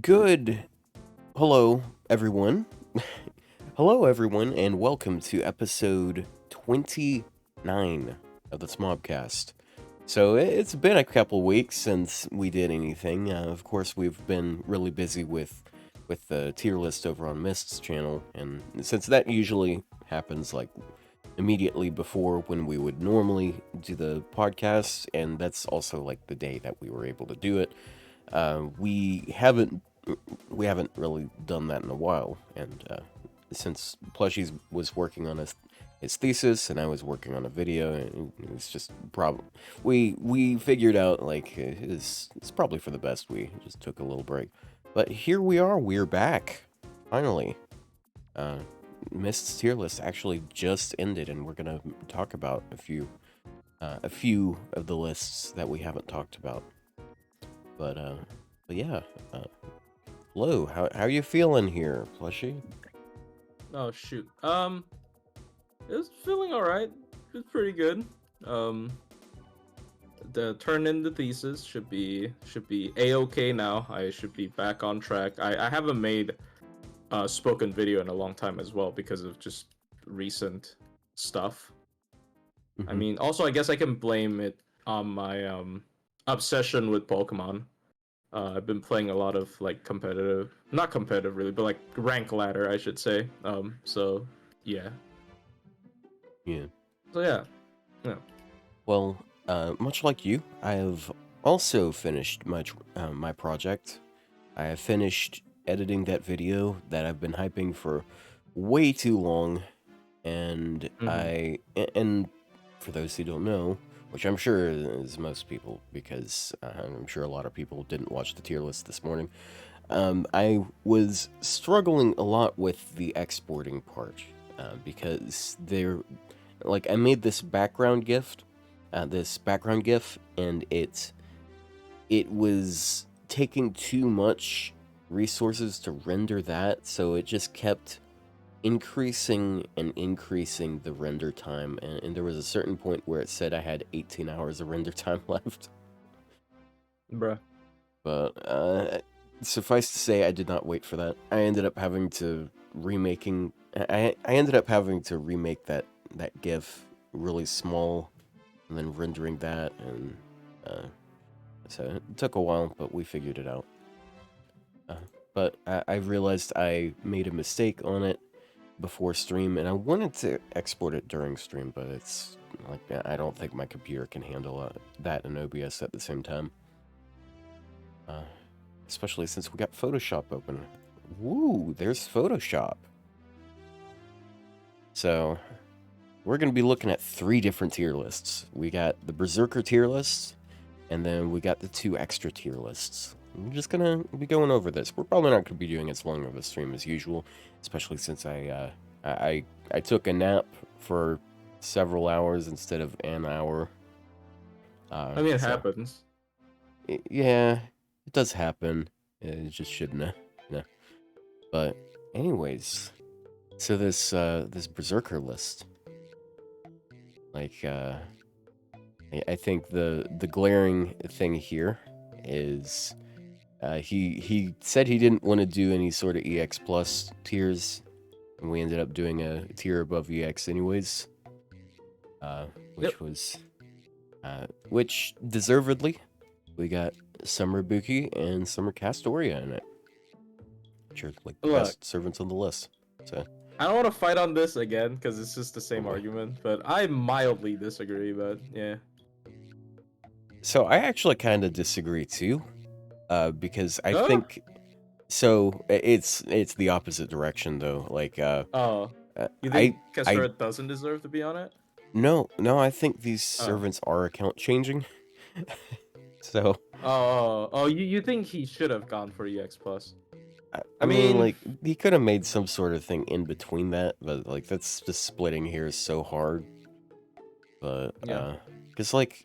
Good. Hello, everyone. Hello, everyone, and welcome to episode 29 of the smobcast. So it's been a couple weeks since we did anything. Of course, we've been really busy with the tier list over on Mist's channel, and since that usually happens like immediately before when we would normally do the podcast, and that's also like the day that we were able to do it. We haven't really done that in a while, and since Plushies was working on his thesis and I was working on a video, and it was just we figured out like it's probably for the best we just took a little break. But here we are, we're back finally. Uh, Mist's tier list actually just ended, and we're gonna talk about a few of the lists that we haven't talked about. But yeah. Hello, how you feeling here, Plushie? Oh shoot. It was feeling alright. It was pretty good. Um, the turn in the thesis should be a-okay now. I should be back on track. I haven't made a spoken video in a long time as well because of just recent stuff. I Mhm. mean, also I guess I can blame it on my obsession with Pokemon. I've been playing a lot of like competitive, not competitive really, but like rank ladder, I should say. So yeah. Yeah. So yeah. Yeah. Well, much like you, I have also finished my project. I have finished editing that video that I've been hyping for way too long, and Mm-hmm. and for those who don't know, which I'm sure is most people, because I'm sure a lot of people didn't watch the tier list this morning. I was struggling a lot with the exporting part because I made this background GIF, and it was taking too much resources to render that, so it just kept increasing and increasing the render time, and there was a certain point where it said I had 18 hours of render time left. Bruh. But suffice to say, I did not wait for that. I ended up having to remake that GIF really small, and then rendering that, and uh, so it took a while, but we figured it out. Uh, but I realized I made a mistake on it before stream, and I wanted to export it during stream, but it's like I don't think my computer can handle that and OBS at the same time. Uh, Especially since we got Photoshop open. Woo, there's Photoshop. So, we're going to be looking at 3 different tier lists. We got the Berserker tier list, and then we got the 2 extra tier lists. I'm just going to be going over this. We're probably not going to be doing as long of a stream as usual, especially since I took a nap for several hours instead of an hour. I mean, it So, happens. yeah, it does happen. It just shouldn't have. No. But anyways, so this Berserker list, like I think the glaring thing here is he said he didn't want to do any sort of EX plus tiers, and we ended up doing a tier above EX anyways, Yep. which deservedly we got Summer Buki and Summer Castoria in it, which are like the Look, best servants on the list. So. I don't want to fight on this again because it's just the same argument, but I mildly disagree. But yeah. So I actually kind of disagree too, because I Huh? think so. It's the opposite direction though. Like, Oh, you I think I Kesseret doesn't deserve to be on it? no, I think these Oh. servants are account changing. So Oh. You think he should have gone for EX plus? I I mean, mean, like he could have made some sort of thing in between that, but like that's just splitting here is so hard. But yeah. because like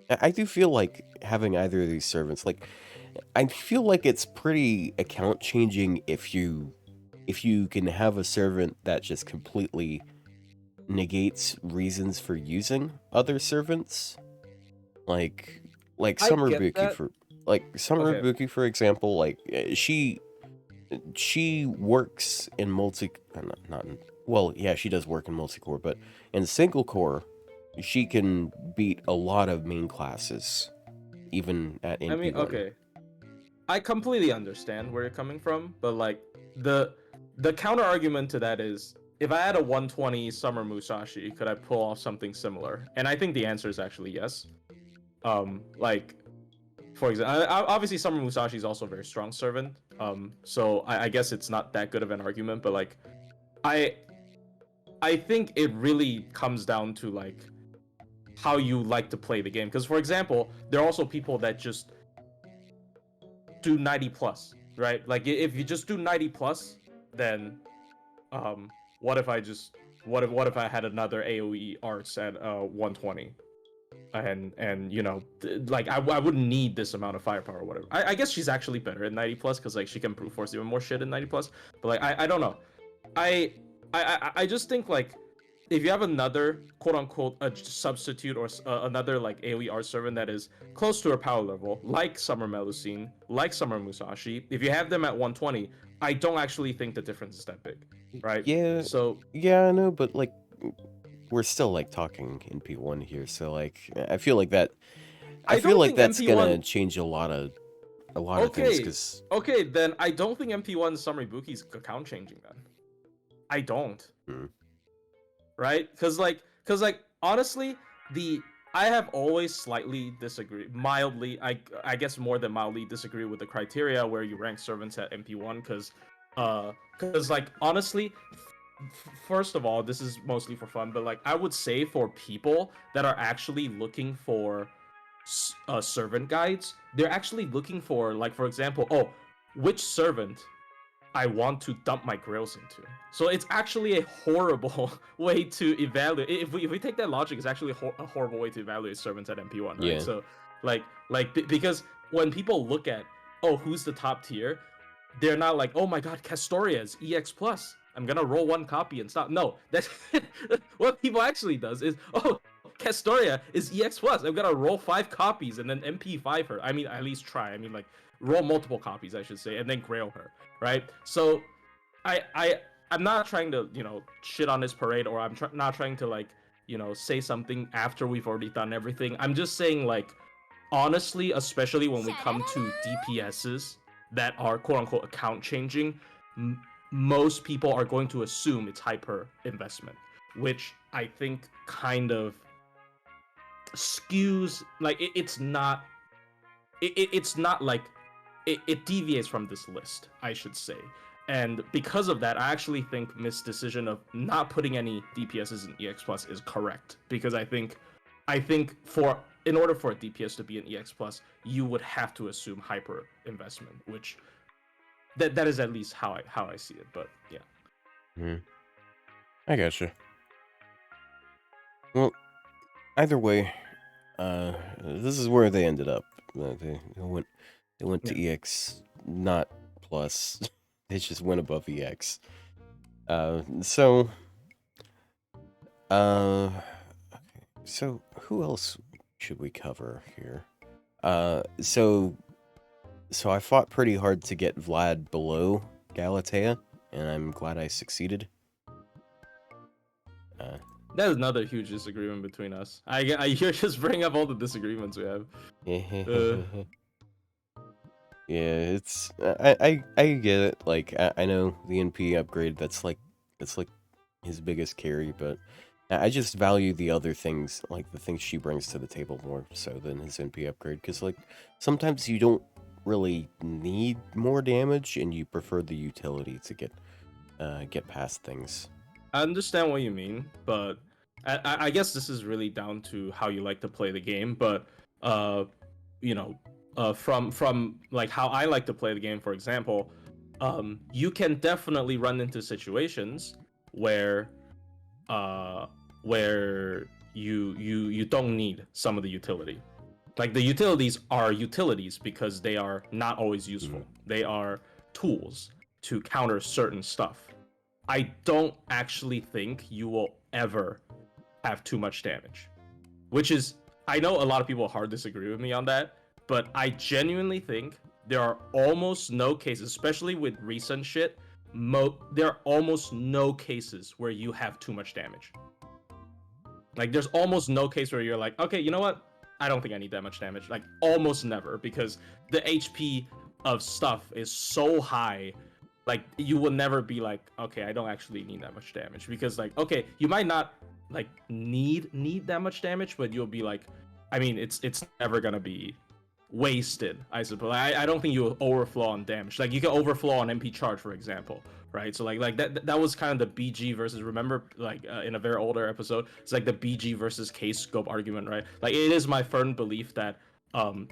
I do feel like having either of these servants, like I feel like it's pretty account changing if you can have a servant that just completely negates reasons for using other servants, like I Summer get Buki that. for. like Summer Okay. Ibuki, for example, like she works in not in, well, yeah, she does work in multi-core, but in single core, she can beat a lot of main classes, even at I mean, NP1. okay. I completely understand where you're coming from, but like the counter argument to that is if I had a 120 Summer Musashi, could I pull off something similar? And I think the answer is actually yes. Like for example, obviously Summer Musashi is also a very strong servant. So I guess it's not that good of an argument, but like I I think it really comes down to like how you like to play the game. Because for example, there are also people that just do 90 plus, right? Like if you just do 90 plus, then what if I just what if I had another AOE Arts at 120? And you know, like I wouldn't need this amount of firepower or whatever. I guess she's actually better at 90 plus because like she can brute force even more shit in 90 plus. But like I don't know. I I just think like if you have another quote unquote a substitute or another like AoE art servant that is close to her power level, like Summer Melusine, like Summer Musashi, if you have them at 120, I don't actually think the difference is that big, right? Yeah, So yeah, I know, but like we're still like talking in P1 here, so like I feel like that. I I feel don't like think that's gonna MP1. change a lot of things, Okay, because okay, then I don't think MP1 Summer Ibuki's account changing then. I don't. Right? Cause like honestly, the I have always slightly disagreed, mildly, I guess more than mildly disagree with the criteria where you rank servants at MP1, cause like honestly, first of all, this is mostly for fun, but like I would say for people that are actually looking for servant guides, they're actually looking for like for example, oh, which servant I want to dump my grails into. So it's actually a horrible way to evaluate. If we take that logic, it's actually a horrible way to evaluate servants at MP1, right? yeah, So because when people look at oh who's the top tier, they're not like oh my god Castoria is EX plus. I'm gonna roll one copy and stop. No, that's what people actually does is oh Castoria is EX plus. I'm gonna roll 5 copies and then MP5 her. I mean at least try. I mean like roll multiple copies I should say and then grail her, right? So I'm not trying to shit on this parade or I'm not trying to like say something after we've already done everything. I'm just saying like honestly, especially when we come to DPSs that are quote unquote account changing, most people are going to assume it's hyper investment, which I think kind of skews like it's not it's not like it deviates from this list, I should say. And because of that, I actually think Mist's decision of not putting any DPSs in EX Plus is correct. Because I think for in order for a DPS to be an EX Plus, you would have to assume hyper investment, which that is at least how I see it. But yeah. I gotcha. Well, either way, this is where they ended up. They went to EX, not plus. They just went above EX. So, okay. So who else should we cover here? So I fought pretty hard to get Vlad below Galatea, and I'm glad I succeeded. That is another huge disagreement between us. You're just bringing up all the disagreements we have. Yeah, it's I get it. Like I know the NP upgrade. That's like his biggest carry, but I just value the other things, like the things she brings to the table more so than his NP upgrade. Because like sometimes you don't really need more damage, and you prefer the utility to get past things. I understand what you mean, but I guess this is really down to how you like to play the game. But you know, from like how I like to play the game, for example, you can definitely run into situations where where you don't need some of the utility. Like the utilities are utilities because they are not always useful. They are tools to counter certain stuff. I don't actually think you will ever have too much damage, which is I know a lot of people hard disagree with me on that, but I genuinely think there are almost no cases, especially with recent shit. There are almost no cases where you have too much damage. Like, there's almost no case where you're like, okay, you know what? I don't think I need that much damage. Like, almost never, because the HP of stuff is so high. Like, you will never be like, okay, I don't actually need that much damage, because like, okay, you might not like need that much damage, but you'll be like, I mean, it's never gonna be wasted, I suppose. I don't think you'll overflow on damage. Like, you can overflow on MP charge, for example, right? So like that was kind of the BG versus, remember, like in a very older episode, it's like the BG versus case scope argument, right? Like, it is my firm belief that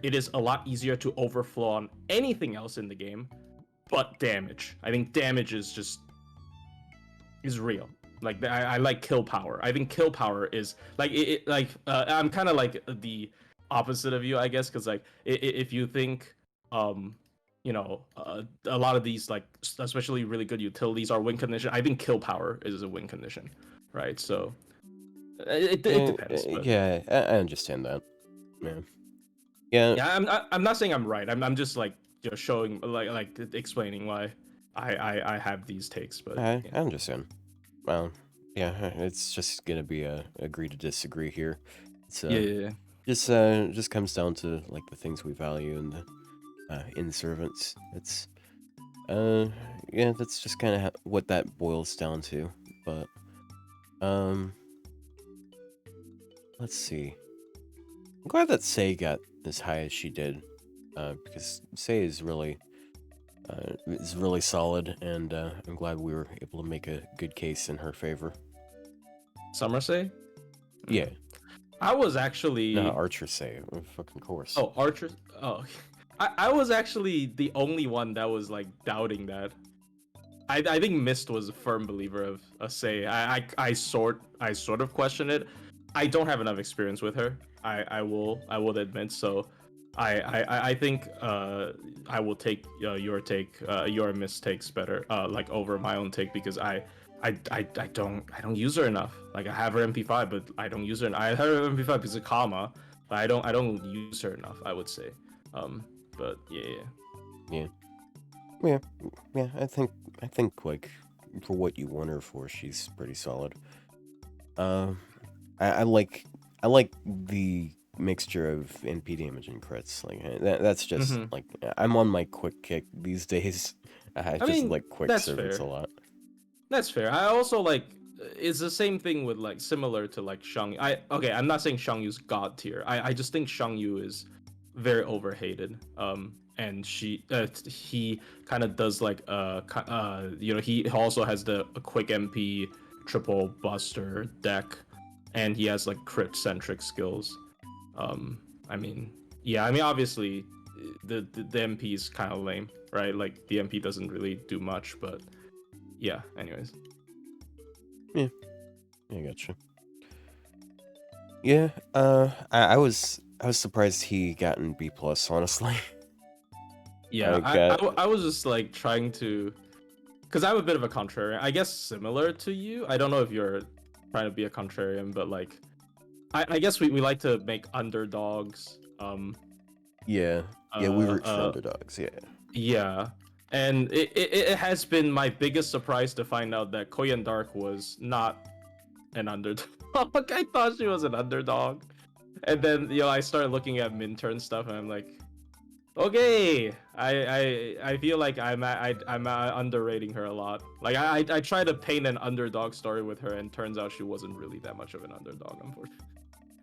it is a lot easier to overflow on anything else in the game but damage. I think damage is real. Like, I like kill power. I think kill power is like I'm kind of like the opposite of you, I guess, because like if you think a lot of these, like, especially really good utilities are win condition, I think kill power is a win condition, right? So it depends, but Yeah, I understand that. Yeah. I'm not saying I'm right. I'm just like, showing, like explaining why I have these takes, but I understand. Well, yeah, it's just gonna be a agree to disagree here. It's yeah. just comes down to like the things we value in servants. It's yeah, that's just kind of what that boils down to. But let's see. I'm glad that Sei got as high as she did, because Sei is really solid, and I'm glad we were able to make a good case in her favor. Summer say? Yeah. I was actually No, Archer Sei, of fucking course. Oh, Archer. Oh, I was actually the only one that was like doubting that. I think Mist was a firm believer of a say. I sort of question it. I don't have enough experience with her. I will admit. So I think I will take your take, your mistakes better, like, over my own take, because I don't use her enough. Like, I have her MP5, but I don't use her. I have her MP5 because of Kama, but I don't use her enough, I would say. But yeah. I think like for what you want her for, she's pretty solid. I like the mixture of NP damage and crits. Like, that's just like, I'm on my quick kick these days. I just mean, like quick that's servants fair. a lot. That's fair. I also like, it's the same thing with, like, similar to like Shang. I'm not saying Shang Yu's god tier. I just think Shang Yu is very overhated. And he kind of does like he also has the quick MP triple buster deck, and he has like crit centric skills. I mean, obviously the MP is kind of lame, right? Like, the MP doesn't really do much, but yeah. Anyways. Yeah, I gotcha. Yeah, I was surprised he got in B+, honestly. Yeah, Like, I was just like trying to, because I'm a bit of a contrarian, I guess, similar to you. I don't know if you're trying to be a contrarian, but like, I guess we like to make underdogs. yeah, we root for underdogs. Yeah, and it has been my biggest surprise to find out that Koyan Dark was not an underdog. I thought she was an underdog, and then I started looking at Minturn stuff, and I'm like, okay, I feel like I'm underrating her a lot. Like, I tried to paint an underdog story with her, and turns out she wasn't really that much of an underdog, unfortunately.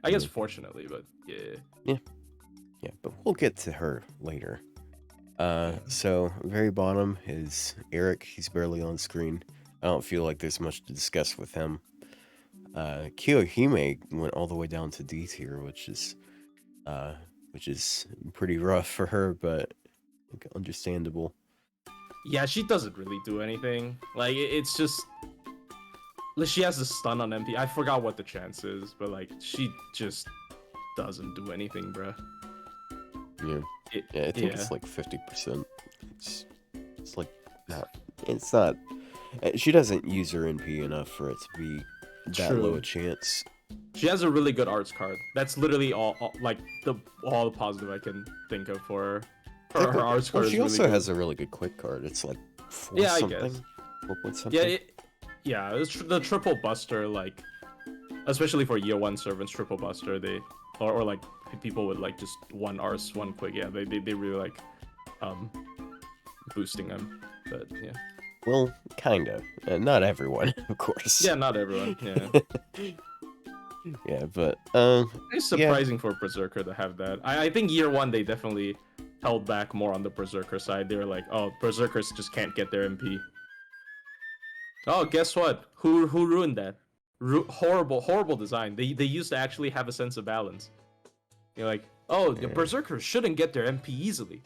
I guess fortunately, but yeah. But we'll get to her later. So very bottom is Eric. He's barely on screen. I don't feel like there's much to discuss with him. Kiyohime went all the way down to D tier, which is pretty rough for her, but understandable. Yeah, she doesn't really do anything. Like, it's just, she has a stun on MP. I forgot what the chance is, but like, she just doesn't do anything, bruh. I think it's like 50%. It's like not. It's not. She doesn't use her NP enough for it to be that low a chance. She has a really good arts card. That's literally all like all the positive I can think of for her. Her arts Well, card is she really also good. has a really good quick card. It's like 4 Yeah, I something, guess. 4 point Yeah, something. yeah. It's the triple buster, like, especially for year 1 servants, triple buster. Or like people with like just one arts, one quick. Yeah, they really like um boosting them. But yeah. Well, kinda. Not everyone, of course. Yeah, not everyone. Yeah. Yeah, but It's yeah, surprising for Berserker to have that. I think year 1 they definitely held back more on the Berserker side. They were like, oh, Berserkers just can't get their MP. Oh, guess what? Who ruined that? Horrible design. They used to actually have a sense of balance. You're like, oh, the yeah. Berserkers shouldn't get their MP easily.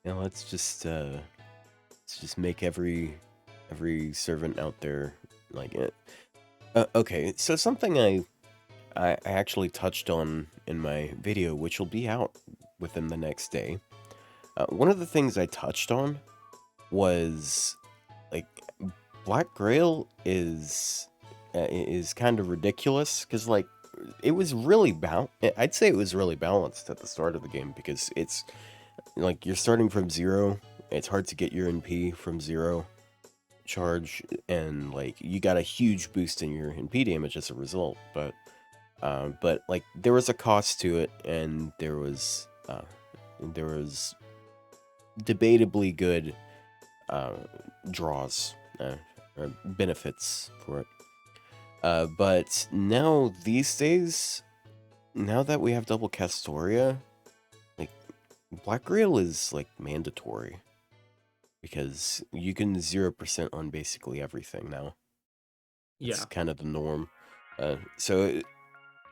You know, let's just make every servant out there like it. Okay, so something I actually touched on in my video, which will be out within the next day. One of the things I touched on was like Black Grail is kind of ridiculous because like it was really I'd say it was really balanced at the start of the game because it's like you're starting from 0. It's hard to get your NP from 0 charge, and like you got a huge boost in your NP damage as a result. But like there was a cost to it, and there was debatably good draws or benefits for it. But now these days, now that we have double Castoria, like Black Grail is like mandatory because you can 0% on basically everything now. Yeah. It's kind of the norm. So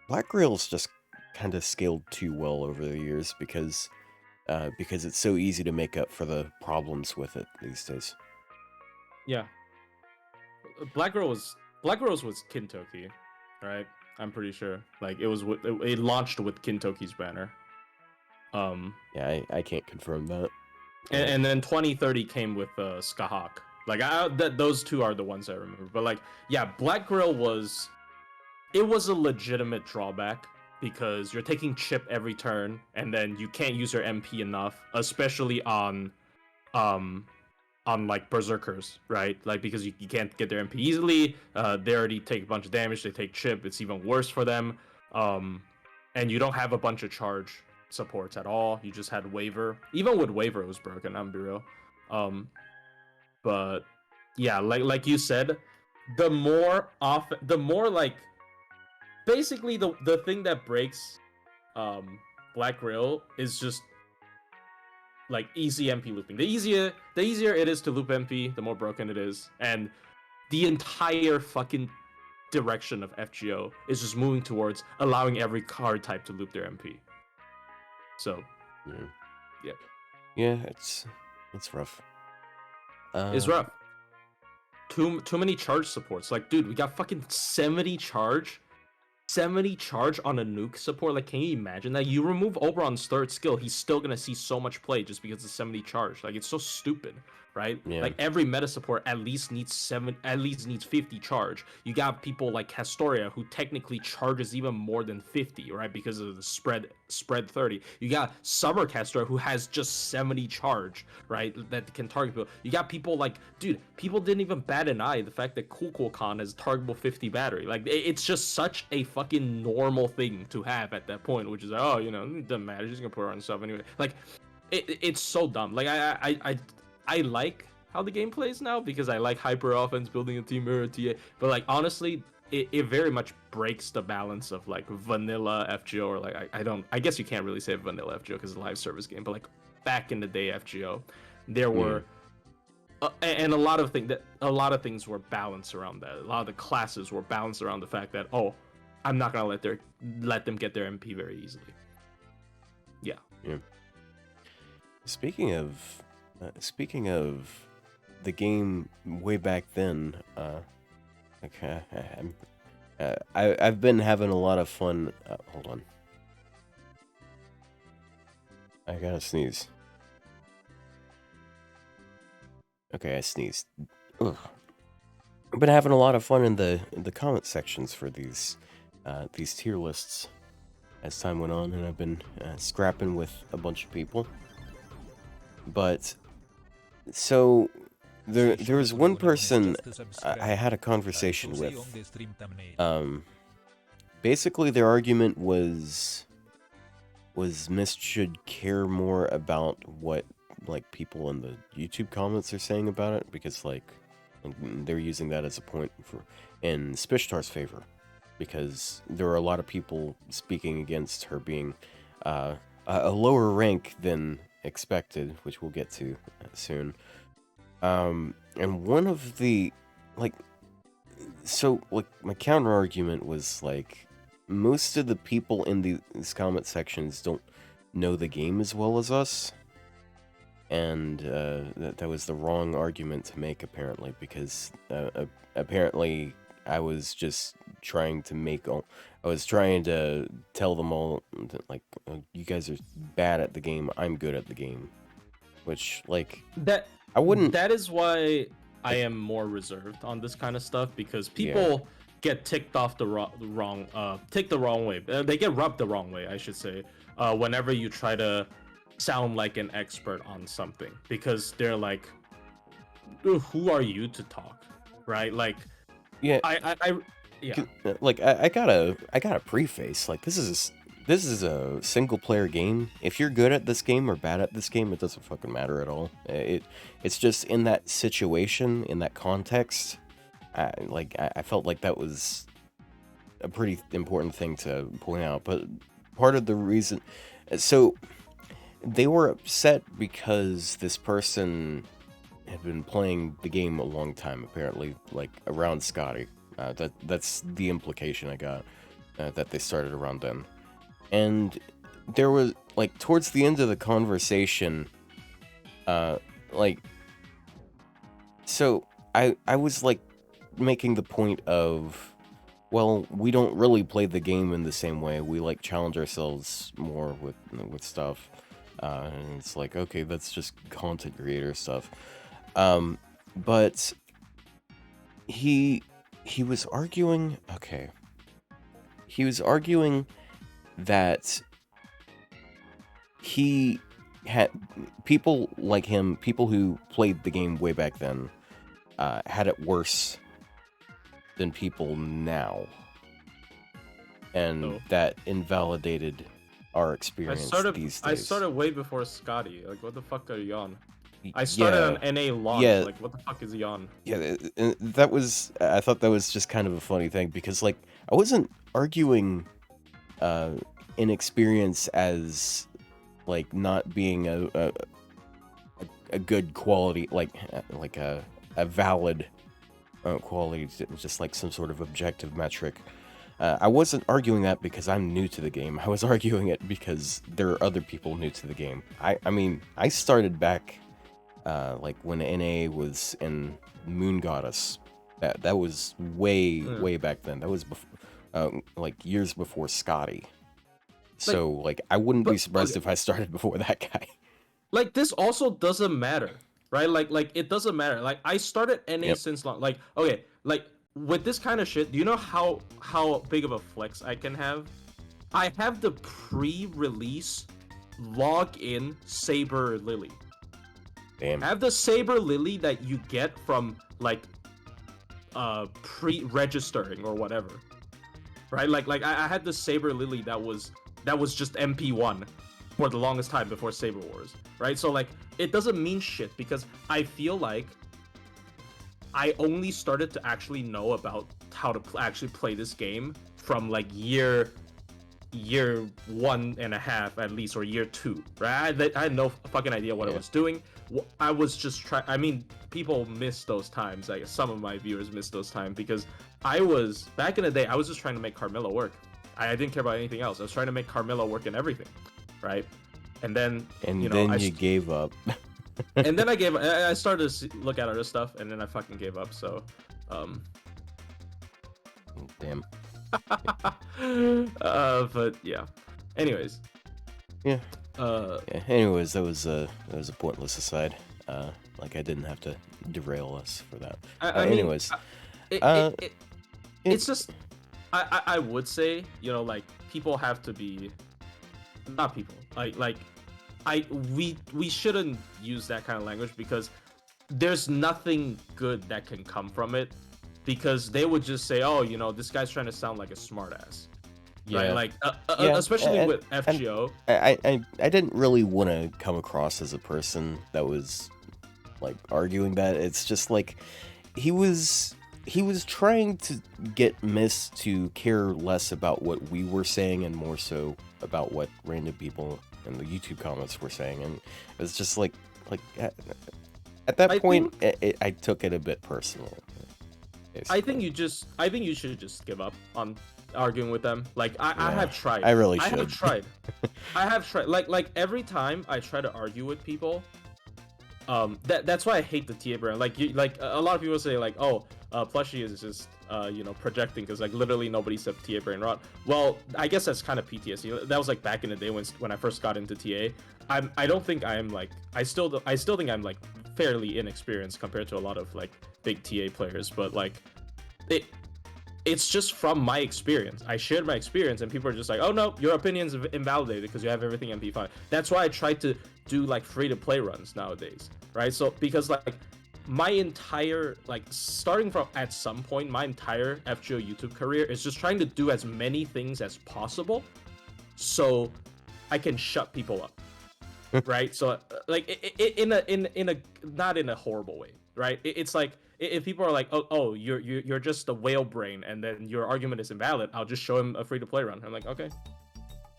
Black Grail's just kind of scaled too well over the years because it's so easy to make up for the problems with it these days. Yeah. Black Girls was Kintoki, right? I'm pretty sure. Like it launched with Kintoki's banner. Yeah, I can't confirm that. And then 2030 came with Skahak. Like those two are the ones I remember. But like, yeah, Black Grill was a legitimate drawback because you're taking chip every turn, and then you can't use your MP enough, especially um on like berserkers, right? Like because you can't get their MP easily. They already take a bunch of damage. They take chip. It's even worse for them. And you don't have a bunch of charge supports at all. You just had Waver. Even with Waver, it was broken. I'm be real. But yeah, like you said, the more like basically the thing that breaks Black Grill is just like easy MP looping. The easier it is to loop MP, the more broken it is, and the entire fucking direction of FGO is just moving towards allowing every card type to loop their MP. So, yeah, it's rough. It's rough. Too many charge supports. Like, dude, we got fucking 70 charge. 70 charge on a nuke support. Like, can you imagine that? You remove Oberon's third skill, he's still gonna see so much play just because of 70 charge. Like, it's so stupid, right? Yeah. Like every meta support at least needs 50 charge. You got people like Castoria who technically charges even more than 50, right? Because of the spread 30. You got Summer Castoria who has just 70 charge, right? That can target people. You got people like, dude, people didn't even bat an eye the fact that Cool Khan has targetable 50 battery. Like, it's just such a fucking normal thing to have at that point, which is like, oh, you know, it doesn't matter, he's gonna put it on himself anyway. Like, it's so dumb. Like, I like how the game plays now because I like hyper offense, building a team mirror TA, but like honestly, it very much breaks the balance of like vanilla FGO, or like I guess you can't really say vanilla FGO because it's a live service game, but like back in the day FGO, there were and a lot of things were balanced around that. A lot of the classes were balanced around the fact that, oh, I'm not gonna let them get their MP very easily. Yeah. Speaking of the game way back then, okay, I've been having a lot of fun. Hold on, I gotta sneeze. Okay, I sneezed. Ugh. I've been having a lot of fun in the comment sections for these these tier lists as time went on, and I've been scrapping with a bunch of people. But so there was one person I had a conversation with. Basically, their argument was Mist should care more about what like people in the YouTube comments are saying about it, because like they're using that as a point for in Spishtar's favor, because there are a lot of people speaking against her being a lower rank than expected, which we'll get to soon. And one of the like my counter argument was like, most of the people in these comment sections don't know the game as well as us, and that was the wrong argument to make, apparently, because apparently I was just trying to tell them all that, like, you guys are bad at the game, I'm good at the game, which, like, I wouldn't. That is why I am more reserved on this kind of stuff, because people get ticked off the wrong way. They get rubbed the wrong way, I should say, whenever you try to sound like an expert on something, because they're like, who are you to talk, right? Like, yeah, yeah. Like, I gotta preface, like, this is a single player game. If you're good at this game or bad at this game, it doesn't fucking matter at all. It's just in that situation, in that context, I felt like that was a pretty important thing to point out. But part of the reason, so they were upset because this person had been playing the game a long time, apparently, like around Scotty. That's the implication I got, that they started around then. And there was, like, towards the end of the conversation, like, so I was, like, making the point of, well, we don't really play the game in the same way. We, like, challenge ourselves more with stuff. And it's like, okay, that's just content creator stuff. But he was arguing, okay. He was arguing that he had people like him, people who played the game way back then, had it worse than people now, and that invalidated our experience these days. I started way before Scotty. Like, what the fuck are you on? I started on NA launch. Yeah. Like, what the fuck is he on? Yeah, that was. I thought that was just kind of a funny thing, because, like, I wasn't arguing inexperience as, like, not being a good quality, like a valid quality, just like some sort of objective metric. I wasn't arguing that because I'm new to the game. I was arguing it because there are other people new to the game. I mean, I started back like when NA was in Moon Goddess. That was way back then. That was like years before Scotty. So, like, I wouldn't be surprised if I started before that guy. Like, this also doesn't matter, right? Like it doesn't matter. Like, I started NA since long. Like, okay, like, with this kind of shit, do you know how big of a flex I can have? I have the pre-release login Saber Lily. Damn. I have the Saber Lily that you get from, like, pre-registering or whatever, right? Like I had the Saber Lily that was just MP1 for the longest time before Saber Wars, right? So, like, it doesn't mean shit, because I feel like I only started to actually know about how to actually play this game from, like, year 1.5 at least, or year 2, right? I had no fucking idea what I was doing. I was just trying. I mean, people miss those times. Like, some of my viewers miss those times, because I was, back in the day, I was just trying to make Carmilla work. I didn't care about anything else. I was trying to make Carmilla work in everything, right? And then, you gave up. And then I started to look at other stuff, and then I fucking gave up. So, damn. But yeah. Anyways. Yeah. Anyways, that was a pointless aside. Like, I didn't have to derail us for that. It's just, I would say, you know, like people have to be, not people, we shouldn't use that kind of language because there's nothing good that can come from it, because they would just say, oh, you know, this guy's trying to sound like a smartass, right? Yeah, Like yeah, especially with and FGO. I didn't really want to come across as a person that was like arguing that. It's just like he was trying to get Miss to care less about what we were saying and more so about what random people in the YouTube comments were saying, and it was just like at that I point think I took it a bit personal. I Basically. think you should just give up on arguing with them. Like I Yeah, have tried. I really I have should. tried. I have tried. Like every time I try to argue with people, that's why I hate the TA brand. Like a lot of people say like, oh, plushie is just you know, projecting because like literally nobody said TA brain rot. Well, I guess that's kind of PTSD. That was like back in the day when I first got into TA. I don't think I'm like, I still think I'm like fairly inexperienced compared to a lot of like big TA players, but like it it's just from my experience. I shared my experience, and people are just like, "Oh no, your opinion's invalidated because you have everything MP5." That's why I try to do like free to play runs nowadays, right? So because like my entire, like, starting from at some point, my entire FGO YouTube career is just trying to do as many things as possible, so I can shut people up, right? So like in a not in a horrible way, right? It's like if people are like, oh, you're just a whale brain, and then your argument is invalid, I'll just show him a free to play run. I'm like, okay,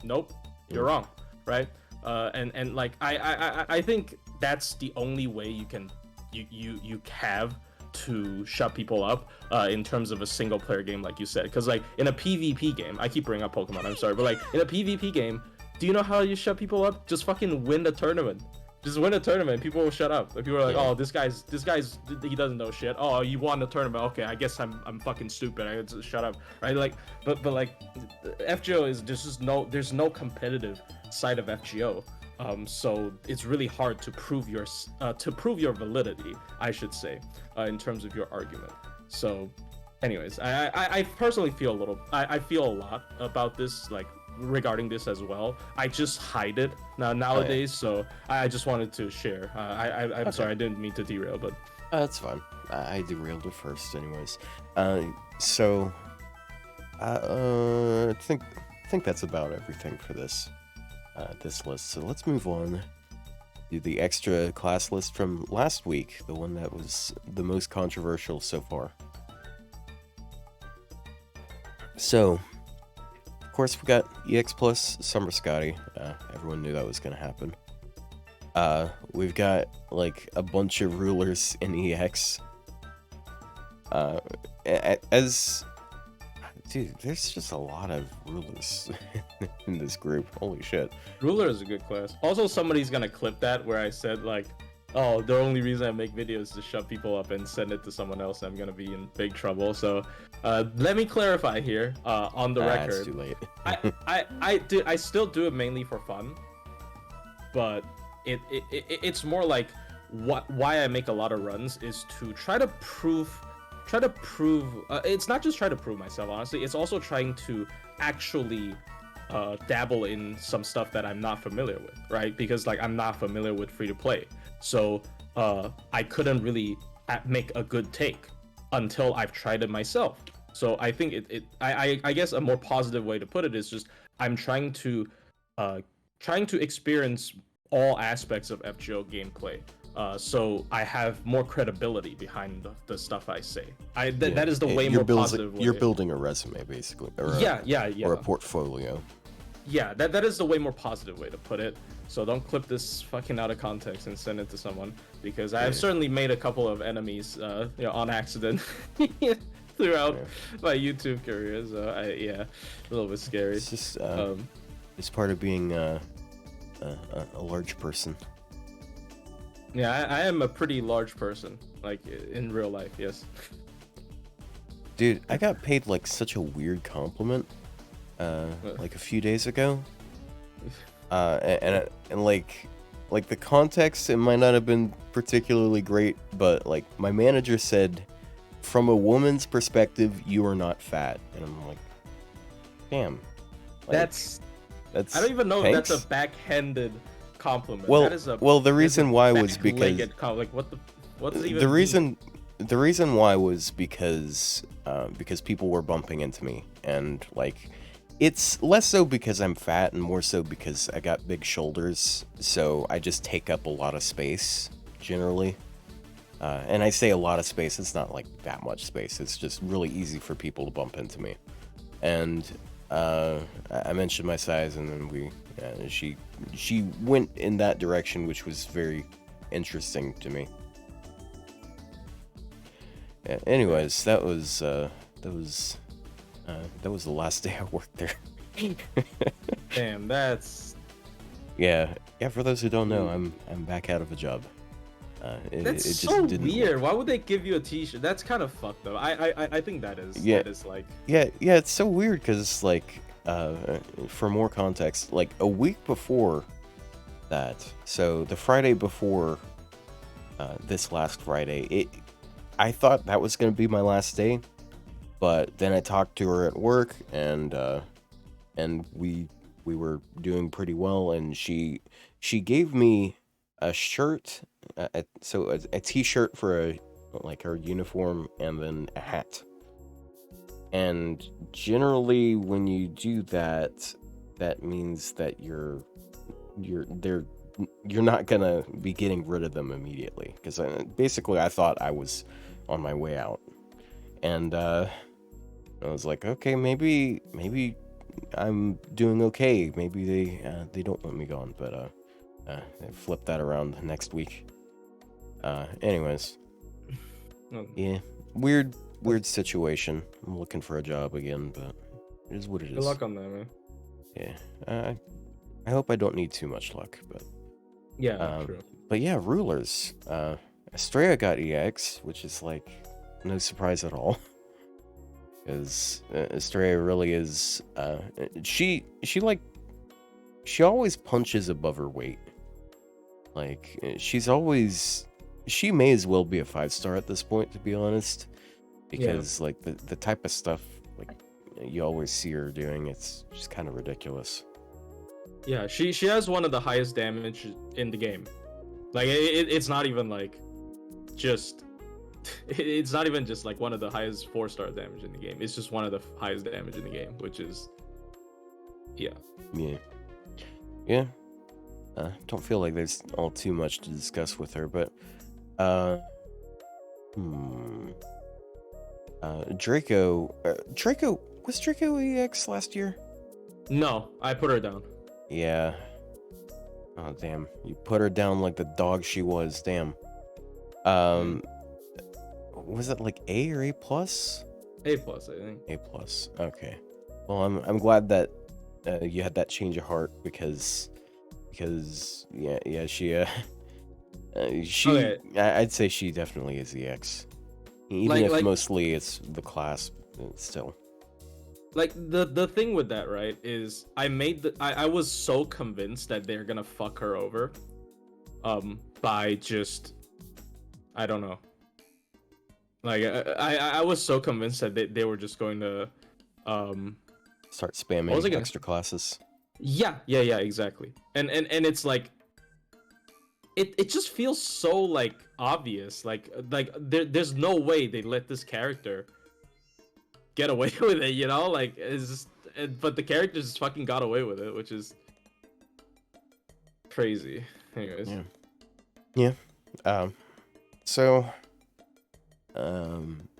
nope, you're wrong, right? And like I think that's the only way you can you have to shut people up in terms of a single player game, like you said, because like in a PvP game, I keep bringing up Pokemon, I'm sorry, but like in a PvP game, do you know how you shut people up? Just fucking win the tournament. Just win a tournament, people will shut up. Like, people are like, Yeah. oh, this guy's he doesn't know shit. Oh, you won the tournament. Okay, I guess I'm fucking stupid. I just shut up, right? Like, but like, FGO is there's no competitive side of FGO. So it's really hard to prove your validity, I should say, in terms of your argument. So, anyways, I personally feel I feel a lot about this, like, regarding this as well. I just hide it nowadays, so I just wanted to share. I'm Okay. sorry, I didn't mean to derail, but That's fine. I derailed it first, anyways. So I think that's about everything for this list. So let's move on to the extra class list from last week, the one that was the most controversial so far. So, of course, we got EX plus Summer Scotty. Everyone knew that was gonna happen. We've got like a bunch of rulers in EX. As dude, there's just a lot of rulers in this group. Holy shit. Ruler is a good class. Also, somebody's gonna clip that where I said like, oh, the only reason I make videos is to shut people up and send it to someone else. I'm gonna be in big trouble. So let me clarify here on the record. It's too late. I still do it mainly for fun, but it's more like why I make a lot of runs is to try to prove it's not just try to prove myself, honestly, it's also trying to actually dabble in some stuff that I'm not familiar with, right? Because like I'm not familiar with free to play, so I couldn't really make a good take until I've tried it myself. So I think I guess a more positive way to put it is just I'm trying to experience all aspects of FGO gameplay, so I have more credibility behind the stuff I say. That is the way more positive way. You're building a resume, basically. Or Or a portfolio. Yeah, that is the way more positive way to put it. So don't clip this fucking out of context and send it to someone, because I have certainly made a couple of enemies, on accident throughout my YouTube career. So a little bit scary. It's just it's part of being a large person. Yeah, I am a pretty large person, like in real life, yes. Dude, I got paid like such a weird compliment like a few days ago. And like the context, it might not have been particularly great, but like my manager said, from a woman's perspective, you are not fat. And I'm like, Damn. Like, That's that's I don't even know if that's thanks? a backhanded compliment. Well, That is a the reason why was because back-legged like what the what does it the even mean? reason why was because people were bumping into me, and like it's less so because I'm fat and more so because I got big shoulders, so I just take up a lot of space generally. And I say a lot of space, it's not like that much space. It's just really easy for people to bump into me. And I mentioned my size, and then she went in that direction, which was very interesting to me. Anyways, that was the last day I worked there. Damn, that's Yeah. For those who don't know, I'm back out of a job. that's It just so didn't weird. work. Why would they give you a T-shirt? That's kind of fucked up. I think Yeah, that is like yeah. It's so weird because like for more context, like a week before that, so the Friday before this last Friday, I thought that was gonna be my last day, but then I talked to her at work, and we were doing pretty well, and she gave me a shirt, a t-shirt for like her uniform, and then a hat. And generally when you do that, that means that you're not gonna be getting rid of them immediately, because basically I thought I was on my way out, and I was like, okay, maybe I'm doing okay. Maybe they don't want me gone, but they flipped that around next week. Anyways, no, yeah, weird situation. I'm looking for a job again, but it is what it good is. luck on that, man. Yeah, I hope I don't need too much luck, but Yeah, true. but yeah, rulers. Estrella got EX, which is like no surprise at all. Because Estrella really is she like she always punches above her weight. Like she may as well be a 5-star at this point, to be honest, Yeah. because like the type of stuff like you always see her doing, it's just kind of ridiculous. Yeah, she has one of the highest damage in the game. Like it's not even like just it's not even just like one of the highest 4-star damage in the game. It's just one of the highest damage in the game, which is yeah. Yeah. Don't feel like there's all too much to discuss with her, but hmm. Draco was Draco EX last year? No, I put her down. Yeah. Oh damn, you put her down like the dog she was. Damn. Was it like A or A plus? A plus, I think. A plus. Okay. Well, I'm glad that you had that change of heart, because Okay, I'd say she definitely is EX, even if like mostly it's the class. Still. like the thing with that, right, is I was so convinced that they're gonna fuck her over by just I don't know, like I was so convinced that they were just going to Start what was spamming it gonna extra classes. yeah exactly, and it's like it just feels so like obvious, like there's no way they let this character get away with it, you know, like it's just, but the character just fucking got away with it, which is crazy. Anyways, Yeah. Um. So.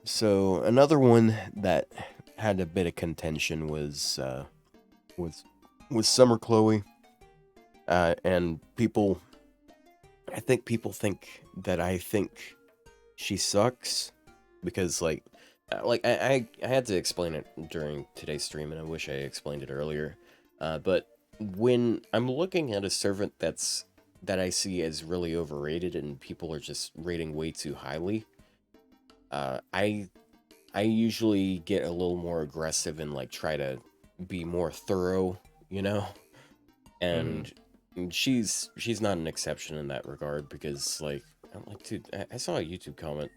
So another one that had a bit of contention was Summer Chloe. And people, I think people think that I think she sucks, because I had to explain it during today's stream, and I wish I explained it earlier. But when I'm looking at a servant that I see as really overrated and people are just rating way too highly, I usually get a little more aggressive and like try to be more thorough, you know? And she's not an exception in that regard, because like I'm like, dude, I saw a YouTube comment.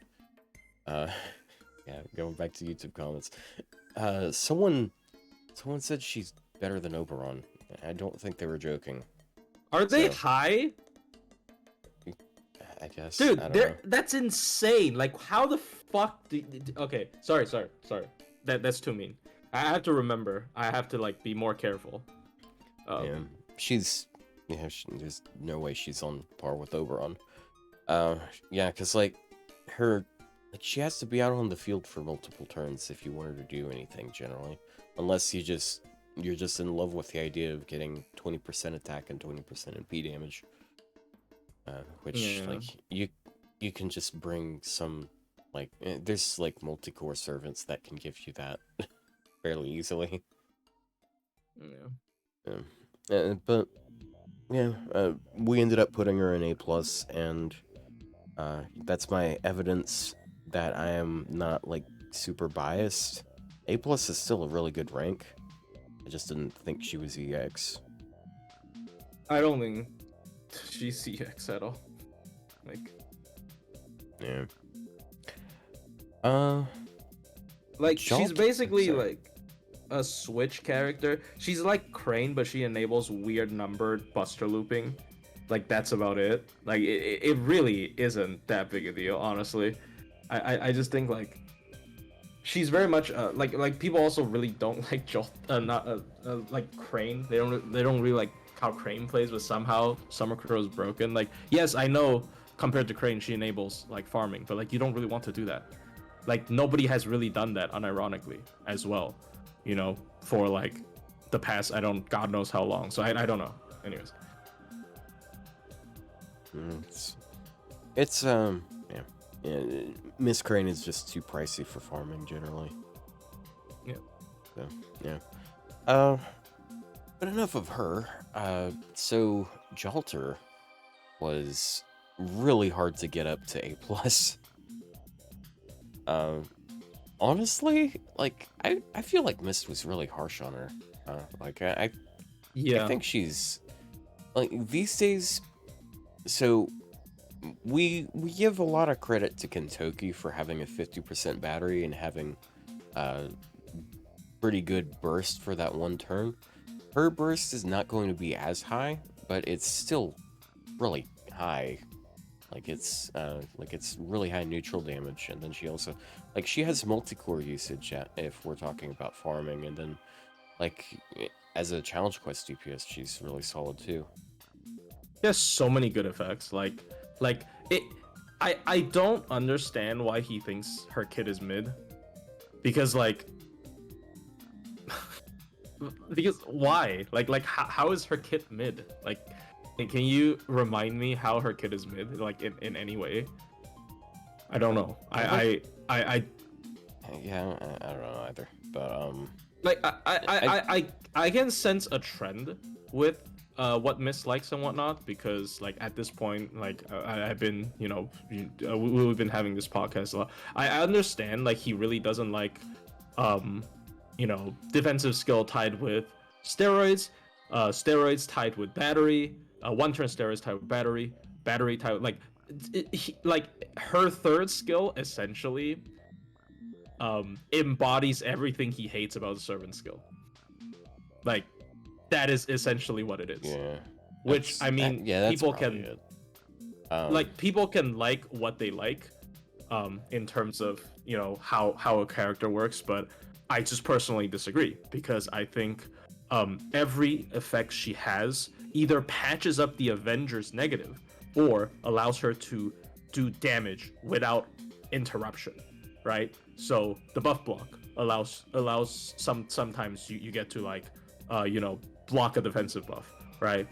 Yeah, going back to YouTube comments. Someone Someone said she's better than Oberon. I don't think they were joking. Are they So, high? I guess. Dude, I don't know. that's insane. Like, how the fuck okay, sorry. That's too mean. I have to remember. I have to, like, be more careful. Yeah, she's... Yeah, there's no way she's on par with Oberon. Yeah, because, like, like, she has to be out on the field for multiple turns if you want her to do anything, generally. Unless you're just in love with the idea of getting 20% attack and 20% MP damage. Which, like, you can just bring some, like, there's, like, multi-core servants that can give you that fairly easily. Yeah. But, yeah, we ended up putting her in A+, and that's my evidence that I am not, like, super biased. A+ is still a really good rank. I just didn't think she was EX. I don't think she's CX at all. Like, yeah. Like, she's basically sorry. like a switch character. She's like Crane, but she enables weird numbered buster looping. Like, that's about it. Like, it really isn't that big a deal, honestly. I just think, like, she's very much like people also really don't like like Crane. They don't really like how Crane plays, but somehow Summer Crow is broken. Like, yes, I know compared to Crane, she enables like farming, but like you don't really want to do that. Like, nobody has really done that unironically as well, you know, for like the past God knows how long. So I don't know. Anyways, It's yeah, Miss Crane is just too pricey for farming generally. yeah. So, yeah. But enough of her. So Jalter was really hard to get up to A+. Honestly, like, I feel like Mist was really harsh on her. Like, I think she's, like, these days, so we give a lot of credit to Kentucky for having a 50% battery and having pretty good burst for that one turn. Her burst is not going to be as high, but it's still really high. Like, it's really high neutral damage, and then she also, like, she has multi-core usage if we're talking about farming, and then, like, as a challenge quest DPS, she's really solid too. There's so many good effects. Like it. I don't understand why he thinks her kit is mid, because like, because why? Like how is her kit mid? Like, can you remind me how her kit is mid? Like, in any way? I don't know. Yeah, I don't know either. But like I can sense a trend with what Miss likes and whatnot, because like at this point, like I've been, you know, we've been having this podcast a lot. I understand, like, he really doesn't like you know, defensive skill tied with steroids, steroids tied with battery, one turn steroids tied with battery, battery tied with, like her third skill essentially embodies everything he hates about the servant skill. Like, that is essentially what it is. yeah. Which, I mean, yeah, people can like, people can like what they like, in terms of, you know, how a character works, but I just personally disagree, because I think every effect she has either patches up the Avenger's negative or allows her to do damage without interruption, right? So the buff block allows sometimes you get to, like, you know, block a defensive buff, right?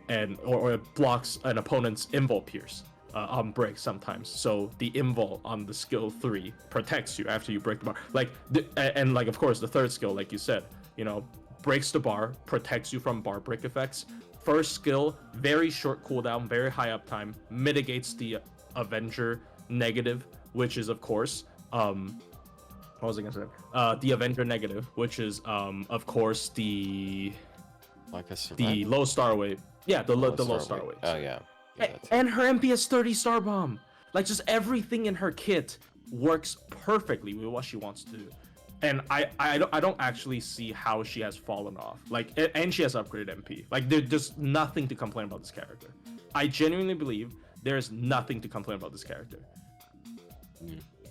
And or it blocks an opponent's invul pierce on break sometimes. So the invul on the skill 3 protects you after you break the bar. Like, and like, of course, the third skill, like you said, you know, breaks the bar, protects you from bar break effects. First skill, very short cooldown, very high uptime, mitigates the Avenger negative, which is, of course, what was I gonna say? The Avenger negative, which is, of course, the low star wave. Yeah, the low star wave. Oh yeah. And her MP is 30 star bomb. Like, just everything in her kit works perfectly with what she wants to do. And I don't actually see how she has fallen off. Like, and she has upgraded MP. Like, there's just nothing to complain about this character. I genuinely believe there's nothing to complain about this character.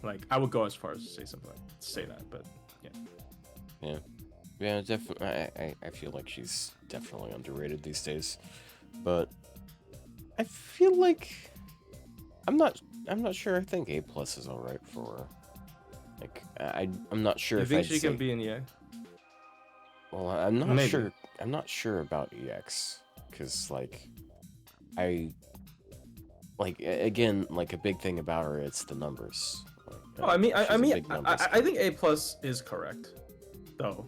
Like, I would go as far as to say something like say that, but yeah. Yeah, definitely. I feel like she's definitely underrated these days, but I feel like I'm not sure. I think A+ is all right for her. Like, I'm not sure You if think I'd she say, can be in EA? well, I'm not Maybe. sure. I'm not sure about EX, because like again, like a big thing about her, it's the numbers. Like, Oh, I mean, she's a big numbers I think character. A+ is correct, though.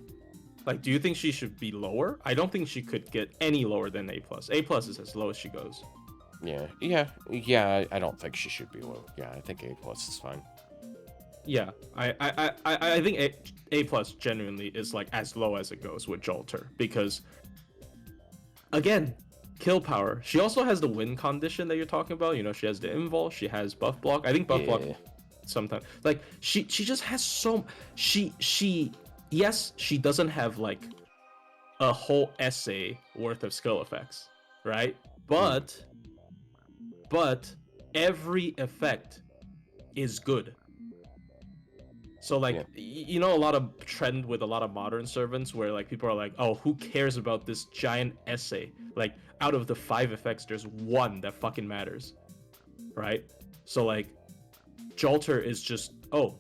Like, do you think she should be lower? I don't think she could get any lower than A+. A+ is as low as she goes. Yeah. I don't think she should be low. Yeah, I think A+ is fine. Yeah, I think A+ genuinely is like as low as it goes with Jolter, because again, kill power. She also has the win condition that you're talking about. You know, she has the invul, she has buff block. I think buff block Yeah, sometimes, like, she just has so she yes, she doesn't have like a whole essay worth of skill effects, right? But every effect is good. So like, yeah, you know, a lot of trend with a lot of modern servants where like people are like, oh, who cares about this giant essay? Like, out of the 5 effects, there's one that fucking matters, right? So like, Jolter is just, oh,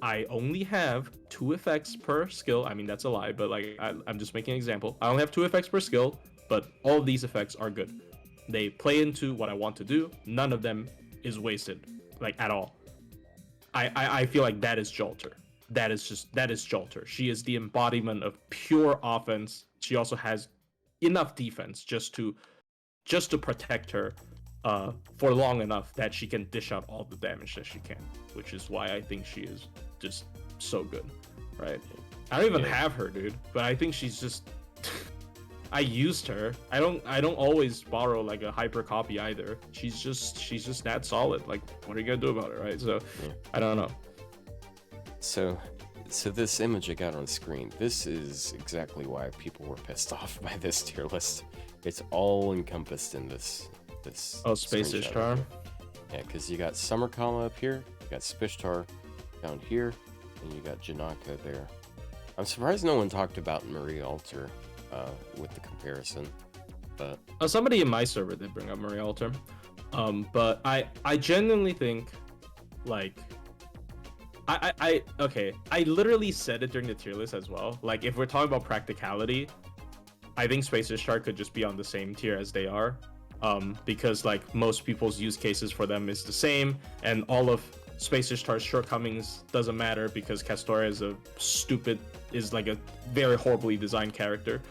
I only have 2 effects per skill. I mean, that's a lie, but like, I'm just making an example. I only have 2 effects per skill, but all of these effects are good. They play into what I want to do. None of them is wasted, like, at all. I feel like that is Jolter. That is Jolter. She is the embodiment of pure offense. She also has enough defense just to protect her for long enough that she can dish out all the damage that she can, which is why I think she is just so good, right? I don't even have her, dude, but I think she's just I used her. I don't always borrow like a hyper copy either. She's just that solid. Like, what are you gonna do about it, right? So I don't know. So this image I got on screen, this is exactly why people were pissed off by this tier list. It's all encompassed in this Space screenshot Ishtar. right here. Yeah, because you got Summer Kama up here, you got Spishtar down here, and you got Janako there. I'm surprised no one talked about Marie Alter with the comparison, but Somebody in my server did bring up Marie Alter, but I genuinely think, like, okay, I literally said it during the tier list as well. Like, if we're talking about practicality, I think Space Ishtar could just be on the same tier as they are, because like most people's use cases for them is the same, and all of Space Ishtar's shortcomings doesn't matter because Castoria is like a very horribly designed character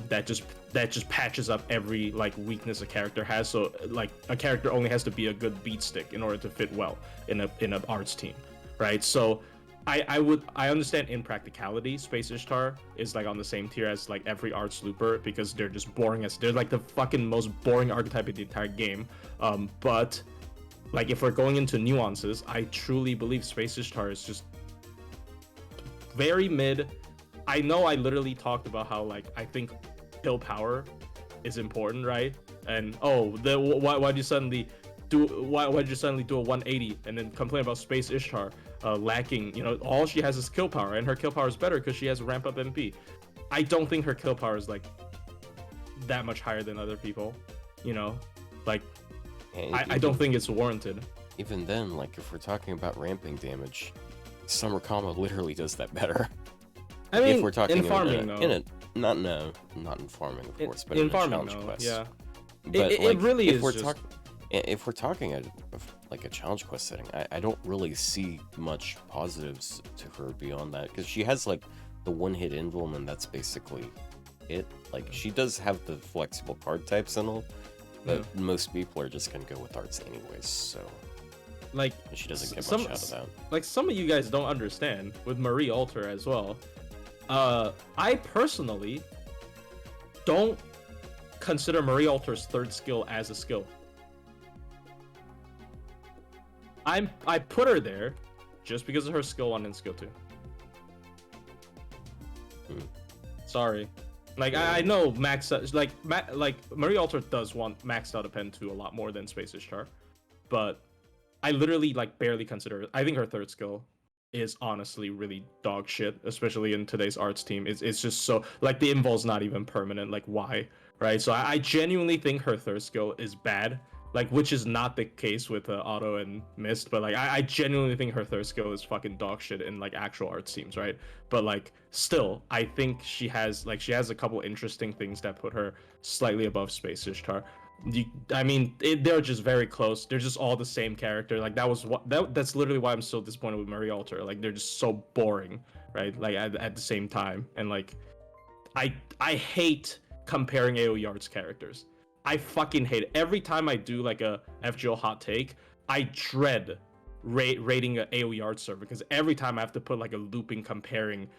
that just patches up every like weakness a character has. So like, a character only has to be a good beat stick in order to fit well in a arts team, right? So I understand in practicality, Space Ishtar is like on the same tier as like every arts looper because they're just boring as they're like the fucking most boring archetype in the entire game. But like, if we're going into nuances, I truly believe Space Ishtar is just very mid. I know I literally talked about how like I think kill power is important, right? And why'd you suddenly do a 180 and then complain about Space Ishtar lacking? You know, all she has is kill power, and her kill power is better because she has ramp up MP. I don't think her kill power is like that much higher than other people. You know, like, I don't think it's warranted. Even then, like, if we're talking about ramping damage, Summer Kama literally does that better. I mean, if we're talking in farming, not in farming, of course, but in in a farming, challenge no, quest. yeah. But It like, really if is we're just... if we're talking like a challenge quest setting, I don't really see much positives to her beyond that, because she has like the one-hit invuln, and that's basically it. Like, she does have the flexible card types and all, but most people are just gonna go with arts anyways, so like, she doesn't get much out of that. Like, some of you guys don't understand with Marie Alter as well. I personally don't consider Marie Alter's third skill as a skill. I put her there just because of her skill 1 and skill 2. Sorry. Like I know max like Marie Alter does want maxed out append 2 a lot more than Space Ishtar, but I literally like barely consider it. I think her third skill is honestly really dog shit, especially in today's arts team. It's just so like the invol's not even permanent. Like why, right? So I genuinely think her third skill is bad. Like which is not the case with Auto and Mist, but like I genuinely think her third skill is fucking dog shit in like actual arts teams, right? But like still, I think she has a couple interesting things that put her slightly above Space Ishtar. I mean, they're just very close. They're just all the same character. Like that's literally why I'm so disappointed with Marie Alter. Like they're just so boring, right? Like at the same time, and like I hate comparing AOE Arts characters. I fucking hate it. Every time I do like a FGO hot take, I dread rating an AOE Arts server because every time I have to put like a looping comparing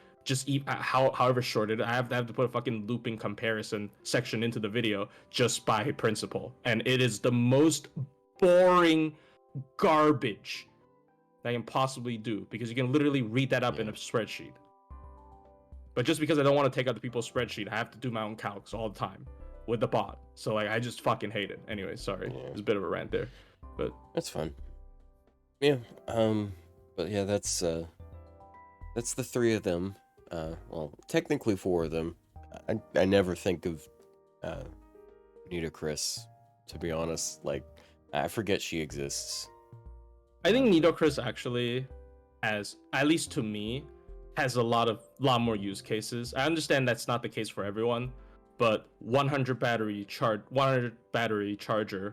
however short it, I have to put a fucking looping comparison section into the video just by principle, and it is the most boring garbage that I can possibly do because you can literally read that up in a spreadsheet. But just because I don't want to take out the people's spreadsheet, I have to do my own calcs all the time with the bot. So like I just fucking hate it. Anyway, sorry, There's a bit of a rant there, but that's fun. Yeah. But yeah, that's the 3 of them. Well, technically 4 of them. I never think of Nitocris, to be honest. Like, I forget she exists. I think Nitocris actually has, at least to me, has a lot more use cases. I understand that's not the case for everyone, but 100 battery charger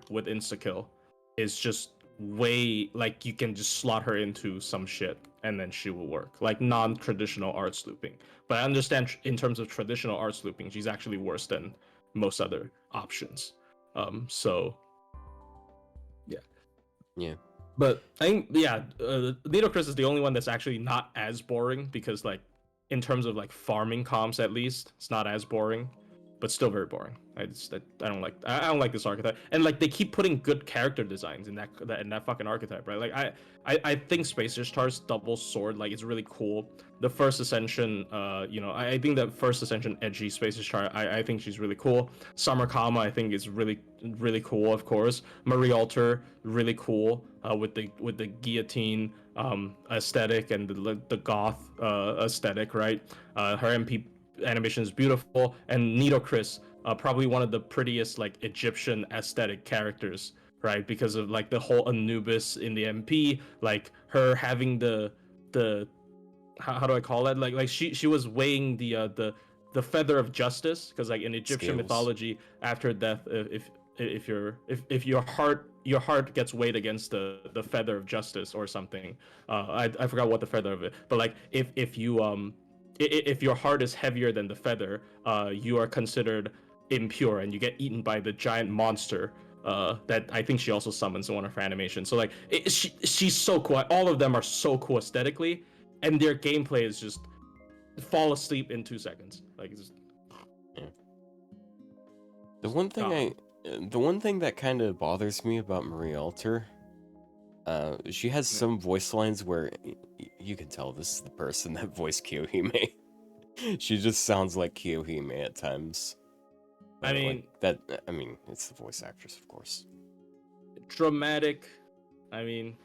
with insta kill is just way like you can just slot her into some shit and then she will work, like non-traditional arts looping. But I understand in terms of traditional arts looping, she's actually worse than most other options. So yeah. But I think Nitocris is the only one that's actually not as boring because like in terms of like farming comps at least, it's not as boring, but still very boring. I don't like this archetype, and like they keep putting good character designs in that fucking archetype, right? Like I think Space Ishtar's double sword like is really cool. The first ascension, I think the first ascension edgy Space Ishtar, I think she's really cool. Summer Kama I think is really really cool, of course. Marie Alter really cool with the guillotine aesthetic and the goth aesthetic, right? Her MP animation is beautiful, and Nitocris, probably one of the prettiest like Egyptian aesthetic characters, right? Because of like the whole Anubis in the MP, like her having the how do I call it? Like she was weighing the feather of justice, because like in Egyptian mythology, after death, if your heart gets weighed against the feather of justice or something, I forgot what the feather of it, but like if your heart is heavier than the feather, you are considered impure and you get eaten by the giant monster that I think she also summons in one of her animations. So like she's so cool. All of them are so cool aesthetically, and their gameplay is just fall asleep in 2 seconds. Like it's just, The one thing that kind of bothers me about Marie Alter, she has some voice lines where you can tell this is the person that voiced Kiyohime. She just sounds like Kiyohime at times. I mean, it's the voice actress, of course. Dramatic. I mean,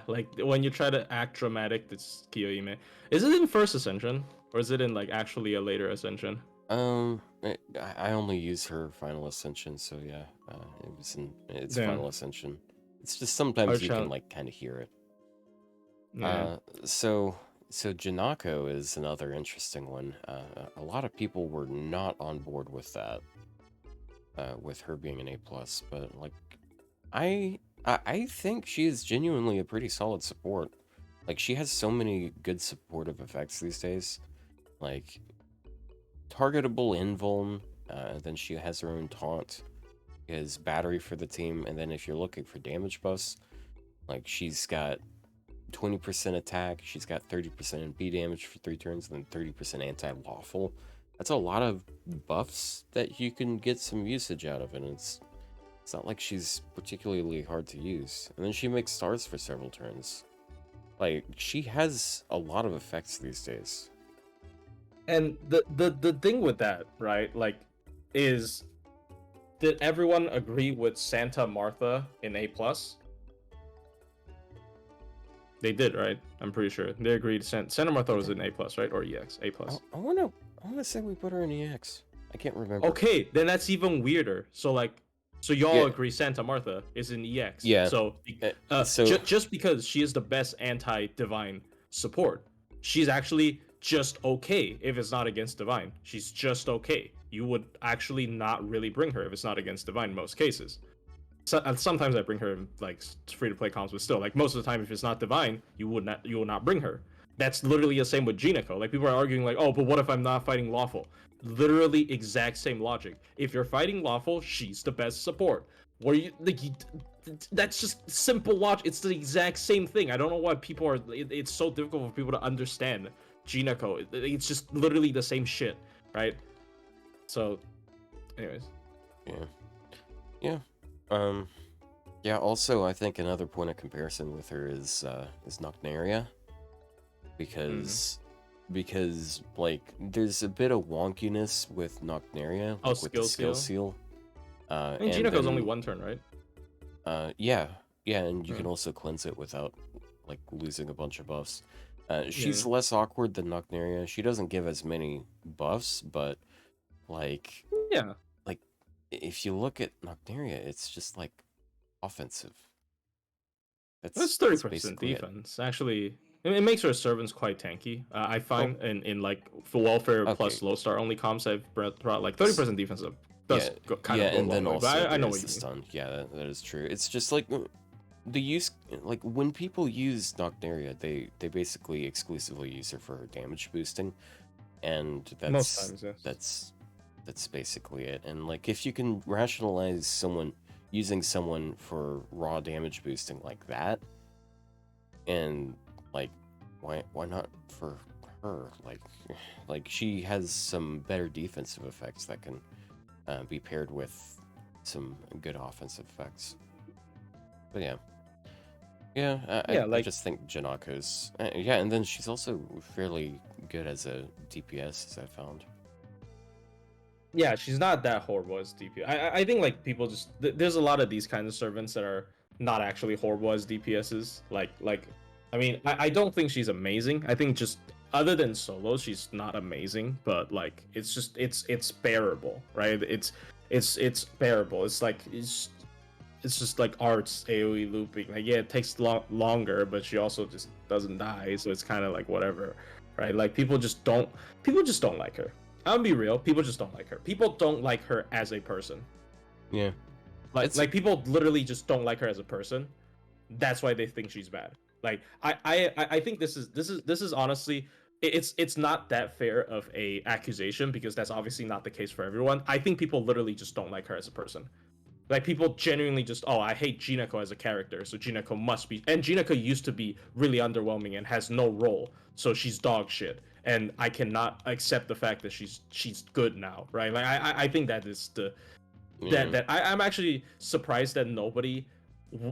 like when you try to act dramatic, it's Kiyohime. Is it in first ascension, or is it in like actually a later ascension? I only use her final ascension, so yeah, it was in its final ascension. It's just sometimes you can like kind of hear it. Yeah. So Janako is another interesting one. A lot of people were not on board with that, with her being an A+, but like, I think she is genuinely a pretty solid support. Like, she has so many good supportive effects these days. Like, targetable invuln, then she has her own taunt, is battery for the team, and then if you're looking for damage buffs, like she's got 20% attack, she's got 30% MP damage for 3 turns, and then 30% anti-lawful. That's a lot of buffs that you can get some usage out of, and it's not like she's particularly hard to use. And then she makes stars for several turns. Like, she has a lot of effects these days. And the thing with that, right? Like, is did everyone agree with Santa Martha in A plus? They did, right? I'm pretty sure they agreed. Santa Martha was an A plus, right? Or EX A plus. I wanna say we put her in EX. I can't remember. Okay, then that's even weirder. So like, so y'all Yeah. agree Santa Martha is an EX. Yeah. So, So just because she is the best anti-divine support, she's actually just okay if it's not against divine. She's just okay. You would actually not really bring her if it's not against divine in most cases. So, sometimes I bring her in like free to play comps, but still, like most of the time, if it's not divine, you will not bring her. That's literally the same with Janako. Like people are arguing, like, oh, but what if I'm not fighting lawful? Literally exact same logic. If you're fighting lawful, she's the best support. Where you like, that's just simple logic. It's the exact same thing. I don't know why people are. It's so difficult for people to understand Janako. It's just literally the same shit, right? So, anyways. yeah. Yeah. Um, yeah, also, I think another point of comparison with her is Nocnaria. Because, like, there's a bit of wonkiness with Nocnaria, Oh, like with the skill skill seal? seal. I think And Jinako's then, only one turn, right? yeah, and you Hmm. can also cleanse it without, like, losing a bunch of buffs. She's Yeah. less awkward than Nocnaria. She doesn't give as many buffs, but, like, Yeah. if you look at Nocnaria, it's just, like, offensive. That's That's 30% basically it. defense. Actually, it makes her servants quite tanky. I Oh, find in like for welfare okay. plus low star only comps I've brought like 30% defense up Yeah, does kind yeah, of go a and long then way. also But I there know is what the you mean. stun. Yeah, that is true. It's just like the use, like when people use Nocnaria, they basically exclusively use her for her damage boosting, and Most times, yes. that's basically it. And like if you can rationalize someone using someone for raw damage boosting like that, and like why not for her? Like she has some better defensive effects that can be paired with some good offensive effects. But yeah. Yeah, Yeah, I like just think Janako's... yeah, and then she's also fairly good as a DPS, as I found. yeah, she's not that horrible as DPS. I think like people just there's a lot of these kinds of servants that are not actually horrible as DPSs. Like I mean I don't think she's amazing. I think just other than solo, she's not amazing. But like it's just it's bearable, right? It's bearable. It's just like arts AOE looping. Like yeah, it takes longer, but she also just doesn't die, so it's kind of like whatever, right? Like people just don't like her. I'll be real. People just don't like her. People don't like her as a person. Yeah, it's... Like people literally just don't like her as a person. That's why they think she's bad. Like I think this is honestly it's not that fair of a accusation because that's obviously not the case for everyone. I think people literally just don't like her as a person. Like people genuinely just, oh, I hate Janako as a character, so Janako must be. And Janako used to be really underwhelming and has no role, so she's dog shit. And I cannot accept the fact that she's good now, right? Like I think that is the yeah. I'm actually surprised that nobody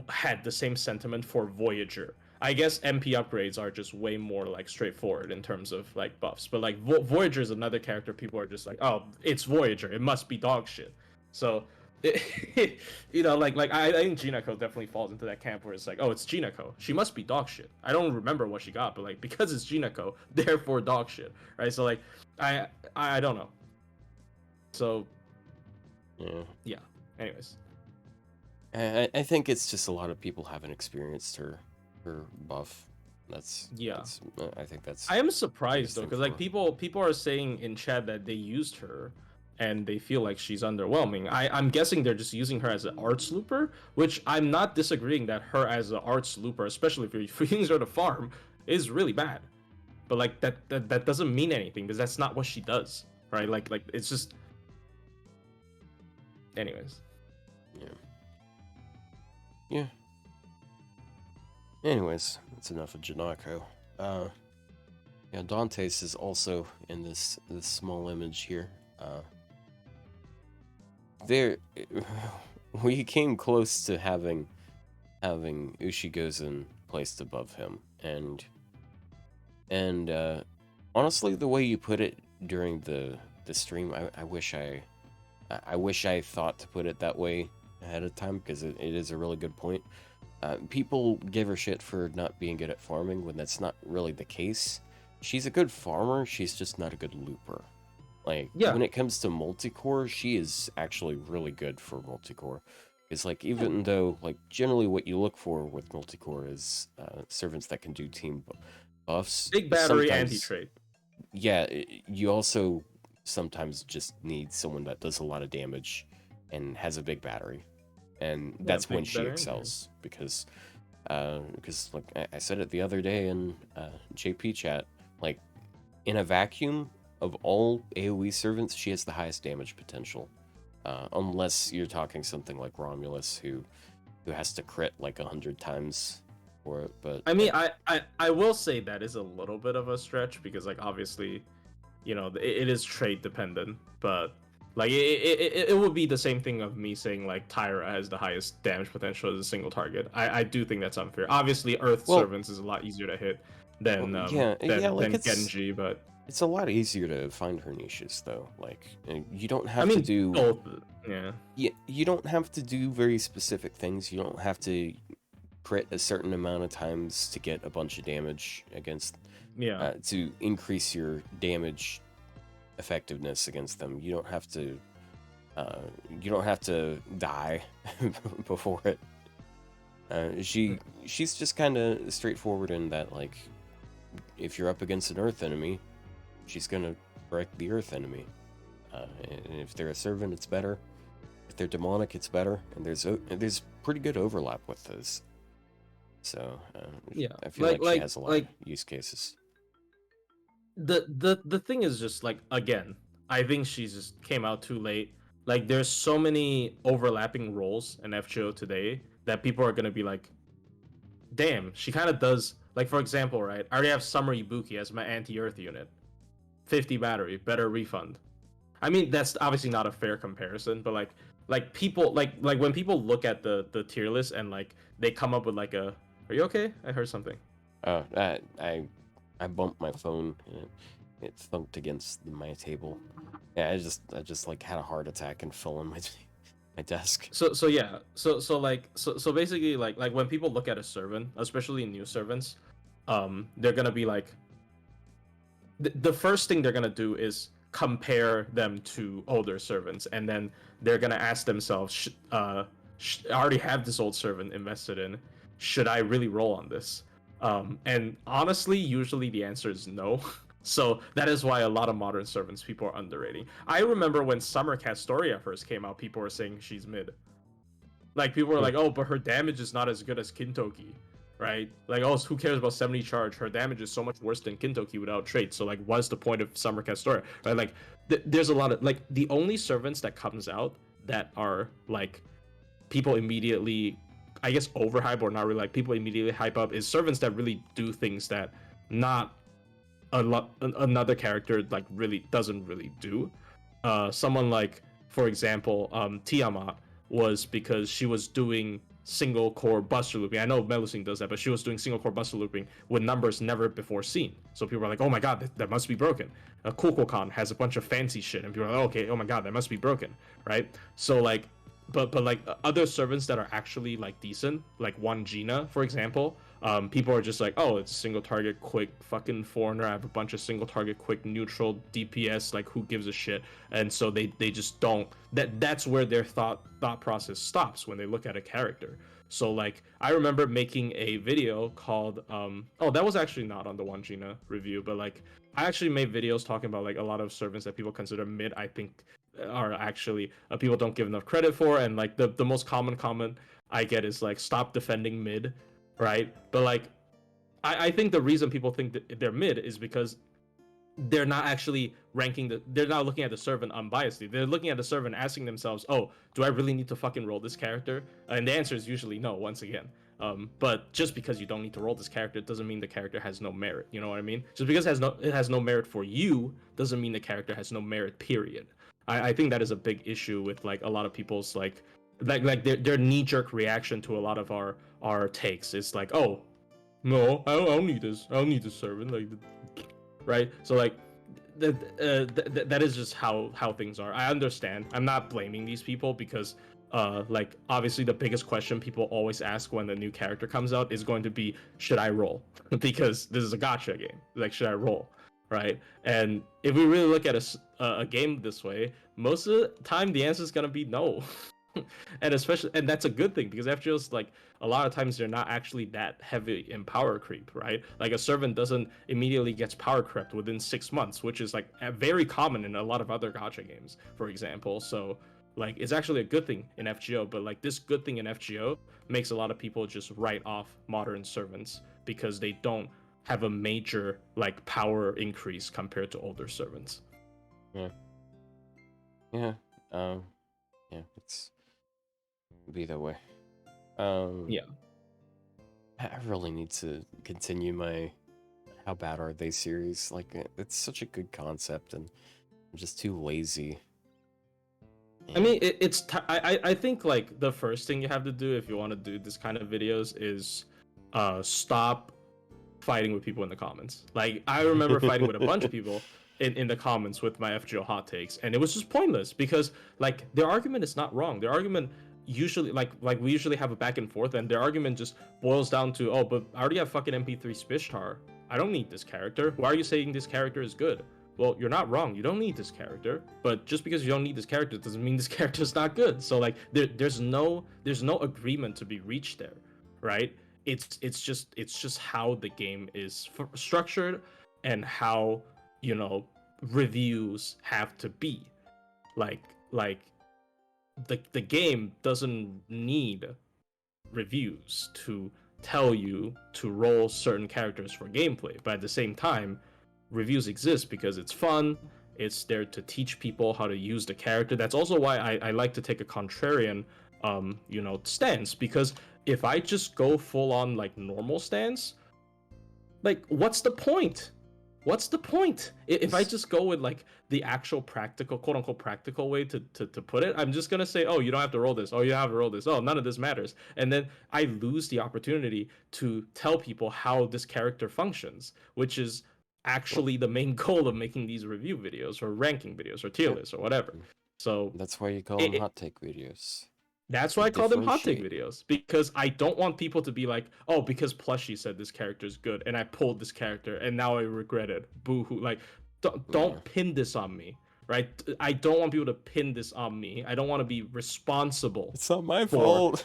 had the same sentiment for Voyager. I guess MP upgrades are just way more like straightforward in terms of like buffs, but like Voyager is another character people are just like, oh, it's Voyager, it must be dog shit. So, you know, like I think Jinako definitely falls into that camp where it's like, oh, it's Jinako, she must be dog shit. I don't remember what she got, but like because it's Jinako, therefore dog shit, right? So like, I don't know. So Yeah. yeah. Anyways. I think it's just a lot of people haven't experienced her buff. Yeah. I think that's... I am surprised biggest though, thing because like for... people are saying in chat that they used her and they feel like she's underwhelming. I'm guessing they're just using her as an arts looper, which I'm not disagreeing that her as an arts looper, especially if you're using her to farm, is really bad. But like that doesn't mean anything because that's not what she does, right? Like it's just. Anyways. Yeah. Yeah. Anyways, that's enough of Janako. Yeah, Dante's is also in this small image here. There, we came close to having Ushigozen placed above him, and honestly, the way you put it during the stream. I wish I thought to put it that way ahead of time, because it is a really good point. People give her shit for not being good at farming when that's not really the case. She's a good farmer, she's just not a good looper. Like, Yeah. when it comes to multi-core, she is actually really good for multi-core. It's like, even though, like, generally what you look for with multi-core is servants that can do team buffs. Big battery anti-trade. Yeah, you also sometimes just need someone that does a lot of damage and has a big battery. And that's when she excels, because like I said it the other day in JP chat, like, in a vacuum of all AoE servants, she has the highest damage potential. Unless you're talking something like Romulus, who has to crit like 100 times for it. But I mean, I will say that is a little bit of a stretch, because like obviously, you know, it is trade dependent, but like it would be the same thing of me saying like Tyra has the highest damage potential as a single target. I do think that's unfair. Obviously, Earth servants is a lot easier to hit than than Genji, but it's a lot easier to find her niches, though. Like, you don't have to do both. Yeah. You don't have to do very specific things. You don't have to crit a certain amount of times to get a bunch of damage against. Yeah. To increase your damage effectiveness against them, you don't have to. You don't have to die before it. She's just kind of straightforward in that, like, if you're up against an Earth enemy, she's gonna wreck the Earth enemy. And if they're a servant, it's better. If they're demonic, it's better. And there's pretty good overlap with those. So yeah, I feel like she has a lot of use cases. The thing is just like, again, I think she just came out too late. Like, there's so many overlapping roles in FGO today that people are gonna be like, damn, she kind of does. Like, for example, right, I already have Summer Ibuki as my anti-Earth unit, 50 battery, better refund. I mean, that's obviously not a fair comparison, but like people like when people look at the tier list and like they come up with like a, are you okay? I heard something. I bumped my phone and it thunked against my table. Yeah, I just like had a heart attack and fell on my desk. So basically like when people look at a servant, especially new servants, they're gonna be like, the first thing they're gonna do is compare them to older servants, and then they're gonna ask themselves, I already have this old servant invested in, should I really roll on this? And honestly, usually the answer is no. So that is why a lot of modern servants people are underrating. I remember when Summer Castoria first came out, people were saying she's mid. Like, people were like, oh, but her damage is not as good as Kintoki, right? Like, oh, who cares about 70 charge? Her damage is so much worse than Kintoki without trait. So like, what's the point of Summer Castoria? Right? Like, there's a lot of, like, the only servants that comes out that are like people immediately, I guess, overhype, or not really, like people immediately hype up, is servants that really do things that not another character like really doesn't really do. Someone like, for example, Tiamat was because she was doing single core buster looping. I know Melusine does that, but she was doing single core buster looping with numbers never before seen. So people are like, oh my god, that must be broken. Kukulkan has a bunch of fancy shit, and people are like, okay, oh my god, that must be broken, right? So like, but like other servants that are actually like decent, like one Gina, for example, people are just like, oh, it's single target quick fucking foreigner. I have a bunch of single target quick neutral DPS, like who gives a shit? And so they just don't, that's where their thought process stops when they look at a character. So like, I remember making a video called oh, that was actually not on the One Gina review, but like I actually made videos talking about like a lot of servants that people consider mid, I think are actually people don't give enough credit for. And like the most common comment I get is like, stop defending mid, right? But like I think the reason people think that they're mid is because they're not actually they're not looking at the servant unbiasedly. They're looking at the servant asking themselves, oh, do I really need to fucking roll this character? And the answer is usually no, once again. But just because you don't need to roll this character doesn't mean the character has no merit. You know what I mean? Just because it has no merit for you doesn't mean the character has no merit, period. I think that is a big issue with like a lot of people's like their knee-jerk reaction to a lot of our takes. It's like, oh, no, I don't need this servant, like, right? So like that is just how things are. I understand. I'm not blaming these people because like obviously the biggest question people always ask when the new character comes out is going to be, should I roll? Because this is a gacha game. Like, should I roll? Right? And if we really look at a game this way, most of the time the answer is gonna be no. And that's a good thing because FGOs, like, a lot of times they're not actually that heavy in power creep, right? Like a servant doesn't immediately gets power crept within 6 months, which is like very common in a lot of other gacha games, for example. So like it's actually a good thing in FGO, but like this good thing in FGO makes a lot of people just write off modern servants because they don't have a major like power increase compared to older servants. Yeah. Yeah. Yeah. It's be that way. Yeah. I really need to continue my How Bad Are They series. Like, it's such a good concept, and I'm just too lazy. I mean, I think like the first thing you have to do if you want to do this kind of videos is stop fighting with people in the comments. Like I remember fighting with a bunch of people in the comments with my FGO hot takes, and it was just pointless because like their argument is not wrong. Their argument usually like we usually have a back and forth, and their argument just boils down to, oh, but I already have fucking MP3 Spishtar. I don't need this character. Why are you saying this character is good? Well, you're not wrong. You don't need this character, but just because you don't need this character doesn't mean this character is not good. So like there's no agreement to be reached there, right? It's just how the game is structured and how, you know, reviews have to be. Like the game doesn't need reviews to tell you to roll certain characters for gameplay, but at the same time reviews exist because it's fun. It's there to teach people how to use the character. That's also why I like to take a contrarian you know, stance, because if I just go full on like normal stance, like what's the point? What's the point? If I just go with like the actual practical, quote unquote practical way to put it, I'm just gonna say, oh, you don't have to roll this. Oh, you have to roll this. Oh, none of this matters. And then I lose the opportunity to tell people how this character functions, which is actually the main goal of making these review videos or ranking videos or tier lists or whatever. So that's why you call them hot take videos. that's why I call them hot take videos, because I don't want people to be like, oh, because Plushie said this character is good and I pulled this character and now I regret it. Boo hoo. Like, don't pin this on me, right? I don't want people to pin this on me. I don't want to be responsible. It's not my fault.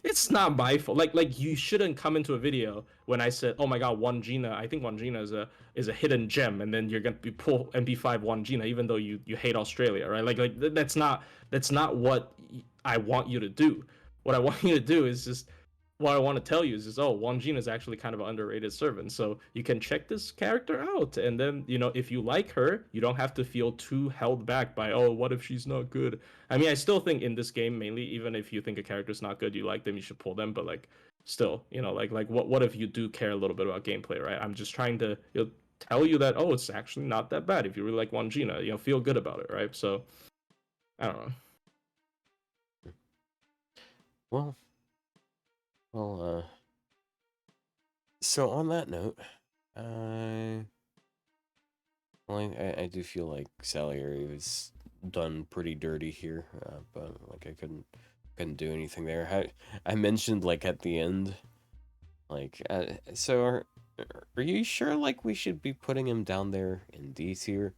It's not my fault. Like you shouldn't come into a video when I said, "Oh my God, Wangina. I think Wangina is a hidden gem," and then you're gonna be pull MP5 Wangina, even though you hate Australia, right? Like that's not what I want you to do. What I want you to do is just, what I want to tell you is just, oh, Wangina is actually kind of an underrated servant, so you can check this character out, and then, you know, if you like her, you don't have to feel too held back by, oh, what if she's not good? I mean, I still think in this game, mainly, even if you think a character's not good, you like them, you should pull them, but like, still, you know, like what if you do care a little bit about gameplay, right? I'm just trying to, you know, tell you that, oh, it's actually not that bad if you really like Wangina, you know, feel good about it, right? So, I don't know. Well, so on that note, well, I do feel like Salieri was done pretty dirty here, but like I couldn't do anything there. I mentioned like at the end, like so are you sure like we should be putting him down there in D tier?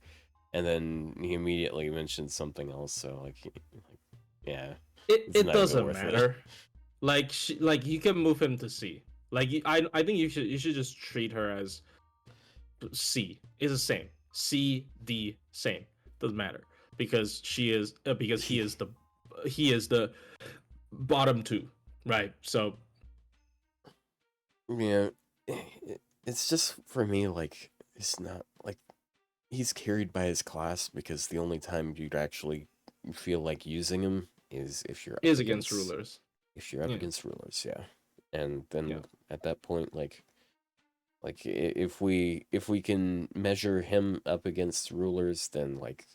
And then he immediately mentioned something else. So like yeah, it doesn't matter. Like you can move him to C. Like I think you should just treat her as C. It's the same. C, D, same. Doesn't matter because he is the bottom two, right? So yeah, it's just for me like it's not like he's carried by his class, because the only time you'd actually feel like using him is if you're is against rulers. If you're up against rulers, yeah. And then at that point, like if we can measure him up against rulers, then like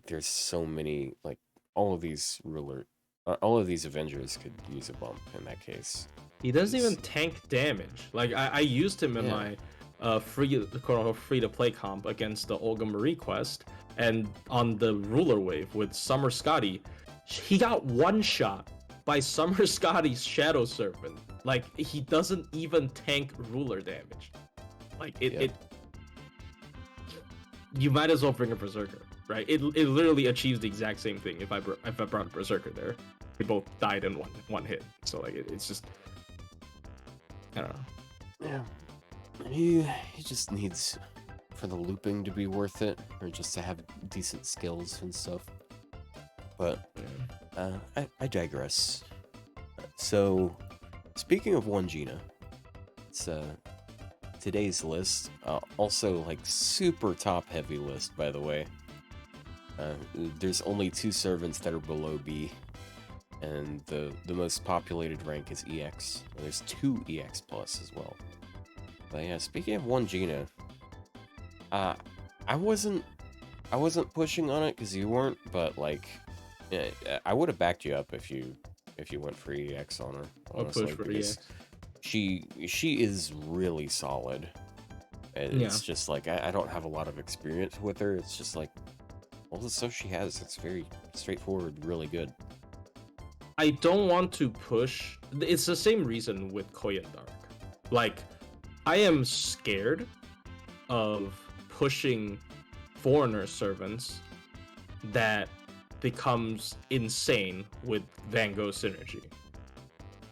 there's so many, like all of these Avengers could use a bump in that case. He doesn't even tank damage. Like I used him in free to play comp against the Olga Marie quest, and on the ruler wave with Summer Scotty, he got one shot by Summer Scotty's Shadow Serpent. Like, he doesn't even tank ruler damage. Like, it you might as well bring a Berserker, right? It literally achieves the exact same thing if I brought a Berserker there. They both died in one hit. So like it's just, I don't know. Yeah. He just needs for the looping to be worth it, or just to have decent skills and stuff. But I digress. So, speaking of one Gina, it's today's list. Also, like, super top heavy list, by the way. There's only 2 servants that are below B, and the most populated rank is EX. And there's 2 EX plus as well. But yeah, speaking of one Gina, I wasn't pushing on it because you weren't, but like, yeah, I would have backed you up if you went for EX on her. Honestly, I'll push for EX. She is really solid. And it's just like I don't have a lot of experience with her. It's just like all the stuff she has. It's very straightforward, really good. I don't want to push. It's the same reason with Koyan Dark. Like, I am scared of pushing foreigner servants that becomes insane with Van Gogh synergy,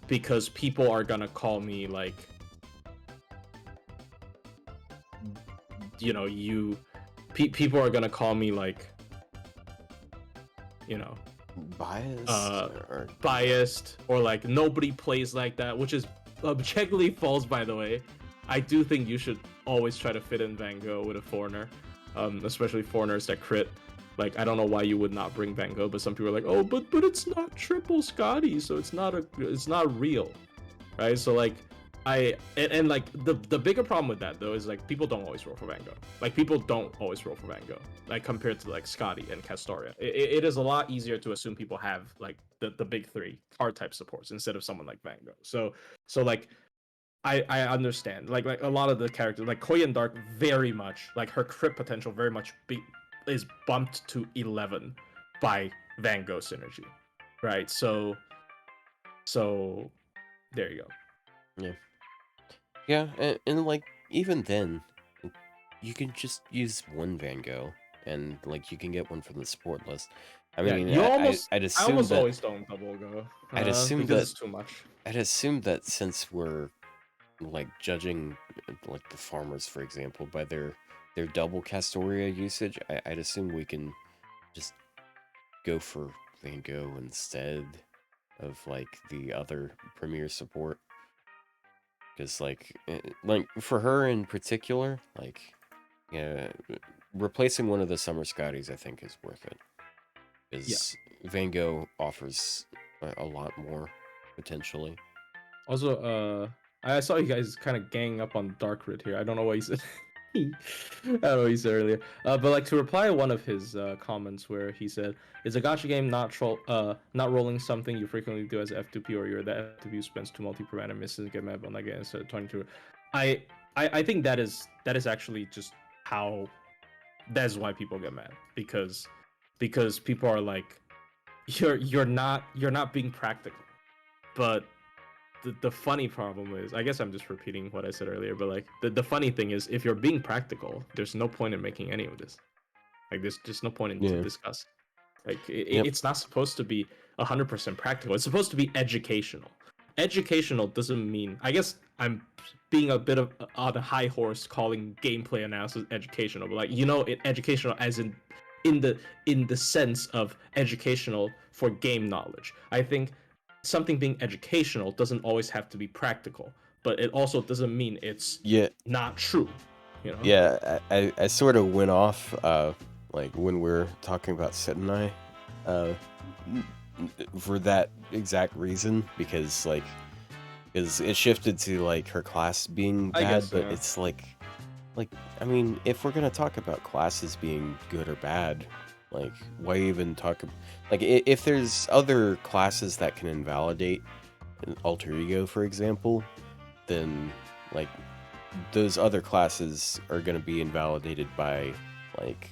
because people are gonna call me like, you know, people are gonna call me like, you know, biased, or like nobody plays like that, which is objectively false, by the way. I do think you should always try to fit in Van Gogh with a foreigner, especially foreigners that crit. Like, I don't know why you would not bring Van Gogh, but some people are like, oh, but it's not triple Scotty, so it's not real, right? So like, and like the bigger problem with that though is like people don't always roll for Van Gogh. Like, people don't always roll for Van Gogh, like compared to like Scotty and Castoria. It is a lot easier to assume people have like the big 3 card type supports instead of someone like Van Gogh. So like, I understand like a lot of the characters, like Koyan Dark, very much like her crit potential very much is bumped to 11 by Van Gogh synergy, right? So there you go. Yeah, and like, even then, you can just use one Van Gogh, and like you can get one from the support list. I mean, you almost, I'd I assume almost that always don't double go. I'd assume because that it's too much. I'd assume that since we're like judging like the farmers, for example, by their double Castoria usage, I'd assume we can just go for Van Gogh instead of like the other premier support. Because like for her in particular, like, yeah, replacing one of the Summer Scotties I think is worth it. Because Van Gogh offers a lot more potentially. Also, I saw you guys kind of ganging up on Darkrid here. I don't know what he said. I don't know what he said earlier. But like, to reply to one of his comments where he said, "Is a gacha game not rolling something you frequently do as F2P, or you're the F2P who spends 2 multi per mana, misses and get mad on that game instead of 22?" I think that is actually just how, that's why people get mad, because people are like, you're not being practical. But the funny problem is, I guess I'm just repeating what I said earlier, but like the funny thing is, if you're being practical, there's no point in making any of this. Like, there's just no point in to discuss. Like, it's not supposed to be 100% practical. It's supposed to be educational. Educational doesn't mean, I guess I'm being a bit of on a high horse calling gameplay analysis educational, but like, you know, educational as in the sense of educational for game knowledge. I think something being educational doesn't always have to be practical, but it also doesn't mean it's not true, you know? Yeah, I sort of went off like when we're talking about Setenai, for that exact reason, because like it shifted to like her class being bad, but it's like I mean, if we're gonna talk about classes being good or bad, like, why even talk like, if there's other classes that can invalidate an alter ego, for example, then like those other classes are going to be invalidated by like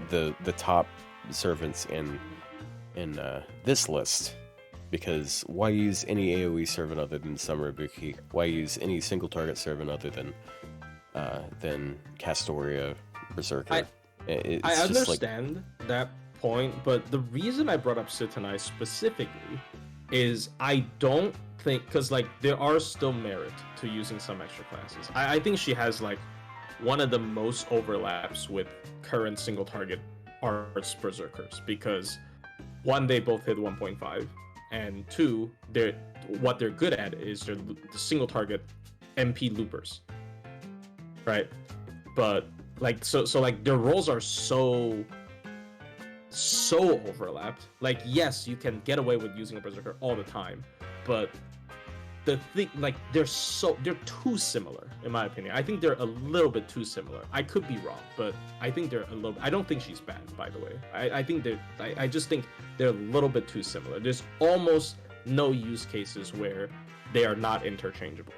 the top servants in this list. Because why use any AoE servant other than Samurabuki? Why use any single target servant other than Castoria, Berserker? I understand that point, but the reason I brought up Sutanai specifically is I don't think, because like there are still merit to using some extra classes. I think she has like one of the most overlaps with current single target arts berserkers, because one, they both hit 1.5, and two, what they're good at is they're the single target MP loopers, right? But like so like their roles are so overlapped. Like yes, you can get away with using a berserker all the time, but the thing, like they're too similar in my opinion. I think they're a little bit too similar. I could be wrong, but I think they're a little. I don't think she's bad, by the way. I think I just think they're a little bit too similar. There's almost no use cases where they are not interchangeable.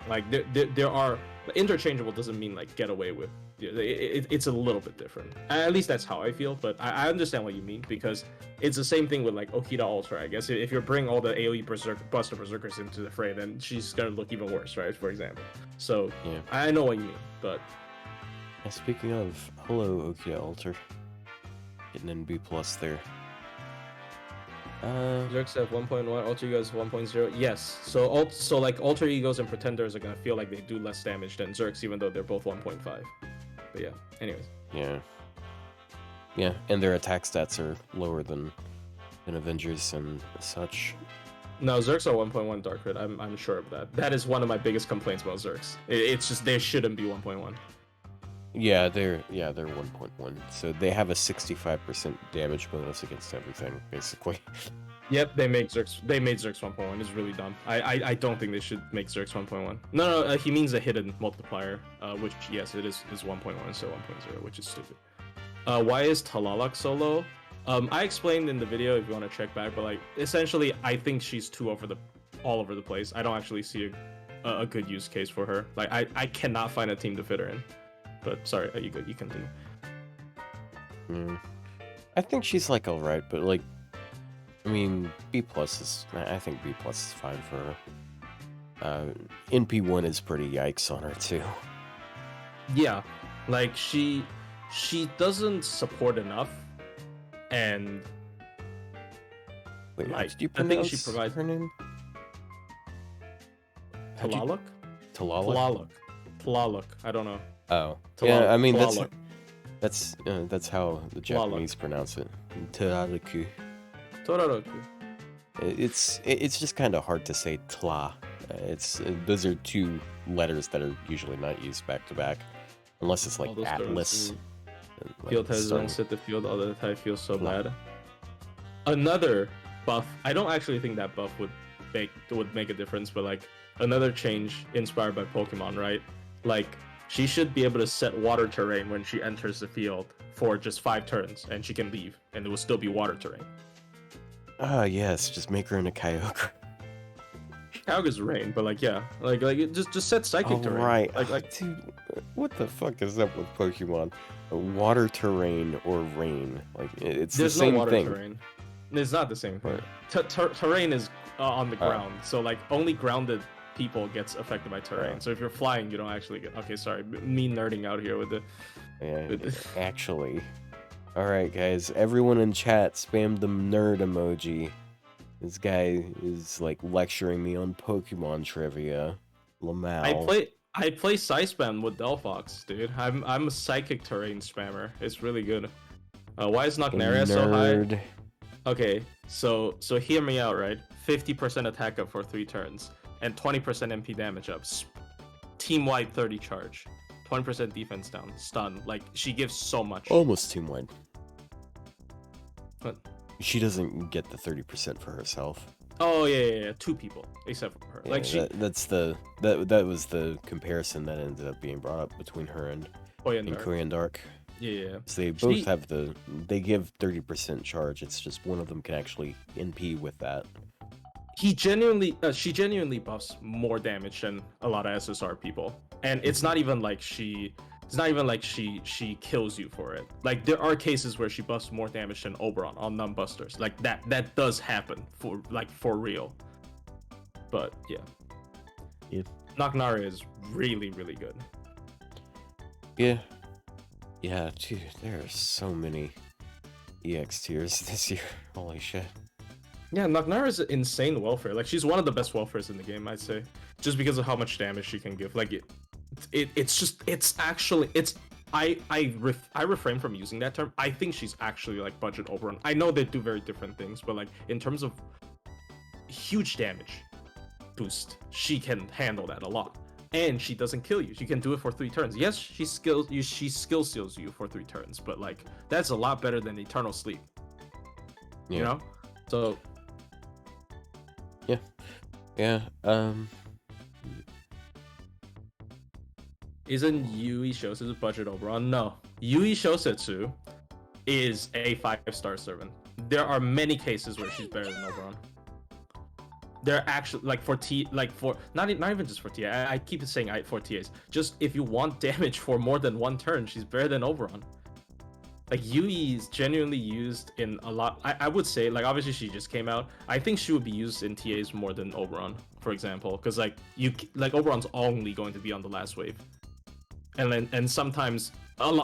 Like there are interchangeable doesn't mean like get away with. It's a little bit different. At least that's how I feel. But I understand what you mean, because it's the same thing with like Okita Ultra. I guess if you're bringing all the AOE Buster Berserkers into the fray, then she's gonna look even worse, right? For example. So yeah, I know what you mean. But speaking of, hello Okita Ultra, getting in B+ there. Zerks have 1.1, Alter Egos 1.0. Yes, so like Alter Egos and Pretenders are gonna feel like they do less damage than Zerks, even though they're both 1.5. But yeah, anyways. Yeah, and their attack stats are lower than Avengers and such. No, Zerks are 1.1 Dark Crit. I'm sure of that. That is one of my biggest complaints about Zerks. It's just they shouldn't be 1.1. Yeah, they're 1.1. So they have a 65% damage bonus against everything, basically. Yep, they made Zerks 1.1. It's really dumb. I don't think they should make Zerks 1.1. No, he means a hidden multiplier, which yes, it is 1.1 instead of 1.0, which is stupid. Why is Talalak so low? I explained in the video if you want to check back, but like essentially, I think she's too all over the place. I don't actually see a good use case for her. Like I cannot find a team to fit her in. But sorry, you continue. I think she's like alright, but like, I mean, B+ is. I think B+ is fine for her. NP1 is pretty yikes on her too. Yeah, like she doesn't support enough, and wait, like, did you I think she provides her name? Talaluk? Talaluk. I don't know. Oh, yeah. I mean that's how the Japanese pronounce it. Tararuku. It's just kind of hard to say tla. Those are two letters that are usually not used back to back, unless it's like Atlas. Field has set the field all the time. Feels so bad. Another buff. I don't actually think that buff would make a difference, but like another change inspired by Pokemon, right? Like she should be able to set water terrain when she enters the field for just 5 turns, and she can leave, and it will still be water terrain. Yes, just make her into Kyogre. Kyogre's rain, but like yeah, like just set psychic terrain. Right, like dude, what the fuck is up with Pokemon? Water terrain or rain? Like it's the same water thing. Terrain. It's not the same thing. Terrain is on the ground, so like only grounded people gets affected by terrain. So if you're flying, you don't actually get. Okay, sorry, me nerding out here with the. Actually, all right, guys, everyone in chat, spam the nerd emoji. This guy is like lecturing me on Pokemon trivia. Lamau. I play Psyspam with Delphox, dude. I'm a psychic terrain spammer. It's really good. Why is Nocnaria so high? Okay, so hear me out, right? 50% attack up for 3 turns, and 20% MP damage up. Team-wide 30 charge. 20% defense down. Stun. Like, she gives so much. Almost team-wide. What? She doesn't get the 30% for herself. Oh yeah. 2 people except for her. Yeah, like she. That was the comparison that ended up being brought up between her and Korean Dark. Yeah. So they both have they give 30% charge. It's just one of them can actually NP with that. she genuinely buffs more damage than a lot of SSR people, and it's not even like she kills you for it. Like there are cases where she buffs more damage than Oberon on non-busters. Like that does happen for real. But yeah, Yeah. Naknari is really good. Yeah. Yeah, dude, there are so many EX tiers this year. Holy shit. Yeah, Naknari is insane welfare. Like she's one of the best welfares in the game, I'd say, just because of how much damage she can give. Like I refrain from using that term. I think she's actually like budget Oberon. I know they do very different things, but like in terms of huge damage boost, she can handle that a lot. And she doesn't kill you. She can do it for 3 turns. Yes, she skill seals you for 3 turns, but like that's a lot better than Eternal Sleep. Yeah. You know? So Yeah. isn't Yui Shosetsu budget Oberon? No. Yui Shosetsu is a 5-star servant. There are many cases where she's better than Oberon. They're actually not even just for TA. I keep saying for TAs. Just if you want damage for more than 1 turn, she's better than Oberon. Like Yui is genuinely used in a lot. I would say, like, obviously she just came out. I think she would be used in TAs more than Oberon, for example, because like Oberon's only going to be on the last wave, and sometimes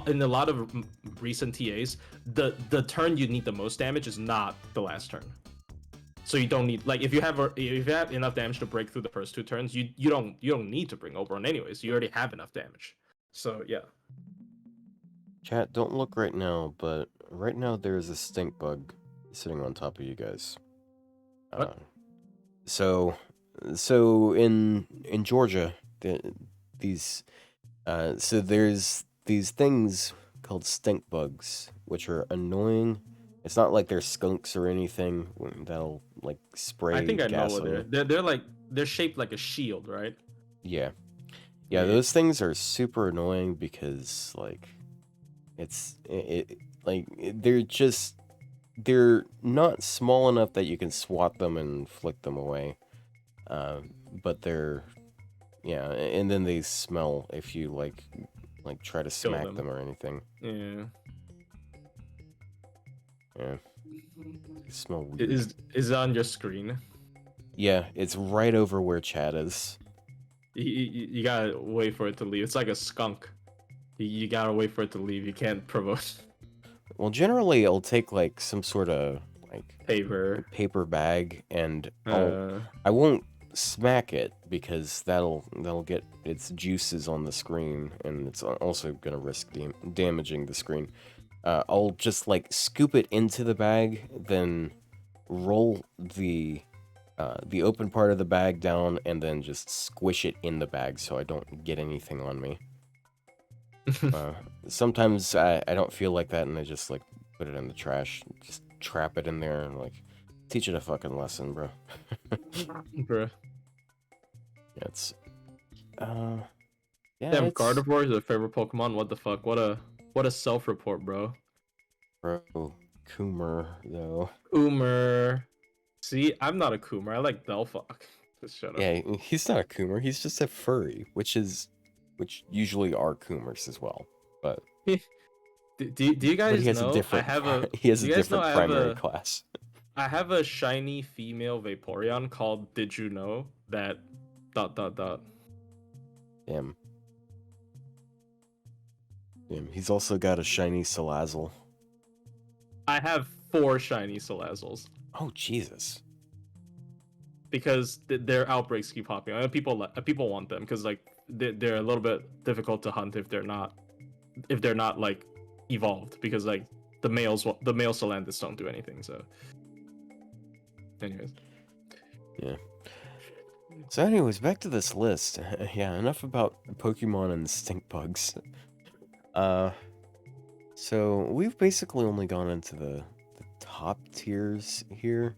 in a lot of recent TAs, the turn you need the most damage is not the last turn. So you don't need, like, if you have enough damage to break through the first 2 turns, you don't need to bring Oberon anyways. You already have enough damage. So yeah. Chat, don't look right now, but right now there is a stink bug sitting on top of you guys. What? So in Georgia, there's these things called stink bugs, which are annoying. It's not like they're skunks or anything that'll like spray. I think I know gas what they're shaped like a shield, right? Yeah, those things are super annoying because like they're not small enough that you can swat them and flick them away, but they're and then they smell if you like try to smack them or anything. Yeah. They smell weird. Is it on your screen? Yeah, it's right over where Chad is. You gotta wait for it to leave. It's like a skunk. You gotta wait for it to leave. You can't provoke. Well, generally, I'll take like some sort of like paper bag, and I won't smack it because that'll get its juices on the screen, and it's also gonna risk damaging the screen. I'll just like scoop it into the bag, then roll the open part of the bag down, and then just squish it in the bag so I don't get anything on me. Sometimes I don't feel like that, and I just like put it in the trash, just trap it in there, and like teach it a fucking lesson, bro. Bro. Yeah, it's Damn, Gardevoir is your favorite Pokemon. What the fuck? What a self-report, bro. Bro, Coomer though. Coomer. See, I'm not a Coomer. I like Belfog. Just shut up. Yeah, he's not a Coomer. He's just a furry, which usually are Coomers as well. But do you guys he has know? A different, he has a different primary class. I have a shiny female Vaporeon called Did You Know that ... Damn. He's also got a shiny Salazzle. I have 4 shiny Salazzles. Oh Jesus! Because their outbreaks keep popping up. People want them because like they're a little bit difficult to hunt if they're not like evolved, because like the male Salandis don't do anything. So, anyways. Yeah. So, anyways, back to this list. Yeah, enough about Pokemon and stink bugs. So we've basically only gone into the top tiers here.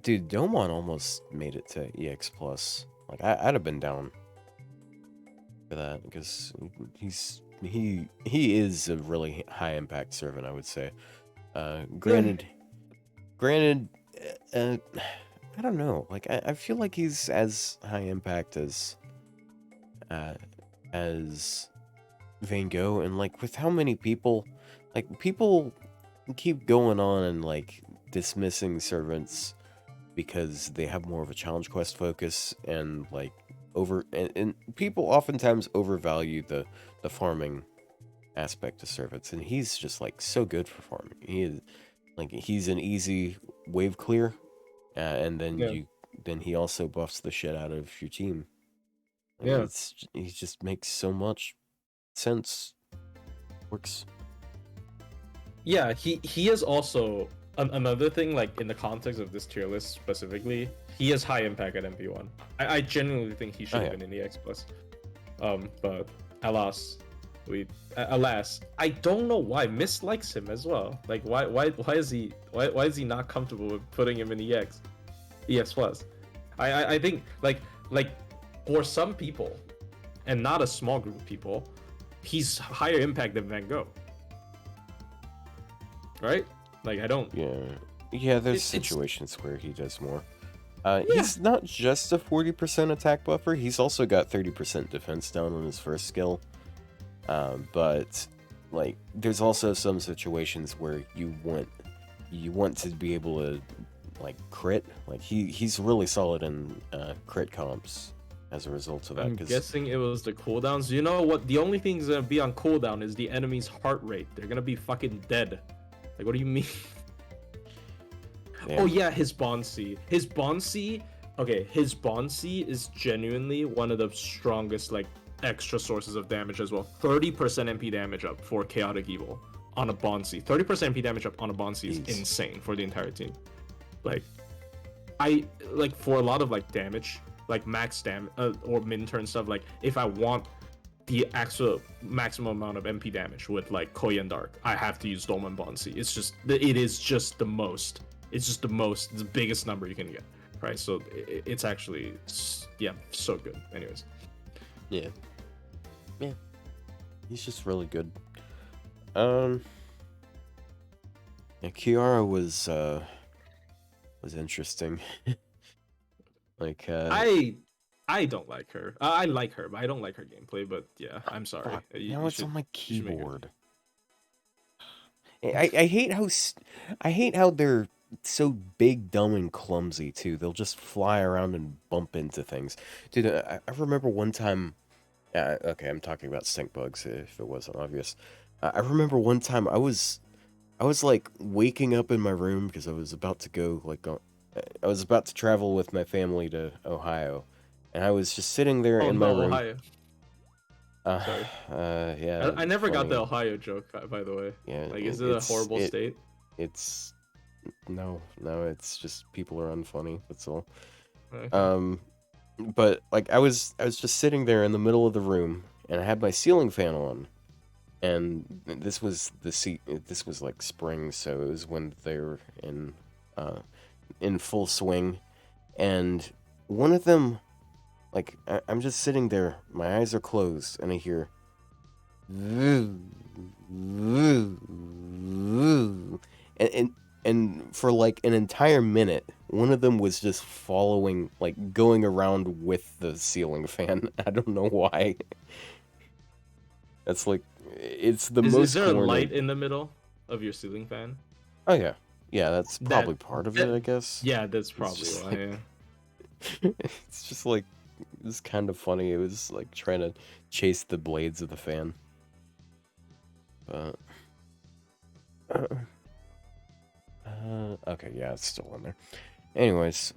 Dude, Domon almost made it to EX Plus. Like I'd have been down for that because he is a really high impact servant, I would say. Granted, I don't know. Like I feel like he's as high impact uh, as Van Gogh, and like with how many people, like people keep going on and like dismissing servants because they have more of a challenge quest focus and like and people oftentimes overvalue the farming aspect of servants, and he's just like so good for farming. He is like he's an easy wave clear, and then Yeah, he also buffs the shit out of your team. Like yeah, he just makes so much sense. Works. yeah. He is also another thing. Like in the context of this tier list specifically, he has high impact at MP1. I genuinely think he Oh should have yeah. been in the X plus. But alas, alas, I don't know why Mist likes him as well. Like why is he not comfortable with putting him in EX plus? I think like for some people, and not a small group of people, he's higher impact than Van Gogh, right? Like I don't. Yeah, there's It's situations where he does more. yeah. He's not just a 40% attack buffer, he's also got 30% defense down on his first skill. But like there's also some situations where you want to be able to like crit. Like he's really solid in crit comps as a result of that. I'm 'Cause guessing it was the cooldowns. You know what? The only thing's gonna be on cooldown is the enemy's heart rate. They're gonna be fucking dead. Like, what do you mean? damn, Oh yeah, his Bonsi. His Bonsi. Okay, his Bonsi is genuinely one of the strongest like extra sources of damage as well. 30% MP damage up for Chaotic Evil on a Bonsi. 30% MP damage up on a Bonsi is Jeez. insane for the entire team. Like, I like for a lot of like damage, like max damage or min turn stuff. Like, if I want the actual maximum amount of MP damage with like Koyan Dark, I have to use Dolmen Bonsi. It is just the most. It's just the biggest number you can get, right? So it's actually, yeah, so good. Anyways, yeah, he's just really good. Yeah, Kiara was interesting. Like I don't like her. I like her, but I don't like her gameplay. But yeah, I'm sorry. fuck, now it's on my You should make it. keyboard. I hate how I hate how they're so big, dumb, and clumsy too. They'll just fly around and bump into things. Dude, I remember one time. Okay, I'm talking about stink bugs. If it wasn't obvious, I remember one time I was like waking up in my room because I was about to go I was about to travel with my family to Ohio, and I was just sitting there Oh in my no, room. Ohio. Sorry. Yeah. I never got funny. the Ohio joke, by the way. Yeah, Like, is it a horrible state? It's no, it's just people are unfunny. That's all. Okay. But like I was just sitting there in the middle of the room, and I had my ceiling fan on, and this was this was like spring, so it was when they were in full swing, and one of them, like I'm just sitting there, my eyes are closed, and I hear. And and for like an entire minute, one of them was just following, like going around with the ceiling fan. I don't know why. That's like, it's the Is most there a light coordinated. in the middle of your ceiling fan? Oh yeah, yeah. That's That probably part of it, I that guess. yeah, that's It's probably just why. like, Yeah. it's just like, it's kind of funny. It was like trying to chase the blades of the fan, but. Okay, yeah, it's still in there. Anyways,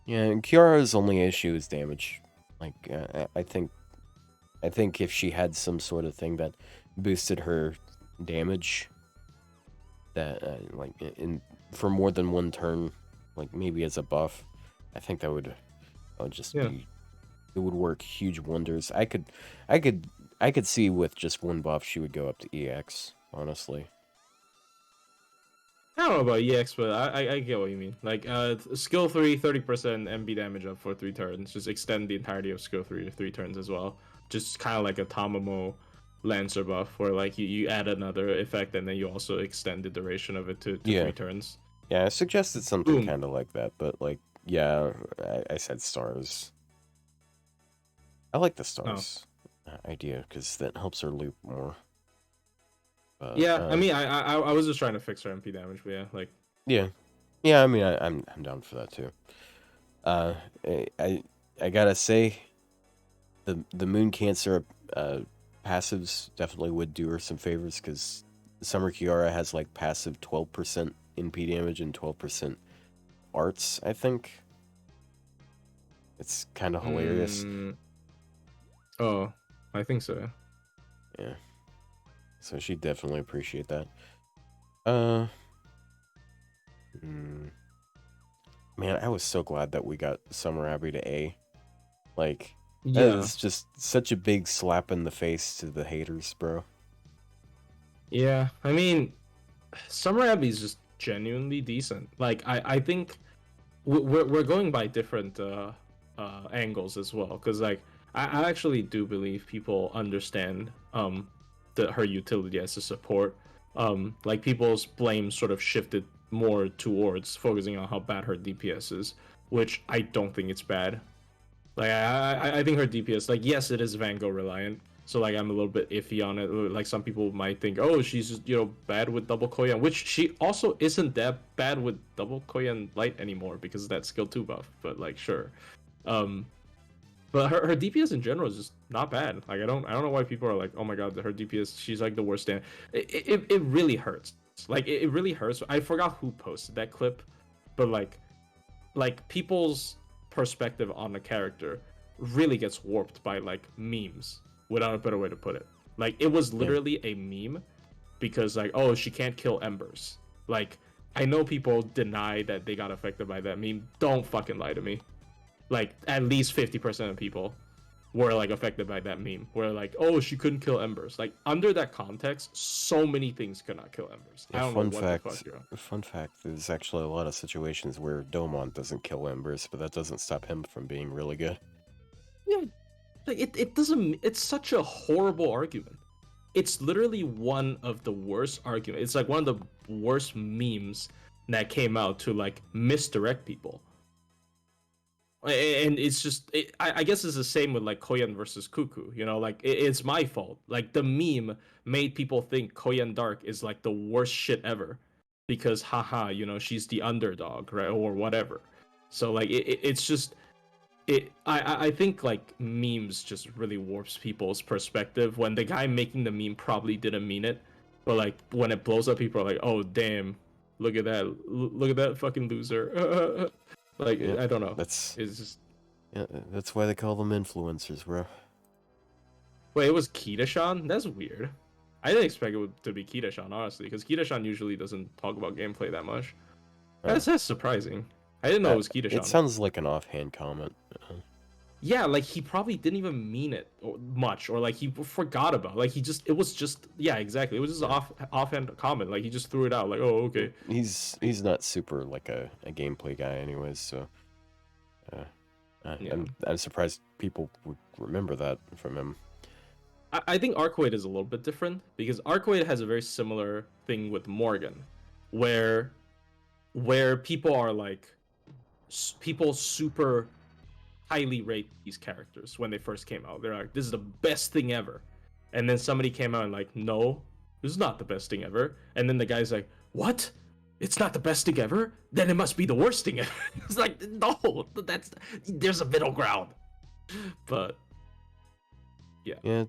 yeah, Kiara's only issue is damage. Like, I think if she had some sort of thing that boosted her damage, that like for more than one turn, like maybe as a buff, I think that would just Yeah. be, it would work huge wonders. I could, I could see with just one buff she would go up to EX. Honestly, I don't know about EX, but I get what you mean. Like, skill 3, 30% MB damage up for 3 turns. Just extend the entirety of skill 3 to 3 turns as well. Just kind of like a Tamamo Lancer buff, where like you add another effect and then you also extend the duration of it to yeah. 3 turns. Yeah, I suggested something Boom. kind of like that, but like Yeah, I said stars. I like the Oh. stars idea because that helps her loop more. But Yeah, I mean, I was just trying to fix her MP damage, but yeah, like, yeah, yeah. I mean, I'm down for that too. Uh, I gotta say, the Moon Cancer passives definitely would do her some favors because Summer Kiara has like passive 12% NP damage and 12% arts. I think it's kind of hilarious. mm, oh, I think so. Yeah, so she'd definitely appreciate that. Uh, mm, man, I was so glad that we got Summer Abbey to A. Like, that Yeah, is just such a big slap in the face to the haters, bro. yeah. I mean, Summer Abbey is just genuinely decent. Like, I think we're going by different angles as well, because like I actually do believe people understand her utility as a support. Like people's blame sort of shifted more towards focusing on how bad her DPS is, which I don't think it's bad. Like I think her DPS, like, yes, it is Vango reliant, so like I'm a little bit iffy on it. Like some people might think, oh, she's bad with double Koyan, which she also isn't that bad with double Koyan light anymore because of that skill 2 buff. But like sure, um, but her DPS in general is just not bad. Like I don't know why people are like, oh my god, her DPS, she's like the worst stand. It really hurts. Like it really hurts. I forgot who posted that clip, but like people's perspective on the character really gets warped by like memes without a better way to put it. Like it was Yeah, literally a meme because like, oh, she can't kill embers. Like I know people deny that they got affected by that meme. Don't fucking lie to me. Like at least 50% of people were like affected by that meme where like, oh, she couldn't kill embers. Like under that context, so many things could not kill embers. I yeah. don't know what the fuck you're on. Fun fact. There's actually a lot of situations where Domon doesn't kill Embers, but that doesn't stop him from being really good. Yeah, like it doesn't, it's such a horrible argument. It's literally one of the worst arguments. It's like one of the worst memes that came out to like misdirect people. And it's just I guess it's the same with like Koyan versus Cuckoo, like it's my fault. Like the meme made people think Koyan Dark is like the worst shit ever because haha, she's the underdog, right, or whatever. So like it's just I think like memes just really warps people's perspective when the guy making the meme probably didn't mean it, but like when it blows up, people are like, oh damn, look at that, look at that fucking loser. Like Yeah, I don't know, that's it's just yeah, that's why they call them influencers, bro. wait, it was Kitashan? That's weird. I didn't expect it to be Kitashan, honestly, because Kitashan usually doesn't talk about gameplay that much. Uh, That's surprising. I didn't know it was it Kitashan. sounds like an offhand comment. Yeah, like he probably didn't even mean it or much, or like he forgot about. Like it was just, yeah, exactly. It was just Yeah. offhand comment. Like he just threw it out. Like, oh, okay. He's not super like a gameplay guy, anyways. So uh, Yeah, I'm surprised people would remember that from him. I think Arcwade is a little bit different because Arcwade has a very similar thing with Morgan, where people are like people super highly rate these characters when they first came out. They're like, this is the best thing ever. And then somebody came out and like, no, this is not the best thing ever. And then the guy's like, what? It's not the best thing ever? Then it must be the worst thing ever. It's like, no, there's a middle ground. But yeah. Yeah,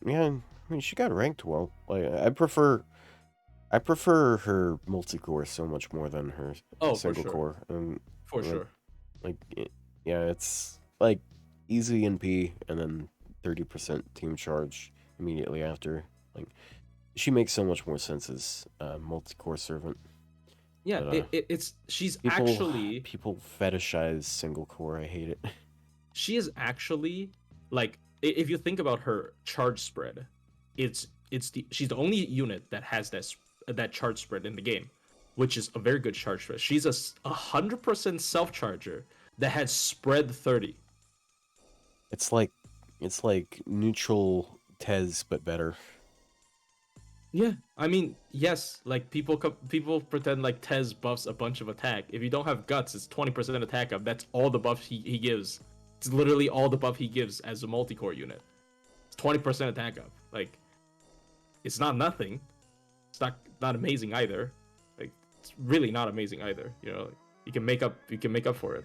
yeah. I mean, she got ranked well. Like, I prefer her multi-core so much more than her Oh, for single sure. core. And For like, sure. yeah, it's like easy NP and then 30% team charge immediately after. Like, she makes so much more sense as a multi-core servant. Yeah, But it's she's people actually people fetishize single core. I hate it. she is actually like if you think about her charge spread, she's the only unit that has that charge spread in the game, which is a very good charge spread. She's 100% self charger that has spread 30. It's like neutral Tez but better. Yeah, I mean, yes, like people pretend like Tez buffs a bunch of attack. If you don't have guts, it's 20% attack up. That's all the buff he gives. It's literally all the buff he gives as a multi-core unit. It's 20% attack up. Like, it's not nothing. It's not amazing either. Like, it's really not amazing either. You know, like, you can make up for it.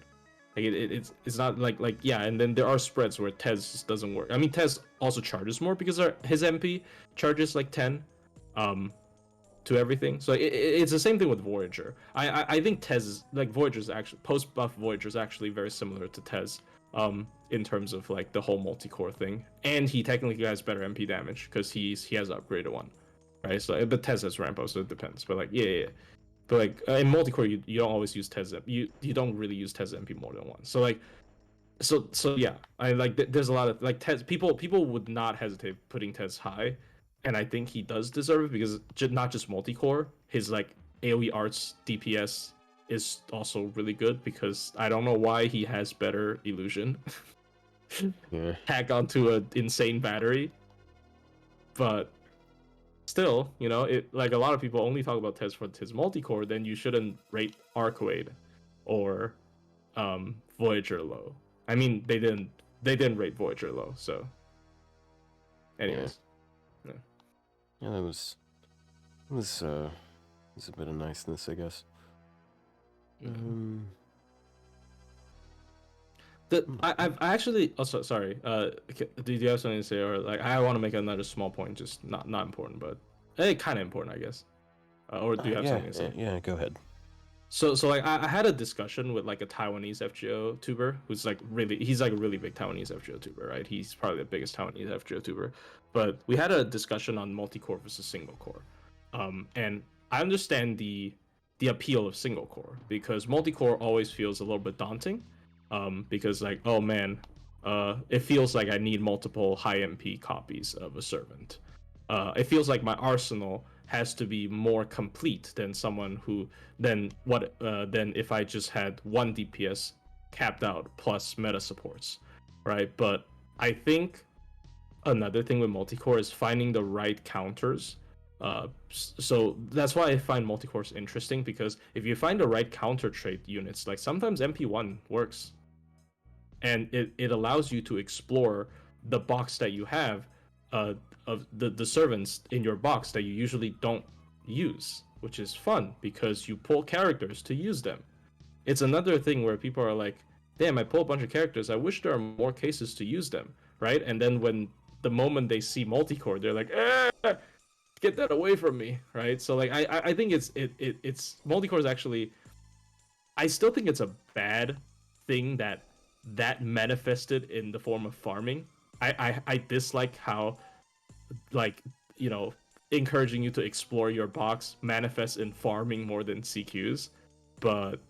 Like it's not like yeah. And then there are spreads where Tez just doesn't work. I mean, Tez also charges more because his MP charges like 10, um, to everything. So it's the same thing with Voyager. I think Tez is like Voyager's actually post buff Voyager is actually very similar to Tez, in terms of like the whole multi-core thing. And he technically has better MP damage because he has upgraded one, right? So but Tez has Rambo, so it depends. But like yeah. But like in multi-core, you don't always use Tez. You don't really use Tez MP more than once. So like so yeah, I like there's a lot of like Tez people would not hesitate putting Tez high, and I think he does deserve it because not just multi-core, his like AOE Arts DPS is also really good because I don't know why he has better illusion. Yeah. Hack onto an insane battery, but still, you know, it like a lot of people only talk about Tez for his multi-core, then you shouldn't rate Arcade or Voyager low. I mean, they didn't rate Voyager low, so anyways. Yeah. Yeah, that was a bit of niceness, I guess. I've actually also sorry. Do you have something to say, or like I want to make another small point, just not important, but kind of important, I guess. Or do you have yeah, something to say? yeah, go ahead. So like I had a discussion with like a Taiwanese FGO tuber who's like he's like a really big Taiwanese FGO tuber, right? He's probably the biggest Taiwanese FGO tuber. But we had a discussion on multi-core versus single core. And I understand the appeal of single core because multi-core always feels a little bit daunting. Because like, oh man, it feels like I need multiple high MP copies of a servant. It feels like my arsenal has to be more complete than than if I just had one DPS capped out plus meta supports, right? But I think another thing with multi-core is finding the right counters. So that's why I find multi-cores interesting because if you find the right counter trait units, like sometimes MP1 works, and it allows you to explore the box that you have, of the servants in your box that you usually don't use, which is fun because you pull characters to use them. It's another thing where people are like, damn, I pull a bunch of characters, I wish there are more cases to use them, right? And then when the moment they see multi-core, they're like, get that away from me, right? So like I think it's multi-core is actually, I still think it's a bad thing that manifested in the form of farming. I dislike how, like, you know, encouraging you to explore your box manifests in farming more than CQs, but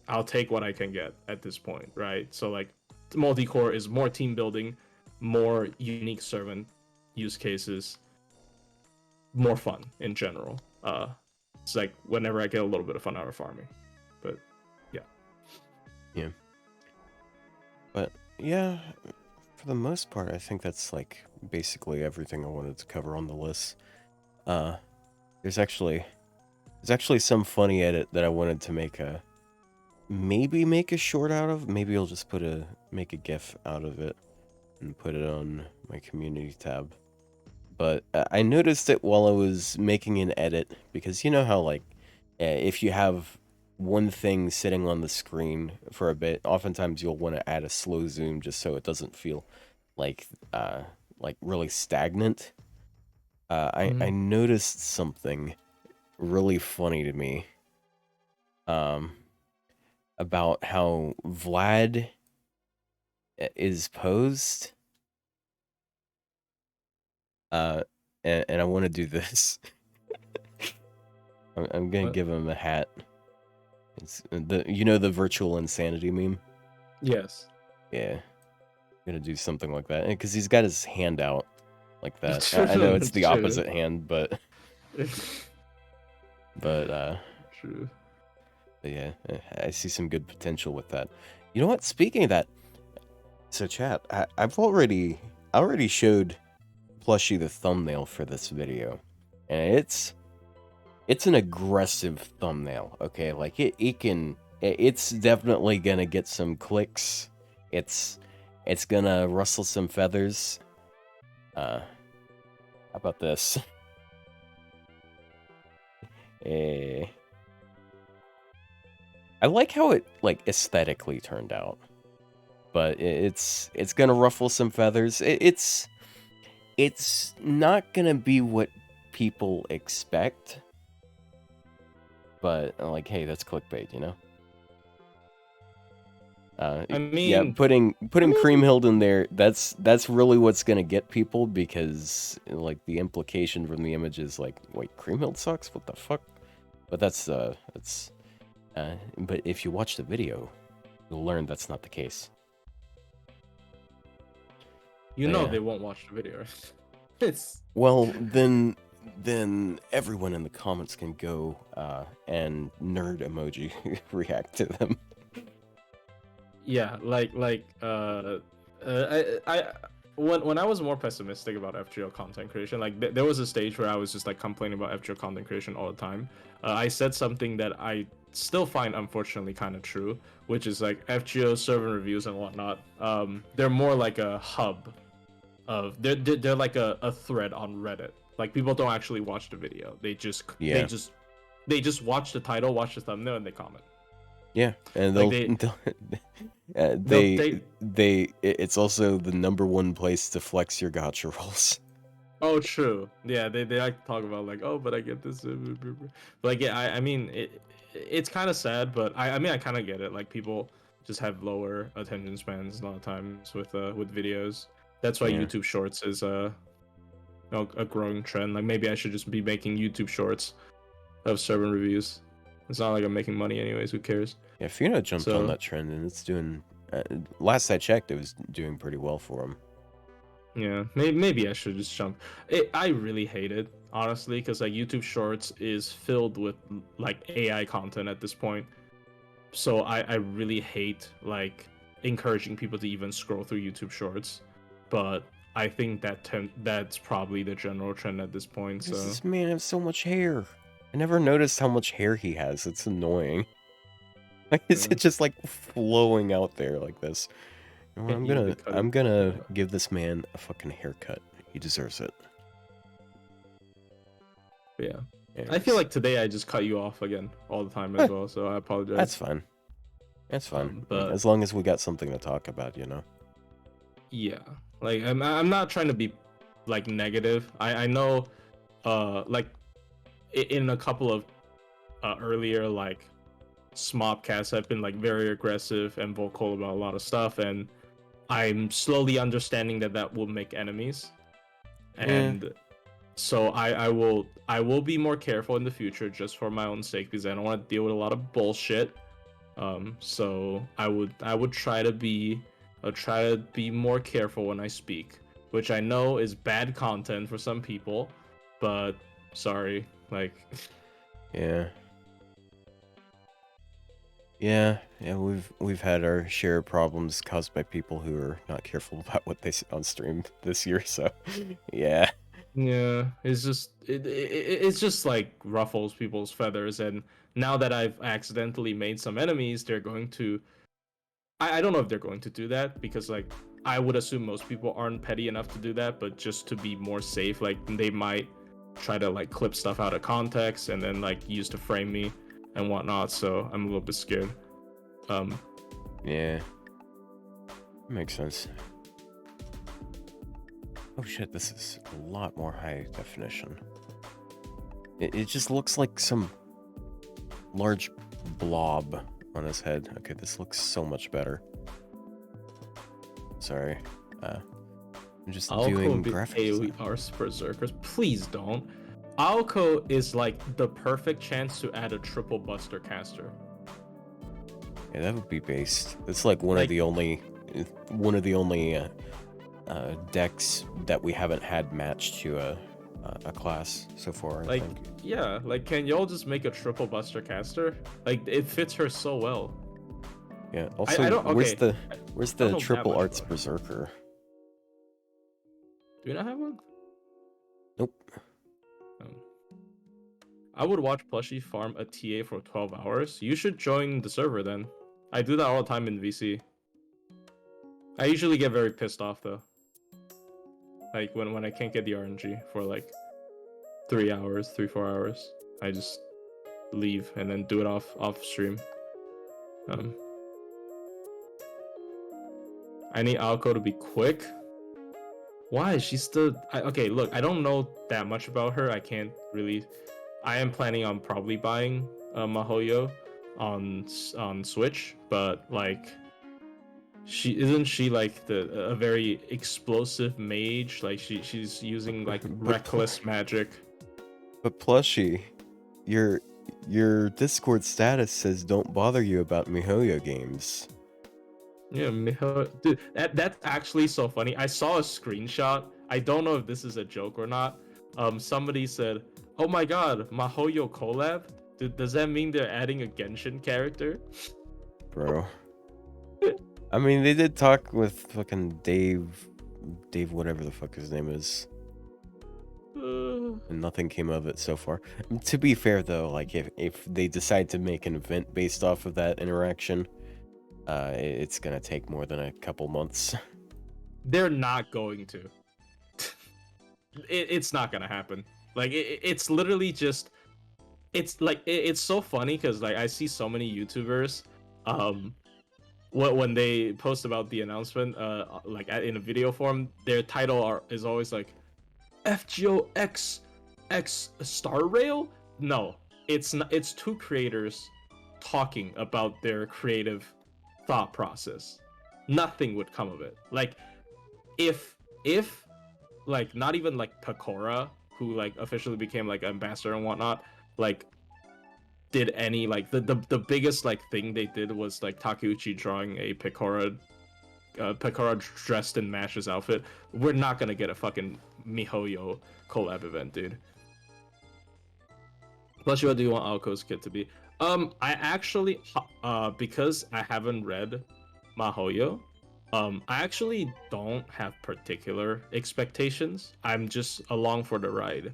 I'll take what I can get at this point, right? So like multi-core is more team building, more unique servant use cases, more fun in general. It's like whenever I get a little bit of fun out of farming, but Yeah. But yeah, for the most part, I think that's like basically everything I wanted to cover on the list. There's actually some funny edit that I wanted to make a short out of. Maybe I'll just make a GIF out of it and put it on my community tab. But I noticed it while I was making an edit because you know how like if you have one thing sitting on the screen for a bit, oftentimes you'll want to add a slow zoom just so it doesn't feel like really stagnant. I noticed something really funny to me about how Vlad is posed. And I want to do this. I'm gonna give him a hat. It's the virtual insanity meme. yes. Yeah, I'm gonna do something like that because he's got his hand out like that. I know it's the opposite hand, but True. yeah, I see some good potential with that. You know what? Speaking of that, so chat, I already showed Plushy the thumbnail for this video, and it's an aggressive thumbnail. Okay, like it's definitely gonna get some clicks. It's gonna rustle some feathers. How about this? I like how it like aesthetically turned out, but it's gonna ruffle some feathers. It's not gonna be what people expect, but like, hey, that's clickbait, you know. I Yeah, mean, putting Creamhild in there, that's really what's gonna get people, because like the implication from the image is like, wait, Creamhild sucks? What the fuck? But but if you watch the video, you'll learn that's not the case. you know, Yeah. they won't watch the video. It's Well, then everyone in the comments can go and nerd emoji react to them. yeah, I when I was more pessimistic about FGO content creation, like there was a stage where I was just like complaining about FGO content creation all the time. I said something that I still find unfortunately kind of true, which is like FGO server reviews and whatnot. They're more like a hub of they're like a thread on Reddit. Like people don't actually watch the video. They just Yeah. they just watch the title, watch the thumbnail, and they comment. Yeah, and Like it's also the #1 place to flex your gacha rolls. Oh, true. Yeah, they like to talk about like, oh, but I get this. But like, yeah, I mean, it's kind of sad, but I mean, I kind of get it. Like, people just have lower attention spans a lot of times with videos. That's why Yeah. YouTube Shorts is a growing trend. Like, maybe I should just be making YouTube Shorts of server reviews. It's not like I'm making money anyways. Who cares? Yeah, Funa jumped on that trend, and it's doing. Last I checked, it was doing pretty well for him. Yeah, maybe I should just jump. I really hate it, honestly, because like YouTube Shorts is filled with like AI content at this point. So I really hate like encouraging people to even scroll through YouTube Shorts. But I think that's probably the general trend at this point. So This man has so much hair. I never noticed how much hair he has. It's annoying. Like, is it just like flowing out there like this? You know, I'm gonna give this man a fucking haircut. He deserves it. Yeah. I feel like today I just cut you off again all the time as well, so I apologize. That's fine. That's fine. But as long as we got something to talk about, you know. Yeah. Like I'm not trying to be like negative. I know like in a couple of earlier like smobcasts I've been like very aggressive and vocal about a lot of stuff, and I'm slowly understanding that will make enemies. And so I will be more careful in the future just for my own sake, because I don't want to deal with a lot of bullshit. So I would try to be more careful when I speak, which I know is bad content for some people, but sorry, like Yeah, we've had our share of problems caused by people who are not careful about what they say on stream this year, so yeah. Yeah, it's just like ruffles people's feathers, and now that I've accidentally made some enemies, they're going to I don't know if they're going to do that, because like I would assume most people aren't petty enough to do that, but just to be more safe, like they might try to like clip stuff out of context and then like use to frame me and whatnot, so I'm a little bit scared. Yeah. Makes sense. Oh shit, this is a lot more high definition. It just looks like some large blob on his head. Okay, this looks so much better. Sorry. I'm just doing graphics. AOE Arts Berserkers. Please don't. Aoko is like the perfect chance to add a triple buster caster. Yeah, that would be based. It's like one of the only decks that we haven't had matched to a class so far. I think. Yeah, like can y'all just make a triple buster caster? Like it fits her so well. Yeah. Also, where's the triple arts berserker? Do we not have one? Nope. I would watch Plushie farm a TA for 12 hours. You should join the server then. I do that all the time in VC. I usually get very pissed off though. Like when I can't get the RNG for like 3 hours, 4 hours. I just leave and then do it off stream. I need Alco to be quick. Why? She's the okay. Look, I don't know that much about her. I can't really. I am planning on probably buying Mahoyo on Switch, but like, she like a very explosive mage? Like she's using like reckless magic. But Plushie, your Discord status says don't bother you about MiHoYo games. Yeah, dude, that's actually so funny. I saw a screenshot. I don't know if this is a joke or not. Somebody said, "Oh my God, MaHoYo collab. Dude, does that mean they're adding a Genshin character?" Bro. I mean, they did talk with fucking Dave, whatever the fuck his name is. And nothing came of it so far. To be fair though, like if they decide to make an event based off of that interaction, it's gonna take more than a couple months. They're not going to. It's not gonna happen. Like it's literally just. It's like it's so funny because like I see so many YouTubers, when they post about the announcement, like in a video form, their title is always like, FGO X Star Rail? No, it's not. It's two creators talking about their creative thought process. Nothing would come of it. Like if like not even like Pecora, who like officially became like ambassador and whatnot, like did any like the biggest like thing they did was like Takeuchi drawing a Pecora dressed in Mash's outfit. We're not gonna get a fucking MiHoYo collab event, dude. Plus, what do you want Alco's kit to be? I actually, because I haven't read MaHoYo, I actually don't have particular expectations. I'm just along for the ride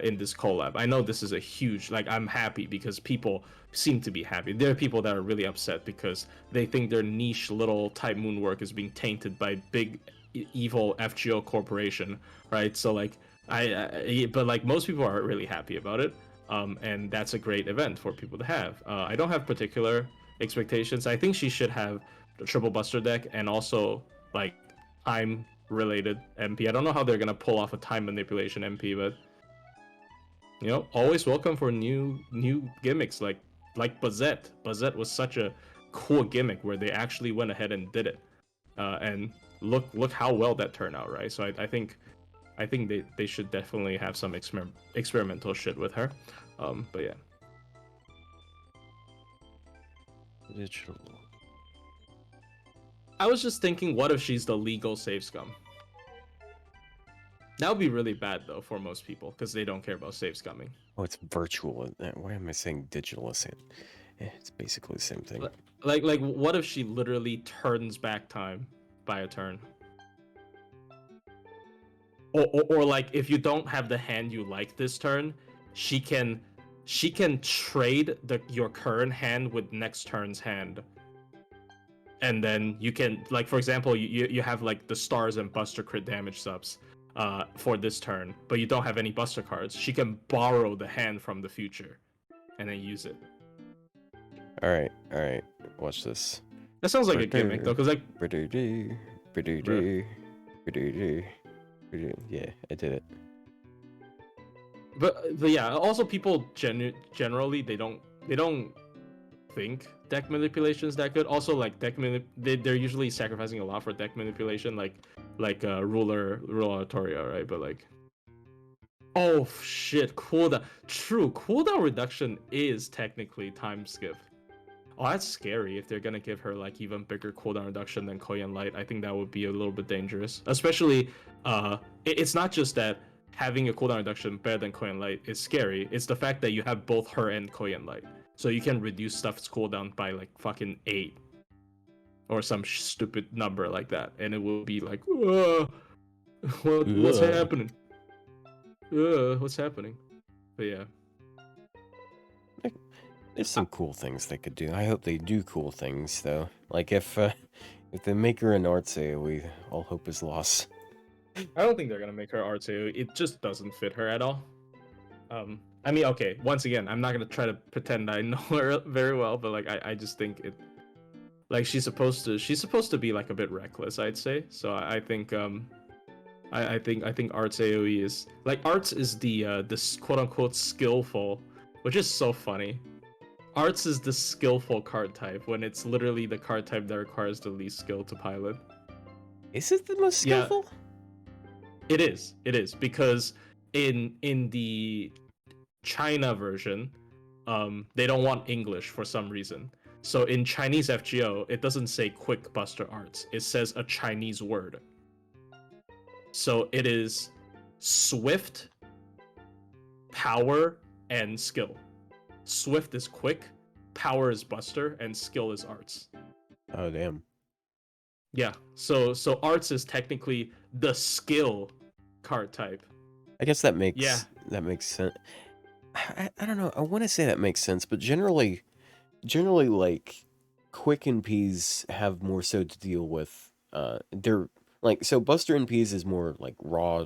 in this collab. I know this is a huge, like, I'm happy because people seem to be happy. There are people that are really upset because they think their niche little Type Moon work is being tainted by big evil FGO corporation, right? So like, but like most people are really happy about it. And that's a great event for people to have. I don't have particular expectations. I think she should have the triple buster deck and also like time related MP. I don't know how they're gonna pull off a time manipulation MP, but you know, always welcome for new gimmicks like Bazette. Bazette was such a cool gimmick where they actually went ahead and did it, and look how well that turned out, right? So I think they should definitely have some experimental shit with her, but yeah. Digital. I was just thinking, what if she's the legal save scum? That would be really bad though for most people because they don't care about save scumming. Oh, it's virtual. Why am I saying digital? It's basically the same thing. Like, what if she literally turns back time by a turn? Or like, if you don't have the hand you like this turn, she can trade your current hand with next turn's hand. And then you can, like, for example, you have like the stars and buster crit damage subs for this turn, but you don't have any buster cards. She can borrow the hand from the future and then use it. All right, watch this. That sounds like a gimmick though, because like yeah, I did it. But yeah, also people generally they don't think deck manipulation is that good. Also, like they're usually sacrificing a lot for deck manipulation, like ruler Artoria, right? But like, oh shit, cooldown. True, cooldown reduction is technically time skip. Oh, that's scary if they're gonna give her like even bigger cooldown reduction than Koyan Light. I think that would be a little bit dangerous. Especially, it's not just that having a cooldown reduction better than Koyan Light is scary. It's the fact that you have both her and Koyan Light. So you can reduce stuff's cooldown by like fucking 8. Or some stupid number like that. And it will be like, what's happening? What's happening? But yeah. There's some cool things they could do. I hope they do cool things though. Like if they make her an arts AoE, all hope is lost. I don't think they're gonna make her arts AoE. It just doesn't fit her at all. I mean, okay. Once again, I'm not gonna try to pretend I know her very well, but like, I just think it, like, she's supposed to be like a bit reckless, I'd say. So I think I think arts AoE is like, arts is the this quote unquote skillful, which is so funny. Arts is the skillful card type when it's literally the card type that requires the least skill to pilot. Is it the most Yeah, skillful? it is. It is because in the China version, they don't want English for some reason. So in Chinese FGO, it doesn't say Quick Buster Arts. It says a Chinese word. So it is swift, power, and skill. Swift is quick, power is buster, and skill is arts. Oh damn. Yeah. So arts is technically the skill card type. I guess that makes Yeah. sense. I don't know. I want to say that makes sense, but generally like quick NPs have more so to deal with they're like, so Buster NPs is more like raw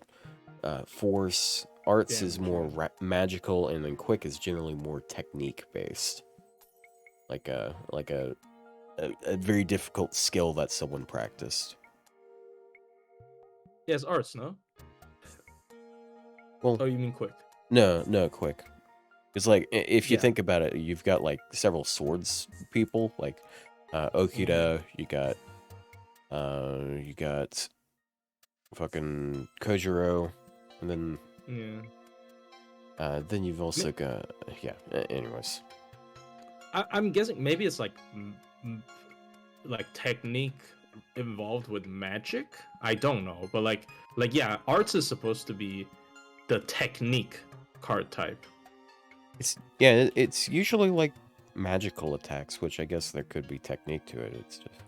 force, arts is more magical, and then quick is generally more technique based, like a very difficult skill that someone practiced. Yeah, it's arts, no? Well, Oh, you mean quick? no, quick. It's like, if you Yeah. think about it, you've got like several swords people, like Okida, you got fucking Kojiro, and then Yeah. then you've also got, yeah. Anyways, I'm guessing maybe it's like like technique involved with magic. I don't know, but like yeah, arts is supposed to be the technique card type. it's usually like magical attacks, which I guess there could be technique to it. It's just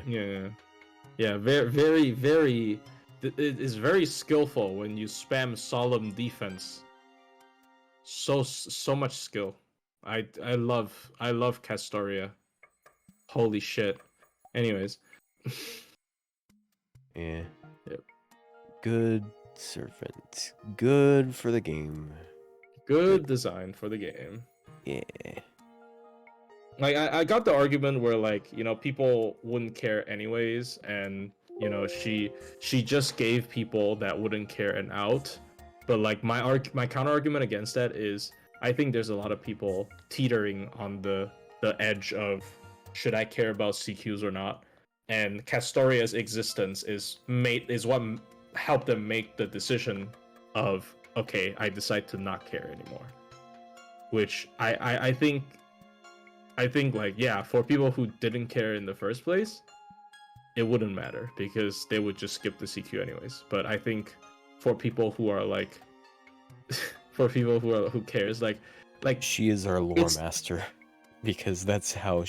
Yeah. Very. It is very skillful when you spam solemn defense. So much skill. I love Castoria. Holy shit. Anyways. yeah. Yep. Good servant. Good for the game. Good design for the game. Yeah. Like, I got the argument where, like, you know, people wouldn't care anyways, and you know, she just gave people that wouldn't care an out. But like, my counter argument against that is, I think there's a lot of people teetering on the edge of, should I care about CQs or not? And Castoria's existence is what helped them make the decision of, okay, I decide to not care anymore. Which I think, like, yeah, for people who didn't care in the first place, it wouldn't matter because they would just skip the CQ anyways. But I think for people who are like, for people who cares, like she is our lore master, because that's how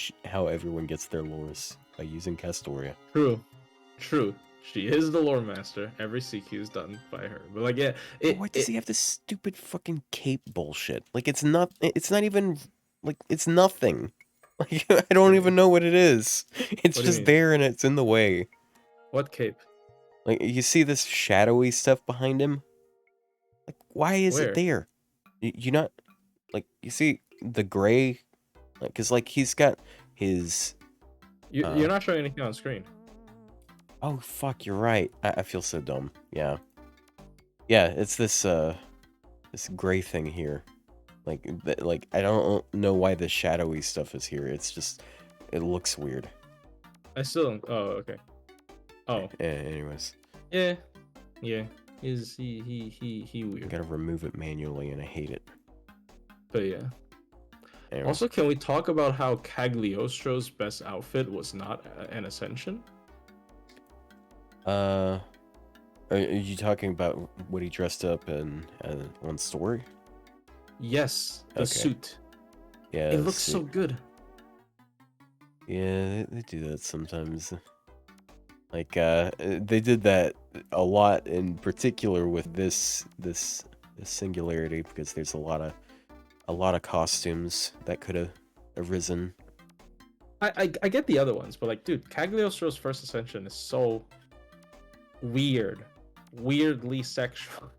everyone gets their lores, by using Castoria. True. She is the lore master. Every CQ is done by her. But like, yeah, why does he have this stupid fucking cape bullshit? Like, it's not even like, it's nothing. Like, I don't even know what it is. It's just there and it's in the way. What cape? Like, you see this shadowy stuff behind him? Like, why is it there? You not, like, you see the gray, like, cause like he's got his. You're not showing anything on screen. Oh fuck, you're right. I feel so dumb. Yeah, it's this this gray thing here. Like I don't know why the shadowy stuff is here. It's just, it looks weird. I still don't. Oh, okay. Oh. Anyways. Yeah. Is he weird? I gotta remove it manually, and I hate it. But yeah. Anyways. Also, can we talk about how Cagliostro's best outfit was not an Ascension? Are you talking about what he dressed up in on story? Yes, the suit. Yeah, it looks so good. Yeah, they do that sometimes. Like, they did that a lot, in particular with this singularity, because there's a lot a lot of costumes that could have arisen. I get the other ones, but like, dude, Cagliostro's first ascension is so weirdly sexual.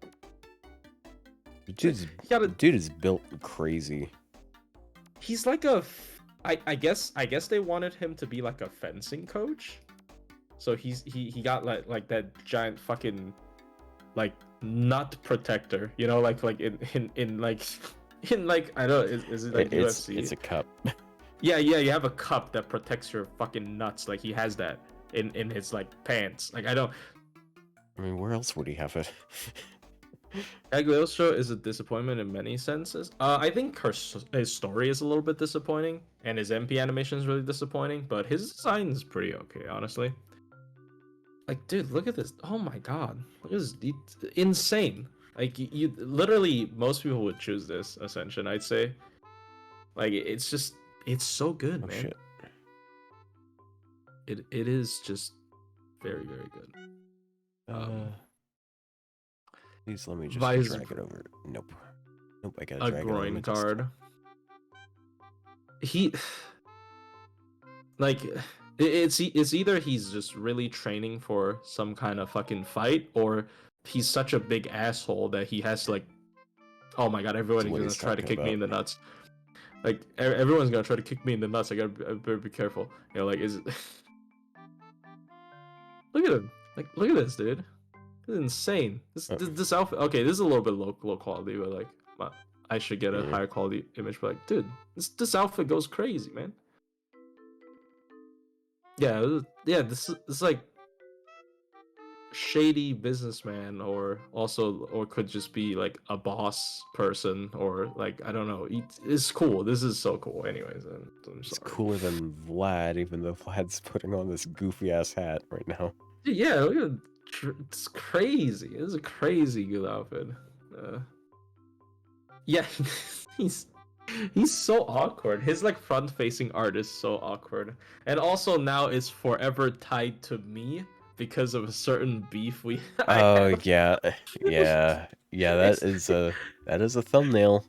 Dude is built crazy. He's like I guess they wanted him to be like a fencing coach. So he got like that giant fucking like nut protector, you know, like in like in like I don't know, is it like UFC? It's a cup. Yeah, you have a cup that protects your fucking nuts. Like he has that in his like pants. Like I mean, where else would he have it? Cagliostro is a disappointment in many senses. I think his story is a little bit disappointing, and his MP animation is really disappointing. But his design is pretty okay, honestly. Like, dude, look at this! Oh my god, look at this! It's insane. Like, you literally, most people would choose this Ascension. I'd say. Like, it's just, it's so good, man. Shit. It is just very good. Please let me just drag it over. Nope, I gotta drag it over. A groin guard. He, like, it's either he's just really training for some kind of fucking fight, or he's such a big asshole that he has to, like, oh my god, everyone's gonna try to kick me in the nuts. Like, everyone's gonna try to kick me in the nuts. I better be careful. You know, like, is it? Look at him. Like, look at this, dude. This is insane. This outfit. Okay, this is a little bit low quality, but like, I should get a higher quality image. But like, dude, this outfit goes crazy, man. Yeah, This is like shady businessman, or could just be like a boss person, or like I don't know. It's cool. This is so cool. Anyways, it's cooler than Vlad, even though Vlad's putting on this goofy ass hat right now. Yeah, look at. It's crazy. It's a crazy good outfit. Yeah, he's so awkward. His like front-facing art is so awkward, and also now is forever tied to me because of a certain beef we. Oh yeah. That is a thumbnail.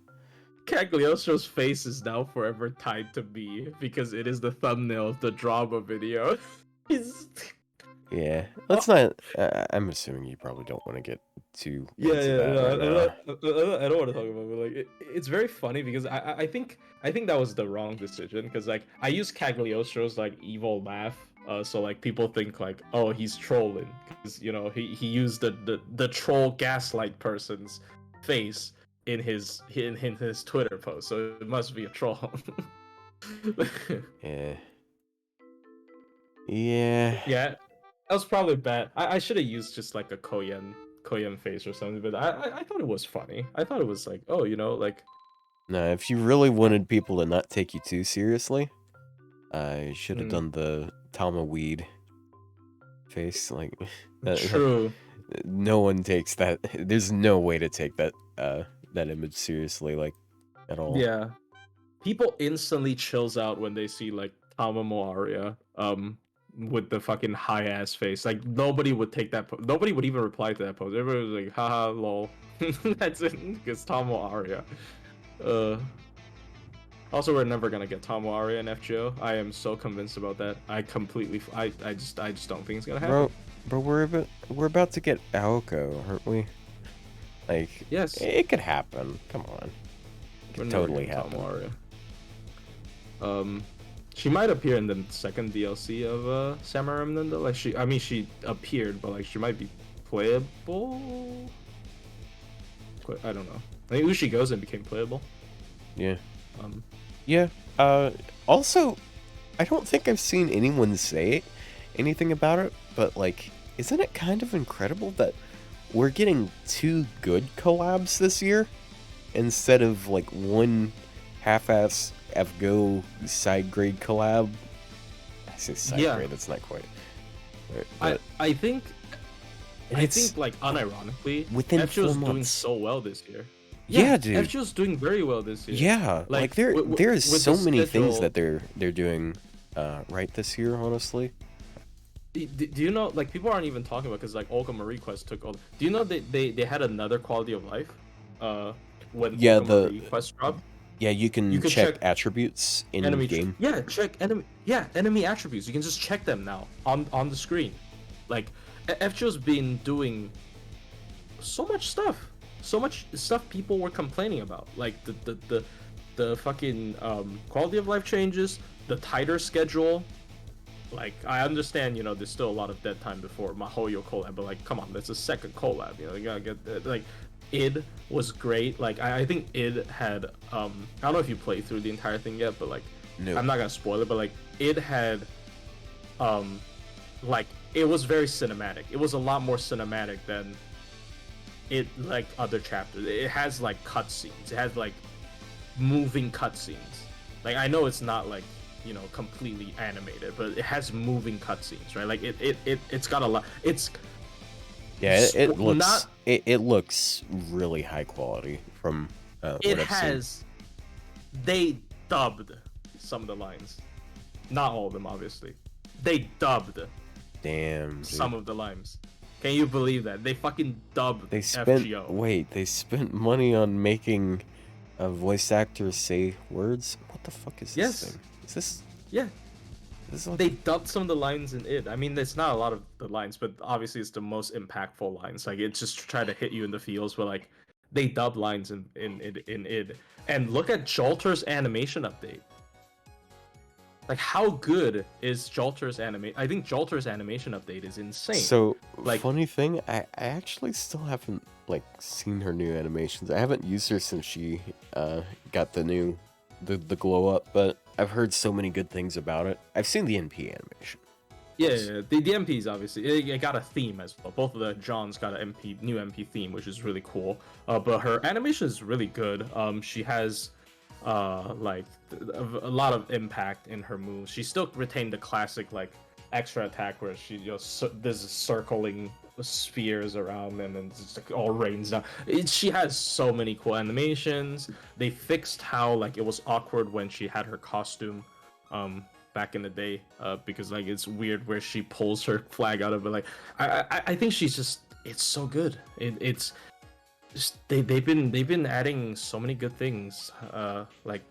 Cagliostro's face is now forever tied to me because it is the thumbnail of the drama video. He's. Yeah, let's not. I'm assuming you probably don't want to get too. I don't want to talk about it. Like, it's very funny because I think that was the wrong decision, because like I use Cagliostro's like evil laugh, so like people think like, oh, he's trolling, because you know he used the troll gaslight person's face in his Twitter post, so it must be a troll. Yeah. That was probably bad. I should have used just like a Koyan face or something, but I thought it was funny. I thought it was like, oh, you know, like. No, if you really wanted people to not take you too seriously, I should have done the Tama Weed face. Like, true. No one takes that. There's no way to take that image seriously, like, at all. Yeah, people instantly chills out when they see like Tama Moaria. With the fucking high ass face, like nobody would take that. Nobody would even reply to that post. Everybody was like, haha, lol. That's it, because Tomo Aria. Also, we're never gonna get Tomo Aria in FGO. I am so convinced about that. I just don't think it's gonna happen. Bro, we're about to get Aoko, aren't we? Like, yes, it could happen. Come on, it could totally happen. Tomo Aria. She might appear in the second DLC of Samurai Remnant though. Like she appeared, but like she might be playable. I don't know. I think Ushi goes and became playable. Yeah. Yeah. Also, I don't think I've seen anyone say anything about it, but like, isn't it kind of incredible that we're getting 2 good collabs this year instead of like one half-ass FGO side grade collab? I say side grade, that's not quite right, I think like unironically within FGO's 4 months doing so well this year. Yeah, dude, FGO's doing very well this year. Yeah, like there is so many things that they're doing right this year, honestly. Do you know, like, people aren't even talking about, because like Olga Marie Quest took all. Do you know they had another quality of life when Olga Marie Quest dropped? Yeah, you You can could check check attributes in enemy. game. Yeah, check enemy. Yeah, enemy attributes. You can just check them now on the screen. Like FGO's been doing so much stuff people were complaining about, like the fucking quality of life changes, the tighter schedule. Like, I understand, you know, there's still a lot of dead time before Mahoyo collab, but like, come on, that's a second collab, you know, you gotta get like, id was great. Like, I think id had I don't know if you played through the entire thing yet, but like, No. I'm not gonna spoil it, but like, id had like, it was very cinematic. It was a lot more cinematic than it, like, other chapters. It has like cutscenes. It has like moving cutscenes. Like, I know it's not like, you know, completely animated, but it has moving cutscenes, right? Like it's got a lot. It's Yeah, it looks not. it looks really high quality from It what I've has. seen. They dubbed some of the lines, not all of them, obviously. They dubbed Damn, dude. some of the lines. Can you believe that? They fucking dubbed They spent FGO. wait, they spent money on making a voice actors say words. What the fuck is this Yes. thing? Is this Yeah. this is like They dubbed some of the lines in id. I mean, it's not a lot of the lines, but obviously it's the most impactful lines. Like, it's just try to hit you in the feels, but like they dub lines in id. And look at Jolter's animation update. Like, how good is Jolter's animation? I think Jolter's animation update is insane. So, like, funny thing, I actually still haven't like seen her new animations. I haven't used her since she got the new the glow up, but I've heard so many good things about it. I've seen the NP animation. yeah, the MPs obviously it got a theme as well. Both of the Johns got an new MP theme, which is really cool. But her animation is really good. She has like a lot of impact in her moves. She still retained the classic like extra attack where she there's circling spheres around and then it's like all rains down. She has so many cool animations. They fixed how like it was awkward when she had her costume back in the day because like it's weird where she pulls her flag out of it. Like I think she's just, it's so good. It's they've been adding so many good things, like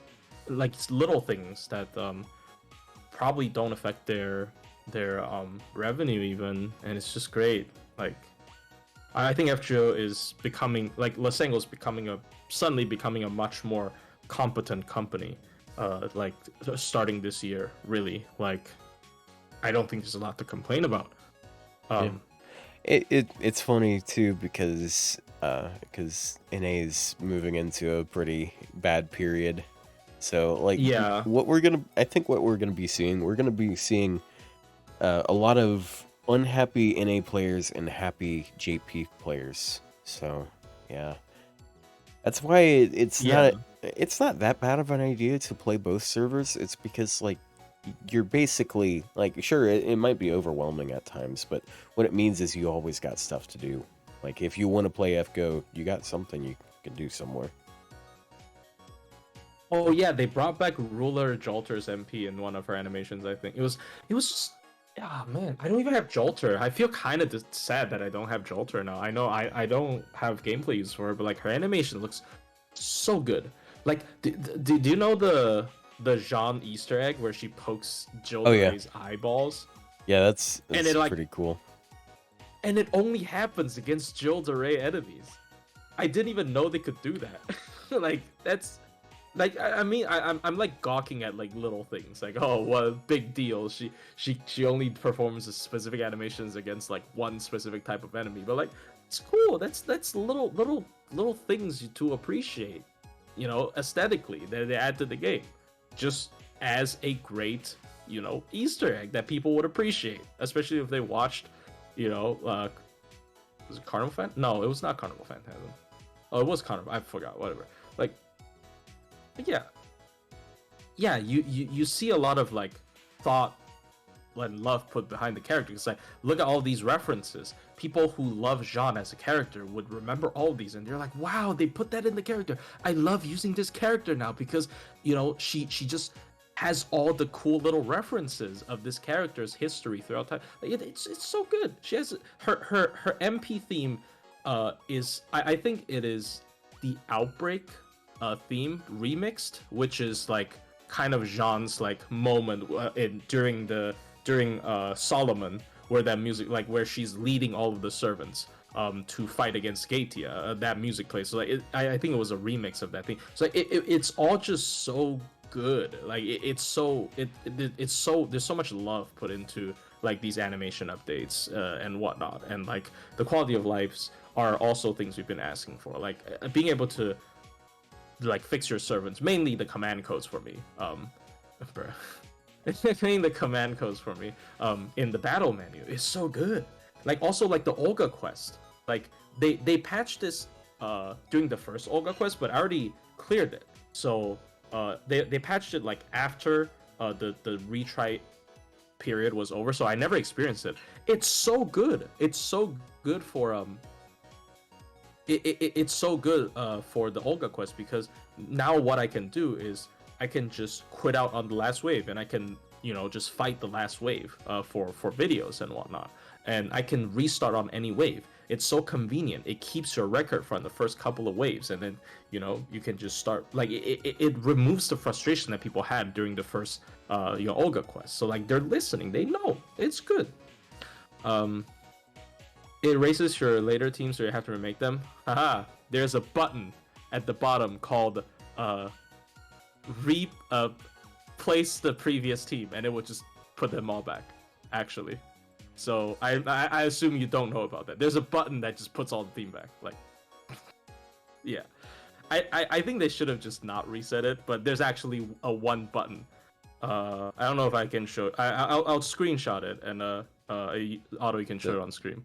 little things that probably don't affect their revenue even, and it's just great. Like I think FGO is becoming, like Lasengo is suddenly becoming a much more competent company. Like starting this year, really. Like I don't think there's a lot to complain about. Yeah. It's funny too because NA is moving into a pretty bad period. So like Yeah, I think what we're gonna be seeing a lot of unhappy NA players and happy JP players. So yeah, that's why it's not that bad of an idea to play both servers. It's because like you're basically like, sure, it might be overwhelming at times, but what it means is you always got stuff to do. Like if you want to play FGO, you got something you can do somewhere. oh yeah, they brought back Ruler Jolter's MP in one of her animations. I think it was just, ah man, I don't even have Jolter. I feel kind of sad that I don't have Jolter now. I know I don't have gameplay use for her, but like her animation looks so good. Like do you know the Jean Easter egg where she pokes Jill Oh, yeah. Ray's eyeballs? Yeah, that's And it, like, pretty cool. And it only happens against Jill Ray enemies. I didn't even know they could do that. Like that's like I mean I'm like gawking at like little things like, oh, what a big deal. She only performs specific animations against like one specific type of enemy, but like it's cool. That's little things to appreciate, you know, aesthetically that they add to the game, just as a great, you know, Easter egg that people would appreciate, especially if they watched, you know, was it Carnival Fan? No, it was not Carnival Phantasm. Oh, it was Carnival. I forgot. Whatever. Like, yeah. You see a lot of like thought and love put behind the character. It's like, look at all these references. People who love Jean as a character would remember all these, and they're like, wow, they put that in the character. I love using this character now because, you know, she just has all the cool little references of this character's history throughout time. Like, it's so good. She has her MP theme is I think it is the Outbreak theme remixed, which is like kind of Jean's like moment during Solomon, where that music, like where she's leading all of the servants to fight against Gatia. That music plays. So like I think it was a remix of that thing. So like, it's all just so good. Like it's so there's so much love put into like these animation updates and whatnot, and like the quality of lives are also things we've been asking for, like being able to like fix your servants, mainly the command codes for me, mainly the command codes for me in the battle menu is so good. Like also like the Olga quest, like they patched this during the first Olga quest, but I already cleared it, so they patched it like after the retry period was over, so I never experienced it. It's so good. It's so good for it's so good for the Olga quest, because now what I can do is I can just quit out on the last wave, and I can, you know, just fight the last wave for videos and whatnot, and I can restart on any wave. It's so convenient. It keeps your record from the first couple of waves, and then, you know, you can just start. Like it removes the frustration that people had during the first you know, Olga quest. So like they're listening. They know it's good. It erases your later teams, so you have to remake them. Haha, there's a button at the bottom called place the previous team, and it will just put them all back, actually. So I assume you don't know about that. There's a button that just puts all the team back. Like, yeah. I think they should have just not reset it, but there's actually a one button. I don't know if I can show. I'll screenshot it, and Otto, you can show it on screen.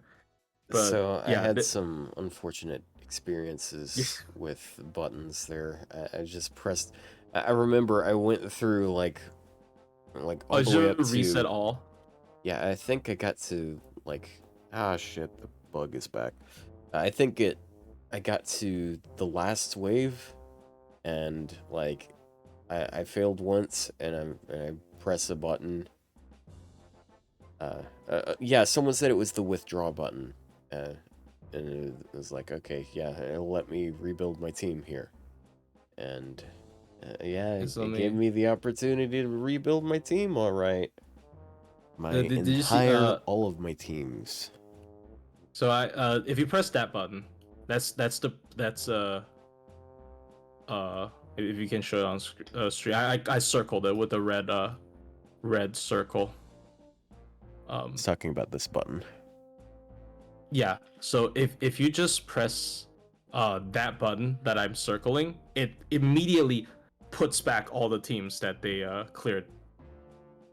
But, so I yeah, had some unfortunate experiences with buttons there. I just pressed. I remember I went through like all the way up to reset all. Yeah, I think I got to like, shit, the bug is back. I think I got to the last wave, and like I failed once, and I press a button. Yeah, someone said it was the withdraw button. And it was like, okay, yeah, it'll let me rebuild my team here. And yeah, it gave me the opportunity to rebuild my team, all right. Did you see, all of my teams. So if you press that button, that's if you can show it on screen, I circled it with a red circle. It's talking about this button. Yeah, so if you just press that button that I'm circling, it immediately puts back all the teams that they cleared.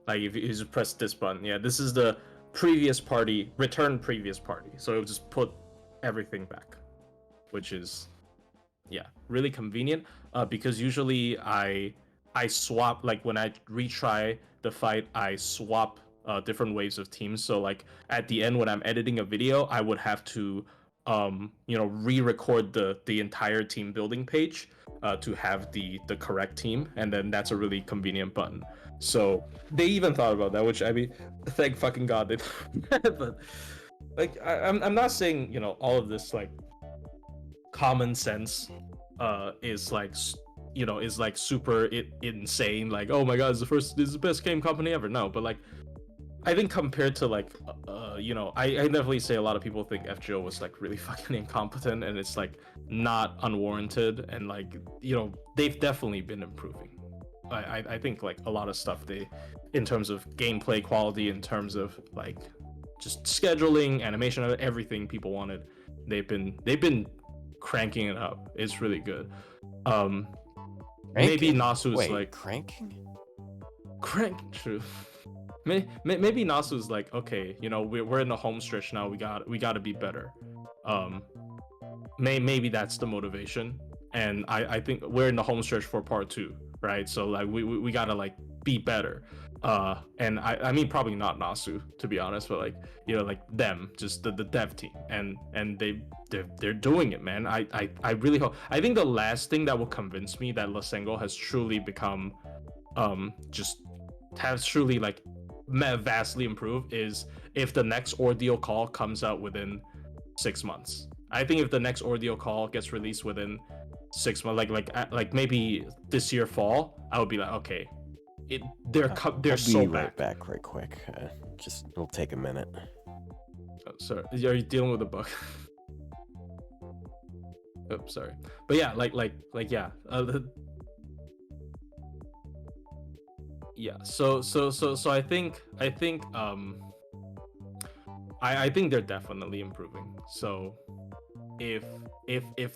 Like if you just press this button, yeah, this is the previous party, return previous party. So it'll just put everything back, which is, yeah, really convenient. Because usually I swap, like when I retry the fight, I swap different waves of teams. So like at the end when I'm editing a video, I would have to you know, re-record the entire team building page to have the correct team, and then that's a really convenient button. So they even thought about that, which I mean, thank fucking god they but like I'm not saying, you know, all of this like common sense is like, you know, is like super insane, like, oh my god, this is the best game company ever. No, but like I think compared to like you know, I definitely say a lot of people think FGO was like really fucking incompetent, and it's like not unwarranted, and like, you know, they've definitely been improving. I think like a lot of stuff they, in terms of gameplay quality, in terms of like just scheduling, animation, everything people wanted, they've been cranking it up. It's really good. Maybe Nasu's like cranking. True. Maybe Nasu's like, okay, you know, we're in the home stretch now. We got to be better. Maybe that's the motivation. And I think we're in the home stretch for part 2, right? So like we gotta like be better. And I mean probably not Nasu, to be honest, but like, you know, like them, just the dev team, and they're doing it, man. I really hope. I think the last thing that will convince me that Lasengo has truly become just has truly like vastly improved is if the next Ordeal call comes out within 6 months. I think if the next Ordeal call gets released within 6 months, like maybe this year fall, I would be like, okay, they're I'll so be back. right back right quick. Just it'll take a minute. Oh, sorry, are you dealing with a bug? Oh, sorry, but yeah, yeah, yeah. So I think I think they're definitely improving. So if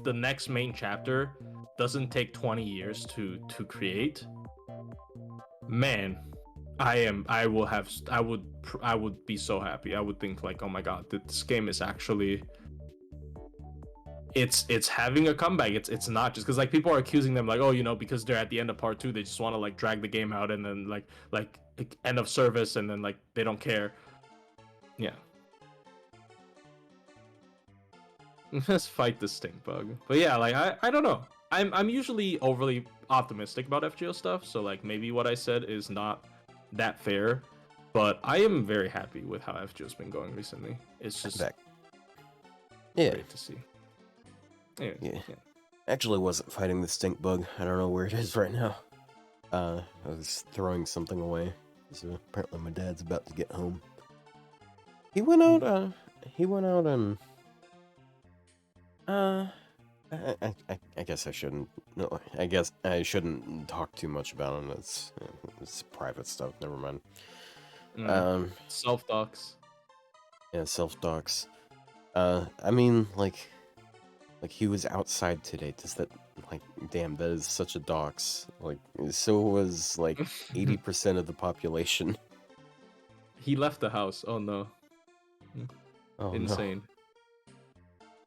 the next main chapter doesn't take 20 years to create, man, I would be so happy. I would think like, oh my god, this game is actually it's having a comeback. It's not just because like people are accusing them like, oh, because they're at the end of part 2, they just want to like drag the game out and then like end of service, and then like they don't care. Yeah. Let's fight the stink bug. But yeah, like I don't know. I'm usually overly optimistic about FGO stuff, so like maybe what I said is not that fair, but I am very happy with how FGO's been going recently. It's just Yeah. great to see. Anyways, Yeah. Actually wasn't fighting the stink bug. I don't know where it is right now. I was throwing something away. So apparently my dad's about to get home. He went out and I guess I shouldn't. No, I guess I shouldn't talk too much about him. It's private stuff. Never mind. Self docs. Yeah, self docs. I mean, like he was outside today. Does that, like, damn, that is such a dox. Like, so was like 80% of the population. He left the house. Oh no. Oh, insane.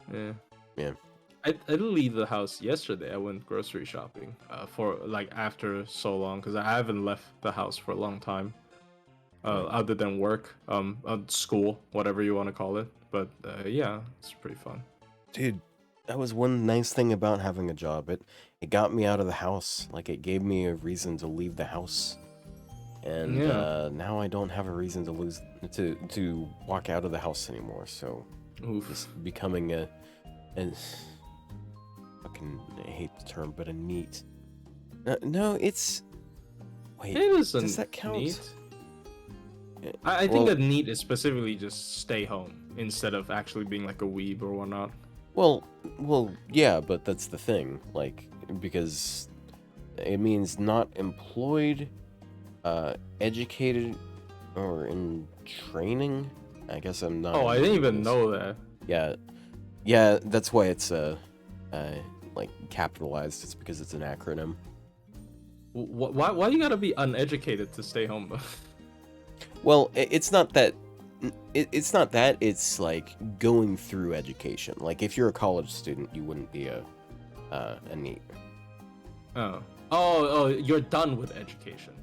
No. Yeah. Yeah. I didn't leave the house yesterday. I went grocery shopping for like after so long, because I haven't left the house for a long time, other than work, school, whatever you want to call it. But yeah, it's pretty fun. Dude, that was one nice thing about having a job. It got me out of the house. Like, it gave me a reason to leave the house. And now I don't have a reason to walk out of the house anymore. So just becoming a fucking, I hate the term, but a neat. No, it's, wait, does that count? Neat? I think a neat is specifically just stay home instead of actually being like a weeb or whatnot. Well, yeah, but that's the thing. Like, because it means not employed, educated, or in training. I guess I'm not. Oh, I didn't even know that. Yeah, that's why it's like capitalized. It's because it's an acronym. Why you gotta be uneducated to stay home? Well, it's not that. It's not that. It's like going through education. Like, if you're a college student, you wouldn't be a NEET. Oh, you're done with education.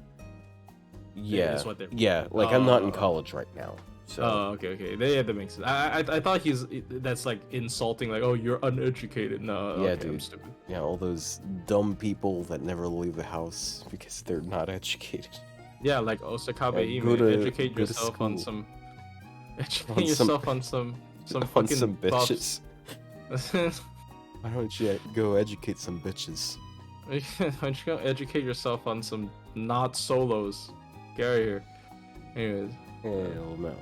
Yeah. Is what they're... Yeah, like I'm not in college right now. So. Oh, okay. Yeah, that makes sense. I thought that's like insulting. Like, oh, you're uneducated. No, yeah, okay, dude. I'm stupid. Yeah, all those dumb people that never leave the house because they're not educated. Yeah, like Osakabe Ime, educate yourself on some. Educate yourself on some fucking some bitches. Why don't you go educate some bitches? Why don't you go educate yourself on some not solos? Get out of here. Anyways. Hell no.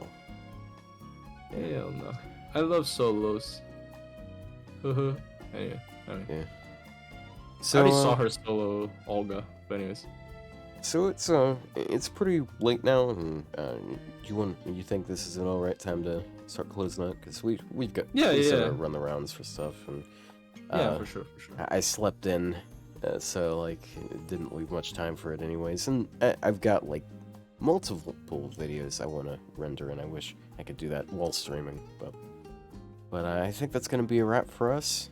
Hell no. I love solos. Anyway. Yeah. So, I already saw her solo Olga, but anyways. So it's pretty late now, and you think this is an alright time to start closing out? Because we've got run the rounds for stuff, and for sure. I slept in, so like didn't leave much time for it anyways, and I've got like multiple videos I want to render, and I wish I could do that while streaming, but I think that's gonna be a wrap for us.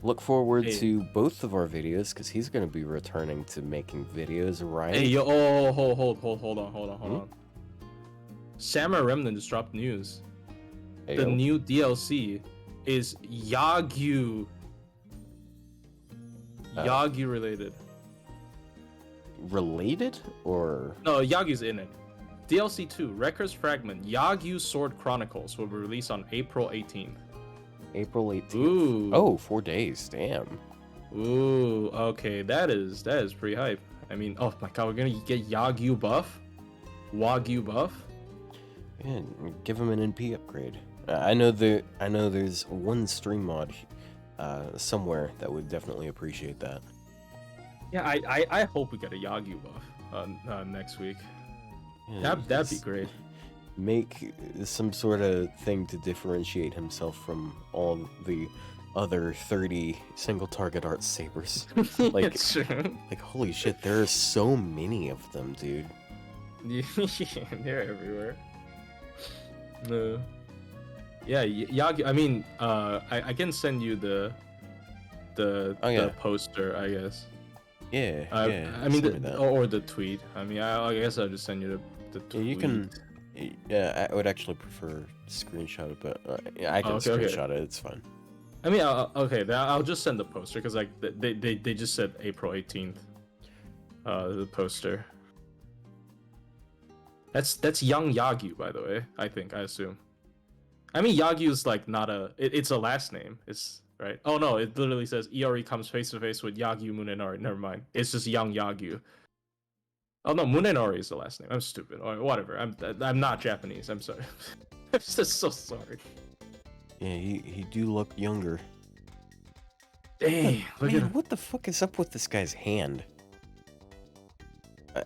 Look forward to both of our videos, because he's going to be returning to making videos, right? Hey, yo, hold on. Samurai Remnant just dropped news. Hey, the new DLC is Yagyu. Yagyu related. Related? Or... No, Yagyu's in it. DLC 2, Wrecker's Fragment, Yagyu Sword Chronicles will be released on April 18th. April 18th. Ooh. Oh, 4 days. Damn. Ooh, okay, that is pretty hype. I mean, oh my god, we're gonna get Yagyu buff, Wagyu buff. Yeah, give him an NP upgrade. I know there's one stream mod somewhere that would definitely appreciate that. Yeah, I hope we get a Yagyu buff next week. Yeah, That'd be great. Make some sort of thing to differentiate himself from all the other 30 single target art sabers. Like, It's true. like holy shit, there are so many of them, dude. Yeah, they're everywhere. No. Yeah, Yagyu. I mean, I can send you the Oh, yeah. poster, I guess. Yeah, yeah. I mean, send me that. or the tweet. I mean, I guess I'll just send you the Yeah, tweet. you can. Yeah, I would actually prefer screenshot it, but yeah, I can screenshot it. It's fine. I mean, okay, then I'll just send the poster because like they just said April 18th. The poster. That's young Yagyu, by the way. I assume. I mean, Yagyu is like not it's a last name. It's right. Oh no, it literally says Iori comes face to face with Yagyu Munenori. Never mind. It's just young Yagyu. Oh no, Munenori is the last name. I'm stupid. Or whatever. I'm not Japanese. I'm sorry. I'm just so sorry. Yeah, he do look younger. Dang, look Man, at what the fuck is up with this guy's hand?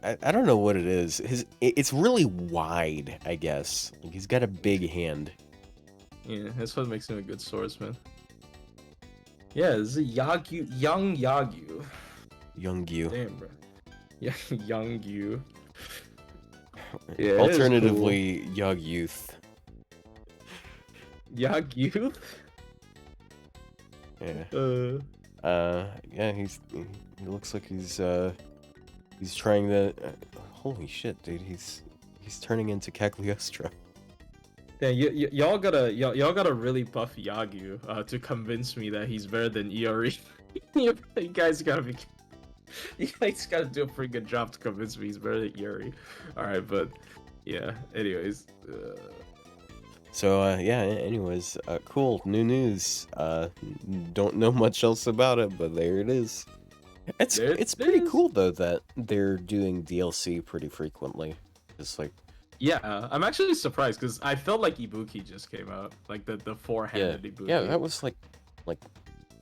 I don't know what it is. It's really wide, I guess. Like, he's got a big hand. Yeah, that's what makes him a good swordsman. Yeah, this is Yagyu, young Yagyu. Young Gyu. Damn, bro. Yeah, young Yu. Yeah, alternatively, Young Youth. Yagyu. Yeah. Yeah, he looks like he's trying to. Holy shit, dude! He's turning into Cagliostro. Yeah, y'all gotta really buff Yagyu to convince me that he's better than Iori. You guys gotta be. You guys gotta do a pretty good job to convince me he's better than Iori. All right, but yeah. Anyways. So yeah. Anyways, cool new news. Don't know much else about it, but there it is. It's pretty cool though that they're doing DLC pretty frequently. It's like. Yeah, I'm actually surprised because I felt like Ibuki just came out, like the four-handed Ibuki. Yeah, that was like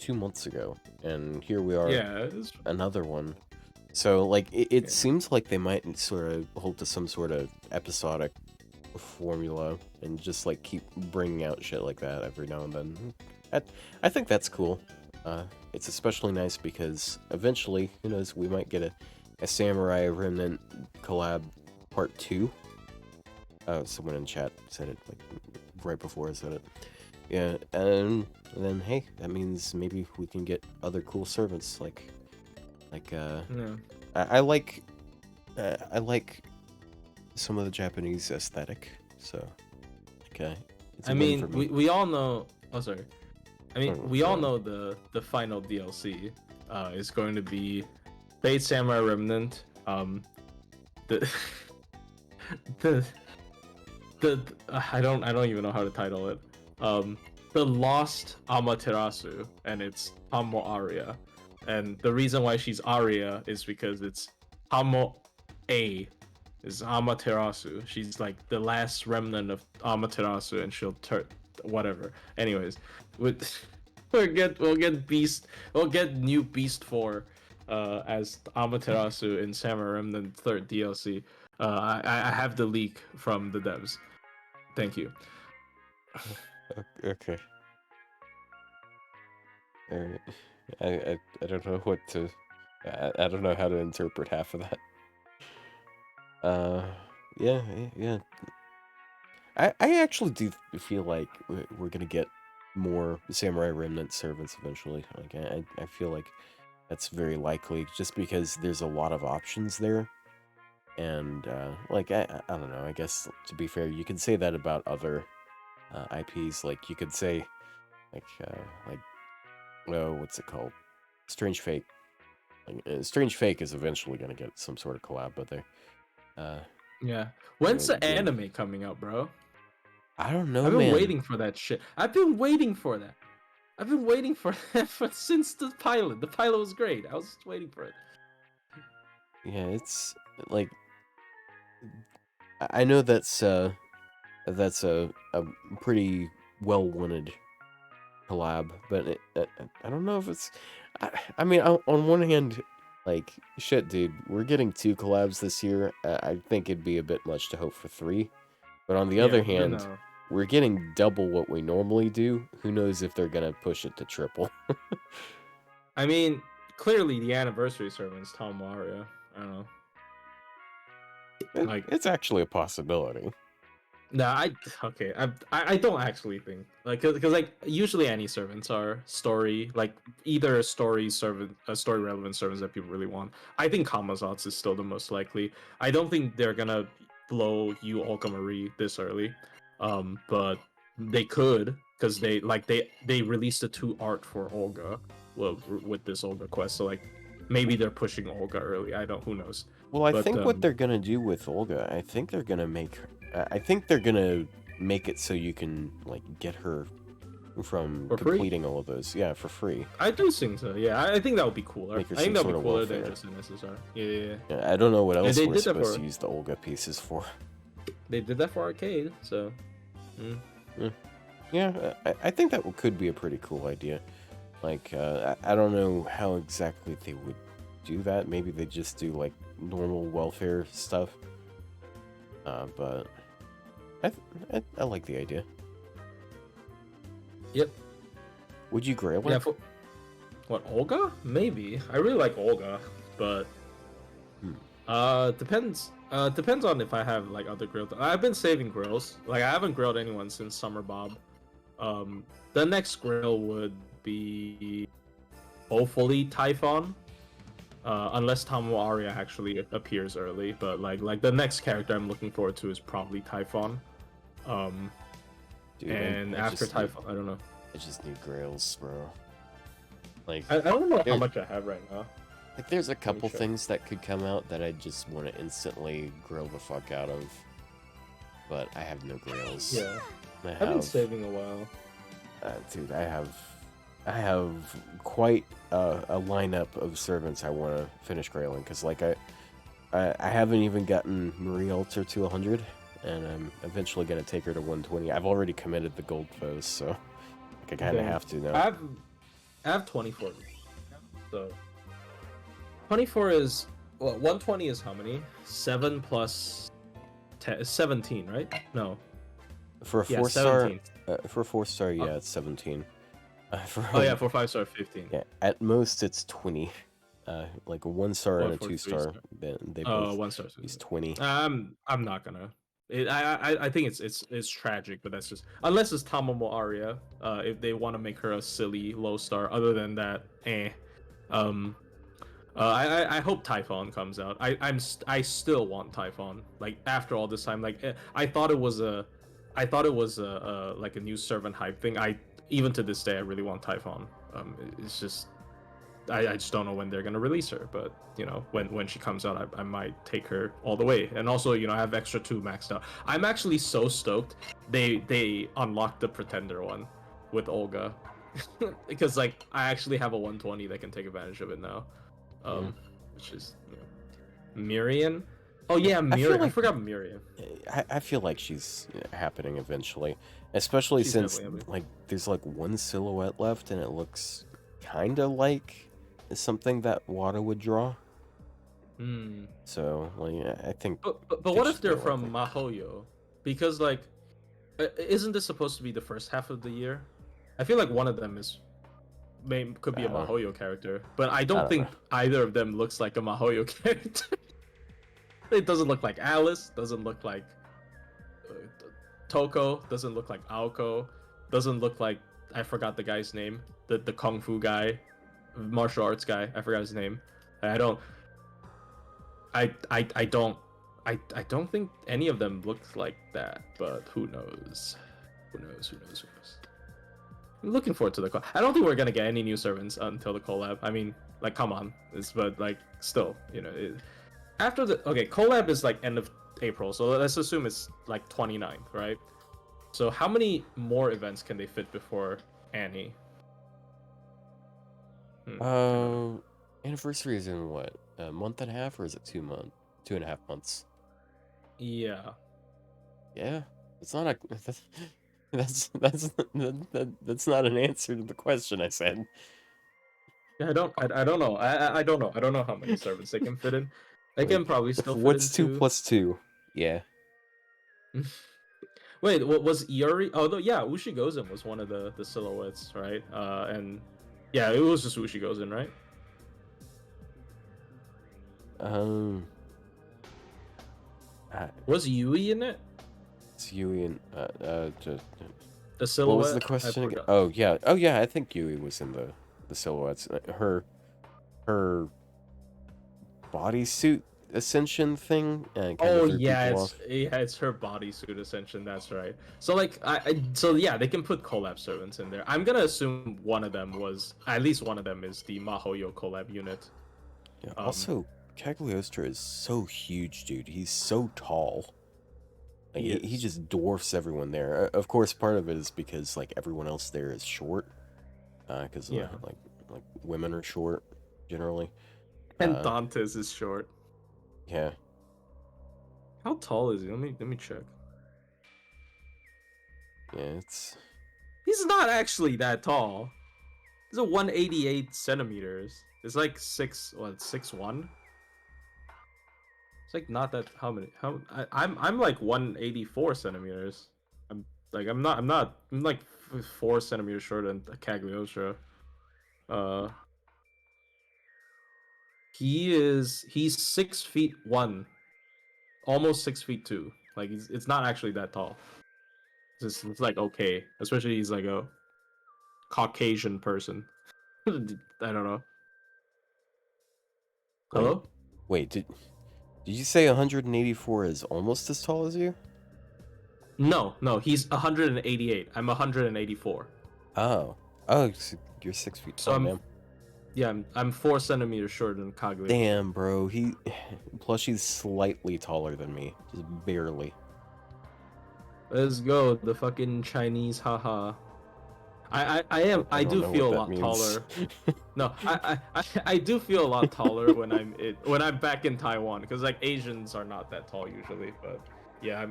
2 months ago, and here we are. Yeah, another one. So like it seems like they might sort of hold to some sort of episodic formula and just like keep bringing out shit like that every now and then. I think that's cool. It's especially nice because eventually, who knows, we might get a Samurai Remnant collab part 2. Someone in chat said it like right before I said it. Yeah, and then hey, that means maybe we can get other cool servants like yeah. I like some of the Japanese aesthetic. So okay. I mean, we all know. Oh, sorry. I mean, we all know the final DLC is going to be Fate Samurai Remnant. The I don't even know how to title it. The Lost Amaterasu, and it's Hamo Aria. And the reason why she's Aria is because it's Hamo A is Amaterasu. She's like the last remnant of Amaterasu, and she'll turn whatever. Anyways, we'll get new Beast 4 as Amaterasu in Samurai Remnant 3rd DLC. I have the leak from the devs. Thank you. Okay. I don't know what to. I don't know how to interpret half of that. Yeah. I actually do feel like we're gonna get more Samurai Remnant servants eventually. Like I feel like that's very likely, just because there's a lot of options there. And like I don't know. I guess to be fair, you can say that about other IPs. Like you could say like what's it called? Strange Fate. Like, Strange Fate is eventually gonna get some sort of collab, but they. Yeah. When's the anime coming out, bro? I don't know, I've been man. waiting for that shit. I've been waiting for that. I've been waiting for that since the pilot. The pilot was great. I was just waiting for it. Yeah, it's like I know that's a pretty well wanted collab, but I don't know if it's. I mean, on one hand, like shit, dude, we're getting 2 collabs this year. I think it'd be a bit much to hope for 3. But on the Yeah, other we're hand, gonna. we're getting double what we normally do. Who knows if they're gonna push it to triple? I mean, clearly the anniversary servant's Tom Waria. I don't know. Like, It's actually a possibility. nah, I don't actually think because like usually any servants are story like either a story servant a story relevant servants that people really want. I think Kamazot's is still the most likely. I don't think they're gonna blow you Olga Marie this early, but they could because they released the 2 art for Olga well with this Olga quest. So like maybe they're pushing Olga early. I don't. Who knows? Well, I But think what they're gonna do with Olga, I think they're gonna make it so you can like get her from for free. completing all of those, yeah, for free. I do think so. Yeah, I think that would be cooler. Make her I think some that sort would of be cooler than welfare. just an SSR. Yeah. Yeah, I don't know what And else they we're did that supposed for to use the Olga pieces for. they did that for arcade, so. Yeah, I think that could be a pretty cool idea. Like, I don't know how exactly they would do that. Maybe they just do like normal welfare stuff. But I like the idea. Yep. Would you grail Yeah. it? What Olga? Maybe. I really like Olga, but depends. Depends on if I have like other grills. I've been saving grills. Like I haven't grilled anyone since Summer Bob. The next grill would be hopefully Typhon. Unless Tomo Aria actually appears early, but like the next character I'm looking forward to is probably Typhon. Dude, And I after just Typhon, I don't know. I just need grails, bro. Like, I don't know how there- much I have right now. like there's a couple check. things that could come out that I just want to instantly grill the fuck out of, but I have no grails. Yeah, I I've been have, saving a while. dude, I have quite a lineup of servants I want to finish grailing, because like I haven't even gotten Marie Alter to 100, and I'm eventually gonna take her to 120. I've already committed the gold foes, so like, I kind of Okay. have to now. I have 24. So 24 is 120 is how many? 7 plus 10, 17, right? No. For a Yeah, 4-star, 17. for a 4-star, yeah, it's 17. Oh yeah, for 5-star 15. Yeah, at most it's 20. Like a 1-star Oh, and a for 2-star, 3-star. they Oh, both 1-star. use 20. I'm not gonna. I think it's tragic, but that's just unless it's Tamamo Aria. If they want to make her a silly low star. Other than that, eh. I hope Typhon comes out. I still want Typhon. Like after all this time, like I thought it was a like a new servant hype thing. Even to this day I really want Typhon. It's just I just don't know when they're gonna release her, but you know when she comes out, I might take her all the way. And also, you know, I have extra 2 maxed out. I'm actually so stoked they unlocked the Pretender one with Olga because like I actually have a 120 that can take advantage of it now. Which is Miriam. Oh yeah, Miriam. I forgot Miriam. I feel like she's happening eventually, especially She's since definitely happening. like there's like 1 silhouette left, and it looks kind of like something that Wada would draw. So like I think. But what if they're from Mahoyo? Because like, isn't this supposed to be the first half of the year? I feel like one of them could be a Mahoyo character, but I don't think either of them looks like a Mahoyo character. It doesn't look like Alice. Doesn't look like Toko. Doesn't look like Aoko. Doesn't look like I forgot the guy's name. The kung fu guy, martial arts guy. I forgot his name. I don't think any of them look like that. But who knows? Who knows? I'm looking forward to the collab. I don't think we're gonna get any new servants until the collab. I mean, like, come on. But like, still, you know, after the collab is like end of April, so let's assume it's like 29th, right? So how many more events can they fit before Annie? I don't know. Anniversary is in what? A month and a half, or is it 2 months? 2.5 months. Yeah. Yeah, it's not a. That's not an answer to the question I said. Yeah, I don't know. I don't know. I don't know how many servants they can fit in. They can Like, probably still fit what's in two two. plus two? Yeah. Wait, what was Iori? Oh, no, yeah, Ushigozen was one of the silhouettes, right? And yeah, it was just Ushigozen, right? Um. Was Yui in it? It's Yui and The what was silhouette? the I question again? forgot. Oh yeah, oh yeah. I think Yui was in the silhouettes. Her bodysuit ascension thing kind of Oh threw yeah, people off. it's her bodysuit ascension. That's right. So like so yeah, they can put collab servants in there. I'm gonna assume one of them was at least one of them is the Mahoyo collab unit. Yeah. Um, Also, Cagliostro is so huge, dude. He's so tall. Like he he is. just dwarfs everyone there. Of course, part of it is because like everyone else there is short. Because Yeah, like women are short generally. and Uh, Dantes is short. yeah, How tall is he? Let me check. yeah. It's He's not actually that tall. He's a 188 centimeters. It's like 6'1"? It's like not that how many how I'm like 184 centimeters. I'm like I'm like 4 centimeters shorter than Cagliostro. Uh he's 6 feet 1, almost 6 feet 2. Like it's not actually that tall. It's like okay, especially he's like a Caucasian person. I don't know. wait, Hello? wait. Did you say 184 is almost as tall as you? No, he's 188. I'm 184. Oh, oh, so you're 6 feet So tall, damn. I'm 4 centimeters shorter than Cagliostro. Damn, bro. Plus he's slightly taller than me, just barely. Let's go, the fucking Chinese, haha. I I don't do know feel what a that lot means. taller. No, I do feel a lot taller when I'm back in Taiwan because like Asians are not that tall usually, but yeah,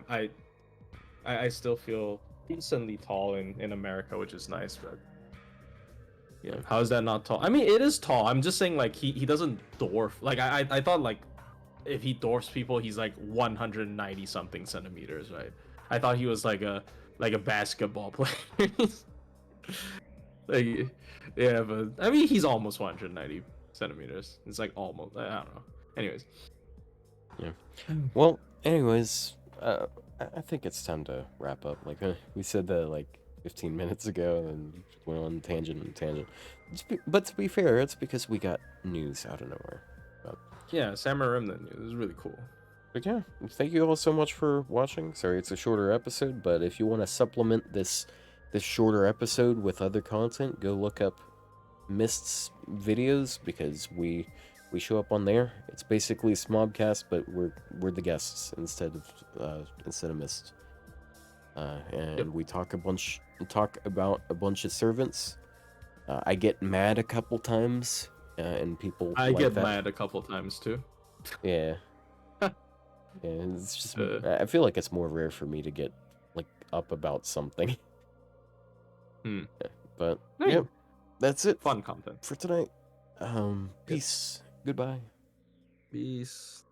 I still feel decently tall in America, which is nice, but yeah, how is that not tall? I mean, it is tall. I'm just saying like he doesn't dwarf. Like I thought like if he dwarfs people, he's like 190 something centimeters, right? I thought he was like a basketball player. Like, yeah, but I mean, he's almost 190 centimeters. It's like almost. I don't know. Anyways, Yeah. Well, anyways, I think it's time to wrap up. Like we said that like 15 minutes ago, and went on tangent and tangent. But to be fair, it's because we got news out of nowhere. But, yeah, Samurai Remnant is really cool. but yeah, thank you all so much for watching. Sorry, it's a shorter episode, but if you want to supplement this shorter episode with other content, go look up Mist's videos because we show up on there. It's basically smobcast, but we're the guests instead of Mist. Yep. And we talk about a bunch of servants. I get mad a couple times, and people I like get that. mad a couple times too. Yeah, and it's just Uh, I feel like it's more rare for me to get like up about something. hmm. But Hey, yeah, that's it fun content. for tonight. Yep. Peace. Goodbye. Peace.